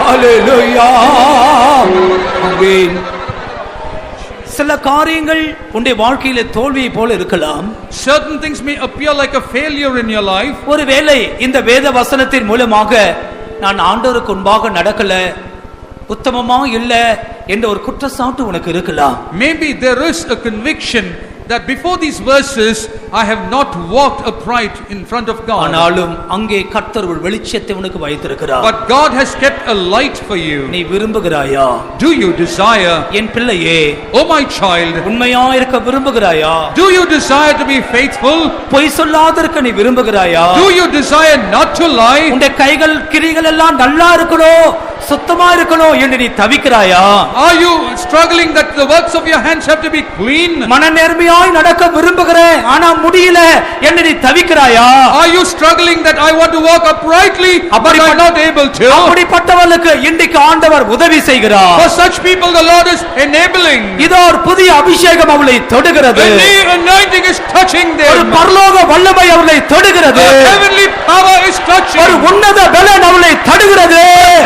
ஹல்லேலூயா. ஆமென். சில காரியங்கள் உன்னுடைய வாழ்க்கையில தோல்வியை போல இருக்கலாம். Certain things may appear like a failure in your life. ஒருவேளை இந்த வேத வசனத்தின் மூலமாக நான் ஆண்டவருக்கு முன்பாக நடக்கல, உத்தமமா இல்ல என்ற ஒரு குற்றச்சாட்டு உனக்கு இருக்கலாம். Maybe there is a conviction that before these verses I have not walked upright in front of God. ஆனாலும் அங்கே கர்த்தர் ஒரு வெளிச்சத்தை உனக்கு வைத்திருக்கிறார். But God has kept a light for you. நீ விரும்புகிறாயா? Do you desire? என் பிள்ளையே, Oh my child, உண்மையா இருக்க விரும்புகிறாயா? do you desire to be faithful? பொய் சொல்லாதிருக்க நீ விரும்புகிறாயா? Do you desire not to lie? உன்னுடைய கைகள் கிரிகள் எல்லாம் நல்லா இருக்கணும், சுத்தமா இருக்கணும் என்று நீ தவிக்கிறாயா? Are you struggling that the works of your hands have to be clean? மன நேர்மையாய் நடக்க விரும்புகிறேன், ஆனா முடியல என்று நீ தவிக்கிறாயா? Are you struggling that I want to walk uprightly but I am not able to? அப்படிப்பட்டவர்களுக்கு இன்றைக்கு ஆண்டவர் உதவி செய்கிறார். For such people the Lord is enabling. இதோ ஒரு புதிய அபிஷேகம் அவளை தொடுகிறது. A new anointing is touching ஒரு them. பரலோக வல்லமை அவளை தொடுகிறது. A heavenly power is touching. ஒரு உன்னத பலன் அவளை தடுகிறது.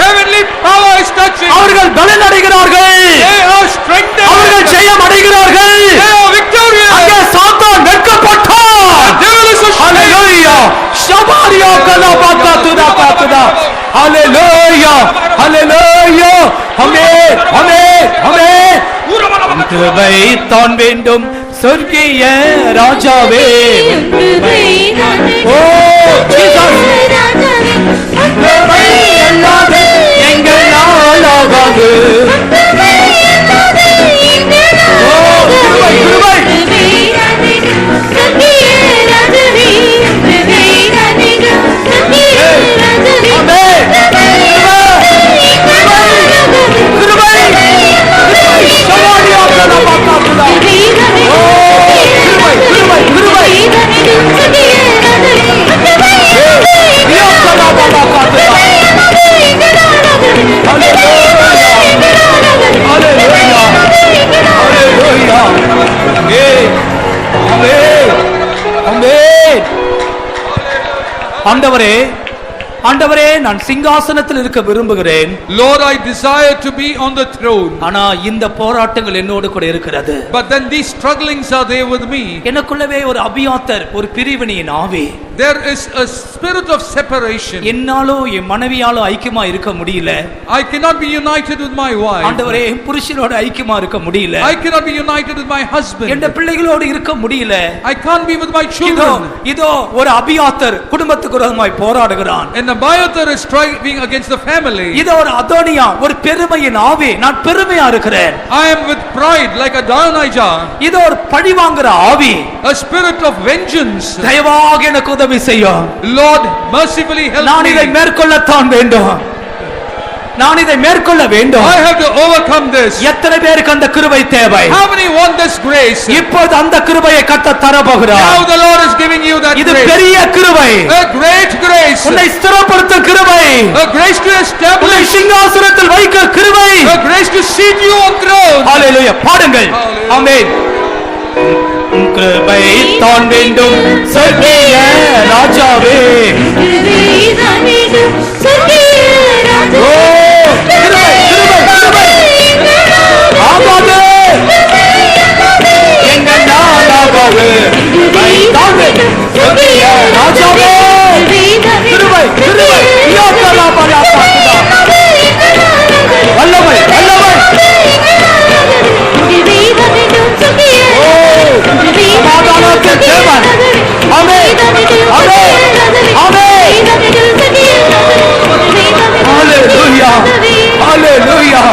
Heavenly power is touching. அவர்கள் பலன் அடைகிறார்கள். They are strengthened. அவர்கள் ஜெயம் அடைகிறார்கள். They are victorious. அங்கே சாத்தான் வெட்கப்பட்டான். The devil is ashamed. ஹல்லேலூயா. ஷபாரியா கலபாத்தா துதா பாத்துதா. ஹல்லேலூயா. ஹல்லேலூயா. ஆமென். ஆமென். ஆமென். கிருபை தான் வேண்டும் சொர்க்கிய ராஜாவே. ஓ ஜீசஸ். கிருபை அல்லாது எங்கள் நாளாகாது. ஆண்டவரே, ஆண்டவரே, நான் சிங்காசனத்தில் இருக்க விரும்புகிறேன். Lord, I desire to be on the throne. ஆனா இந்த போராட்டங்கள் என்னோடு கூட இருக்கிறது. But then these strugglings are there with me. எனக்குள்ளவே ஒரு அபியாத்தர், ஒரு பிரிவினையின் ஆவி. There is a spirit of separation. என்னாலோ என் மனைவியாலோ ஐக்கியமா இருக்க முடியல. I cannot be united with my wife. ஆண்டவரே, என் புருஷனோட ஐக்கியமா இருக்க முடியல. I cannot be united with my husband. என் பிள்ளைகளோடு இருக்க முடியல. I can't be with my children. இதோ ஒரு அபியாத்தர் குடும்பத்துக்கு விரோதமாய் போராடுகிறான். And Abiathar is striving against the family. இதோ ஒரு அதோனியா, ஒரு பெருமையின் ஆவி. நான் பெருமையா இருக்கிறேன். I am with pride like Adonijah. இதோ ஒரு பழி வாங்குற ஆவி. A spirit of vengeance. தயவாக எனக்கு உதவி செய்யும். Lord, mercifully help me. நான் இதை மேற்கொள்ளத்தான் வேண்டும். நான் இதை மேற்கொள்ள வேண்டும். I have to overcome this. எத்தனை பேருக்கு அந்த கிருபை தேவை? How many want this grace? இப்போது அந்த கிருபையை கர்த்தர் தர போகிறார். Now the Lord is giving you that இது grace. பெரிய கிருபை. A great grace. உன்னை ஸ்திரப்படுத்தும் கிருபை. A grace to உன்னை establish. சிங்காசனத்தில் வைக்க கிருபை. A grace to seat you on throne. ஹalleluya. பாடுங்கள். ஆமென். கிருபை தான் வேண்டும் சொல்லிய ராஜாவே. கிருபை தான் வேண்டும் சொல்லிய ராஜாவே. ஓ, கிருபை, கிருபை, கிருபை. ஆமாவே. எங்க நாளாகவே. கிருபை தான் வேண்டும் சொல்லிய ராஜாவே. கிருபை, கிருபை. யோகலா பலா பாக்குதா. வல்லமை, வல்லமை. கிருபை தான் வேண்டும் சொல்லிய சமாதானத்தின் தேவன். ஆமென். ஆமென். ஆமென். ஹalleluya. ஹalleluya.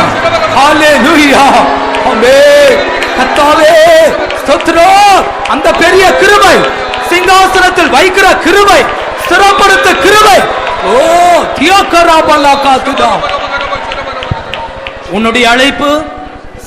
ஹalleluya. ஆமென். கர்த்தாவே, ஸ்தோத்திரம். அந்த பெரிய கிருபை, சிங்காசனத்தில் வைக்கிற கிருபை, ஸ்திரப்படுத்த கிருபை. ஓ, தியோகராபலாகாதுதா. உன்னுடைய அழைப்பு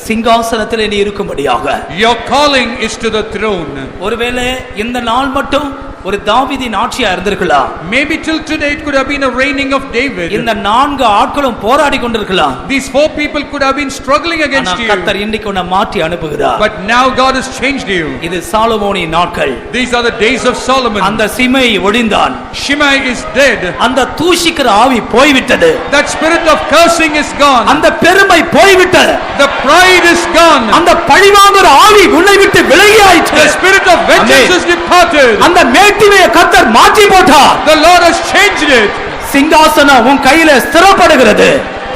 சிங்காசனத்தில் நீ இருக்கும்படியாக. Your calling is to the throne. ஒருவேளை இந்த நாள் மட்டும் ஒரு தாவீதின் ஆட்சியா இருந்திருக்கலாம். Maybe till today it could have been a reigning of David. இந்த 4 ஆட்களும் போராடி கொண்டிருக்கலாம். These 4 people could have been struggling against you. கர்த்தர் இன்னைக்கு உன்னை மாற்றி அனுப்புகிறார். But now God has changed you. இது சாலமோனின் நாட்கள். These are the days of Solomon. அந்த சிமை ஒழிந்தான். Shimei is dead. அந்த தூஷிக்கிற ஆவி போய்விட்டது. That spirit of cursing is gone. அந்த பெருமை போய்விட்டது. The pride is gone. அந்த பழிவாங்குற ஆவி உன்னை விட்டு விலகி ஆயிற்று. The spirit of vengeance has departed. அந்த மேட்டிமையை கர்த்தர் மாற்றி போட்டார். The Lord has changed it. சிங்காசனம் உன் கையில ஸ்திரப்படுகிறது.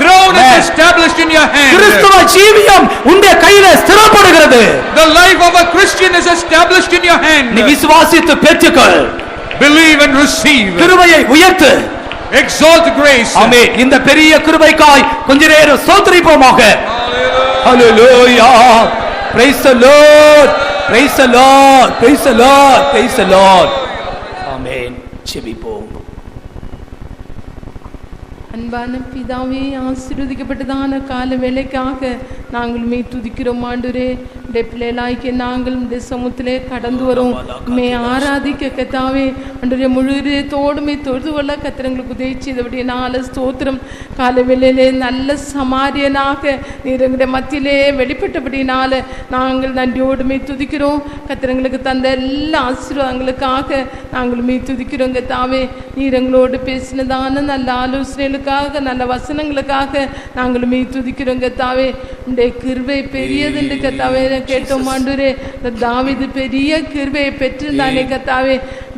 Throne is established in your hand. கிறிஸ்துவ ஜீவியம் உன்னுடைய கையில ஸ்திரப்படுகிறது. The life of a Christian is established in your hand. நீ விசுவாசித்து பெற்றுக்கொள். Believe and receive. கிருபையை உயர்த்து. Exalt grace. ஆமென். இந்த பெரிய கிருபைக்காய் கொஞ்ச நேரம் ஸ்தோத்திரிப்போமாக. ஹalleluya. Praise the Lord. Praise the Lord. Praise the Lord. Praise the Lord. ஆமென். ஜெபிப்போம். அன்பான பிதாவே, ஆசீர்வதிக்கப்பட்டதான கால வேளைக்காக நாங்கள் மே துதிக்கிறோம் ஆண்டவரே. பிள்ளைகளாய்க்க நாங்கள் இந்த சமூகத்திலே கடந்து வரோம். மே ஆராதிக்க கத்தாவே ஆண்டவரே, முழு இதயத்தோடுமே தொழுது கொள்ள கத்திரங்களுக்கு உதவி செய்தபடியே நாள ஸ்தோத்திரம். கால வேளையிலே நல்ல சமாரியனாக நீர் எங்களுடைய மத்தியிலே வெளிப்பட்டபடினால நாங்கள் நன்றியோடுமே துதிக்கிறோம். கத்திரங்களுக்கு தந்த எல்லா ஆசீர்வாதங்களுக்காக நாங்கள் மே துதிக்கிறோம் கத்தாவே. நீர் எங்களோடு பேசினதான நல்ல ஆலோசனைகளுக்காக, நல்ல வசனங்களுக்காக நாங்களுமே துதிக்கிறோம் கத்தாவே. உடைய கிருபை பெரியது என்று கத்தாவே கேட்டோம் ஆண்டவரே. தாவீது பெரிய கிருபையை பெற்றிருந்தானே கத்தாவே.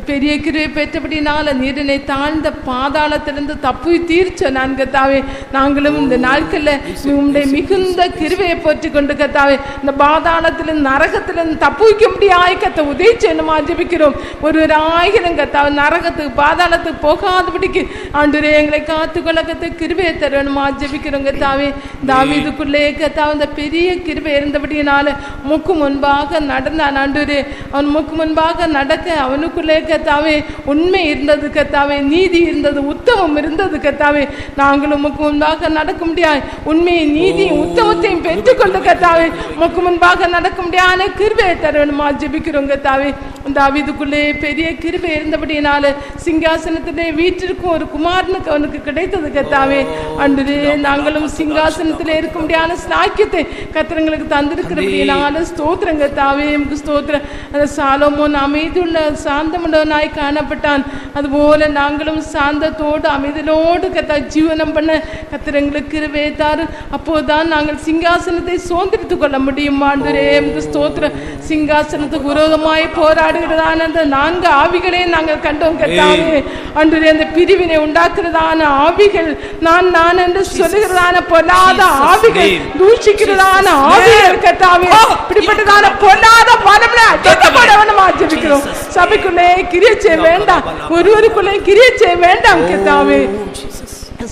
பெரிய கிருபை பெற்றபடினால நீரினை தாழ்ந்த பாதாளத்திலிருந்து தப்பு தீர்ச்ச நான் கத்தாவே. நாங்களும் இந்த நாட்களில் உங்களுடைய மிகுந்த கிருபையை பற்றி கொண்டு கத்தாவே இந்த பாதாளத்திலிருந்து நரகத்திலிருந்து தப்புவிக்க முடியாய் கத்த உதவி செய்யணுமா ஜெபிக்கிறோம். ஒரு ஆயிரம் கத்தாவே நரகத்துக்கு பாதாளத்துக்கு போகாதபடிக்கு ஆண்டவரே எங்களை காத்துக்கொள்ள கத்த கிருபையை தரணுமா ஜெபிக்கிறோம் கத்தாவே. தாவீதுக்குள்ளே கத்தாவே இந்த பெரிய கிருபை இருந்தபடினால முக்கு முன்பாக நடந்தான் ஆண்டவரே. அவன் முக்கு முன்பாக நடக்க அவனுக்குள்ளே கத்தாவே உண்மை இருந்தது கத்தாவே, நீதி இருந்தது, உத்தமம் இருந்தது கத்தாவே. நாங்கள் உமக்கு முன்பாக நடக்க முடியாது, உண்மையை நீதியும் உத்தமத்தையும் பெற்றுக்கொண்டு கத்தாவே உமக்கு முன்பாக நடக்க முடியாத கிருபையை தர வேணுமா ஜெபிக்கிறோம் கத்தாவே. தாவீதுக்குள்ளே பெரிய கிருபை இருந்தபடினால சிங்காசனத்திலே வீட்டிற்கும் ஒரு குமாரனுக்கு அவனுக்கு கிடைத்தது கத்தாவே. அன்று நாங்களும் சிங்காசனத்திலே இருக்க முடியாத சாக்கியத்தை கத்திரங்களுக்கு தந்திருக்கிறபடினால ஸ்தோத்திரம் கத்தாவே, நமக்கு ஸ்தோத்திரம். அந்த சாலோமோன் அமைதியுள்ள சாந்தமுள்ளவனாய் காணப்பட்டான், அதுபோல நாங்களும் சாந்தத்தோடு அமைதியோடு கத்தா ஜீவனம் பண்ண கத்திரங்களுக்கு கிருபை தாரு. அப்போதுதான் நாங்கள் சிங்காசனத்தை சுதந்திரித்துக் கொள்ள முடியும். ஆண்டவரே நமக்கு ஸ்தோத்திரம். சிங்காசனத்துக்கு விரோதமாய் போராடுகிறதான அந்த 4 ஆவிகளே நாங்கள் கண்டோம் கத்தாவே. ஆண்டவரே அந்த பிரிவினை உண்டாக்குறதான ஆவிகள், நான் என்று சொல்லுகிறதான பொல்லாத ஆவிகள், தூஷிக்கிறதான ஆவிகள் கத்தாவே, இப்படிப்பட்டதான பொல்லாத பலம்ல அடக்கப்படவனமா ஜெபிக்கிறோம். சபைக்குள்ளே கிரியை செய்ய வேண்டாம், ஒருவருக்குள்ளே கிரியை செய்ய வேண்டாம் கத்தாவே.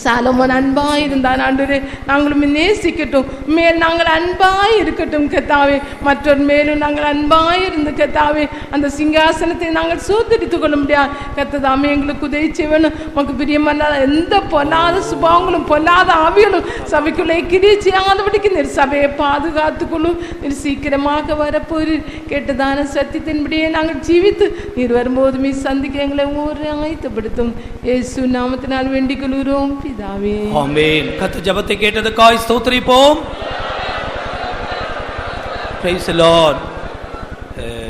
சாலமோன் அன்பாய் இருந்தான் ஆண்டவரே, நாங்களும் நேசிக்கட்டும், மேல் நாங்கள் அன்பாய் இருக்கட்டும் கத்தாவே. மற்றொரு மேலும் நாங்கள் அன்பாய் இருந்து கத்தாவே அந்த சிங்காசனத்தை நாங்கள் சுதந்திரித்துக் கொள்ள முடியாது கத்ததாமே. எங்களுக்கு உதவி செய்யணும். உமக்கு பிரியமல்லாத எந்த பொல்லாத சுபாவங்களும் பொல்லாத ஆவிகளும் சபைக்குள்ளே கிரியை செய்யாதபடிக்கு நீர் சபையை பாதுகாத்துக்கொள்ளும். நீர் சீக்கிரமாக வரப்போறீர். கேட்டதான சத்தியத்தின்படியே நாங்கள் ஜீவித்து நீர் வரும்போது மீ சந்திக்க எங்களை ஒரு ஆயத்தப்படுத்தும். இயேசு நாமத்தினால் வேண்டிக் கொள்கிறோம் பிதாவே, ஆமென். கர்த்தர் ஜெபத்தை கேட்டதுக்காய் ஸ்தோத்திரிப்போம். Praise the Lord.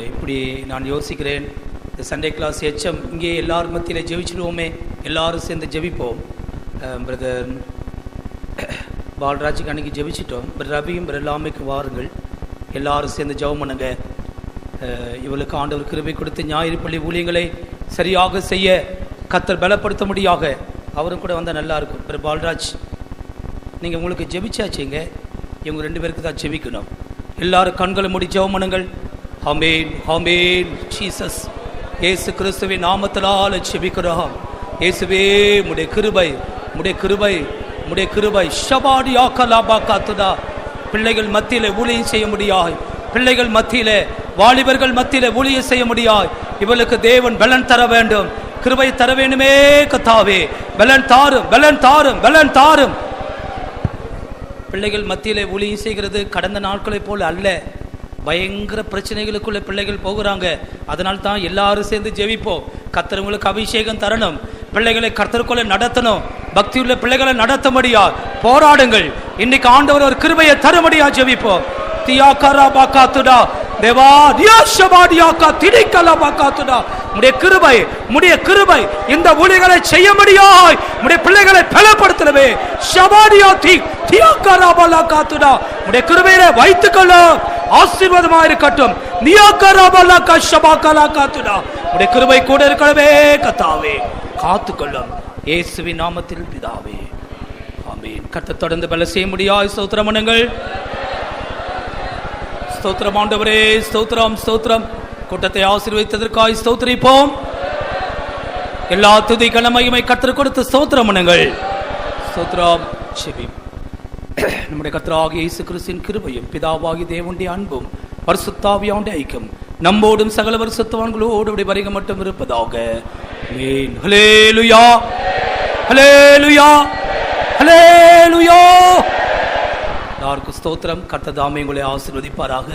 இப்படி நான் யோசிக்கிறேன், இந்த சண்டே கிளாஸ் எச்எம் இங்கே எல்லாரும் மத்தியில் ஜெபிச்சிடுவோமே, எல்லாரும் சேர்ந்து ஜெபிப்போம். பிரதர் பால்ராஜுக்கு அன்றைக்கி ஜெபிச்சிட்டோம். ரவியும் பிரலாமைக்கு வாருங்கள், எல்லாரும் சேர்ந்து ஜெபம் பண்ணுங்க. இவளுக்கு ஆண்டவர் கிருபை கொடுத்து ஞாயிறு பள்ளி ஊழியங்களை சரியாக செய்ய கர்த்தர் பலப்படுத்த முடியாக அவரும் கூட வந்தால் நல்லா இருக்கும். பிரதர் பால்ராஜ், நீங்கள் உங்களுக்கு ஜெபிச்சாச்சுங்க, இவங்க 2 பேருக்கு தான் ஜெபிக்கணும். எல்லாரும் கண்களை மூடி ஜெபம் பண்ணுங்கள். ஆமென், ஆமென். ஜீசஸ், இயேசு கிறிஸ்துவின் நாமத்தினால ஜெபிக்கிறோம். இயேசுவே உம்முடைய கிருபை, உம்முடைய கிருபை, உம்முடைய கிருபை. ஷபாடியா கலாபா காத்துதா. பிள்ளைகள் மத்தியிலே ஊழியம் செய்ய முடியாது, பிள்ளைகள் மத்தியிலே, வாலிபர்கள் மத்தியிலே ஊழியம் செய்ய முடியாது. இவளுக்கு தேவன் பலன் தர வேண்டும், கிருபை தர வேண்டுமே கத்தாவே. பலன் தாரும், பலன் தாரும், பலன் தாரும். பிள்ளைகள் மத்தியிலே ஊழியம் செய்கிறது கடந்த நாட்களை போல அல்ல. பயங்கர பிரச்சனைகளுக்குள்ள பிள்ளைகள் போகிறாங்க. அதனால் தான் எல்லாரும் சேர்ந்து ஜெபிப்போம். கர்த்தர் உங்களுக்கு அபிஷேகம் தரணும், பிள்ளைகளை கர்த்தருக்குள்ள நடத்தணும், பக்தியுள்ள பிள்ளைகளை நடத்த முடியாது. போராடுங்கள். இன்னைக்கு ஆண்டவர் ஒரு கிருபையை தர முடியாது. ஜெபிப்போம். தியாகரா பாகாத்துடா தேவா தியாஷபாடியாகா திடிகலா பாகாத்துடா. உம்முடைய கிருபை, உம்முடைய கிருபை இந்த ஊழியங்களை செய்ய முடியாது. உம்முடைய பிள்ளைகளை பலப்படுத்தவே. ஷபாடியா தியாகரா பாகாத்துடா. உம்முடைய கிருபையிலே வைத்துக்கொள்ள ஆசீர்வாதமாக இருக்கட்டும். நியாகரா பாகா ஷபாகலா காத்துடா. உம்முடைய கிருபை கூட இருக்கவே கத்தாவே, காத்துக்கொள்ளும். இயேசுவின் நாமத்தில் பிதாவே, ஆமென். கர்த்தர் தொடர்ந்து பல செய்ய முடியாது. ஸ்தோத்திரம் பண்ணுங்கள். ஸ்தோத்திரம் ஆண்டவரே, ஸ்தோத்திரம், ஸ்தோத்திரம். கூட்டத்தை ஆசீர்வதித்ததற்காய் ஸ்தோத்திரிப்போம். எல்லா துதி கன மகிமை கர்த்தர் கொடுத்து ஸ்தோத்திரம் பண்ணுங்கள். ஸ்தோத்திரம். செவி நம்முடைய கர்த்தராகிய இயேசு கிறிஸ்துவின் கிருபையும் பிதாவாகிய தேவனுடைய அன்பும் பரிசுத்தாவியானுடைய ஐக்கியம் நம்மோடும் சகல பரிசுத்தவான்களோடு வருகை மட்டும் இருப்பதாக. ஆமென். ஹல்லேலூயா, ஹல்லேலூயா, ஹல்லேலூயா. எல்லாருக்கும் ஸ்தோத்திரம். கர்த்தர் தாமே உங்களை ஆசீர்வதிப்பாராக.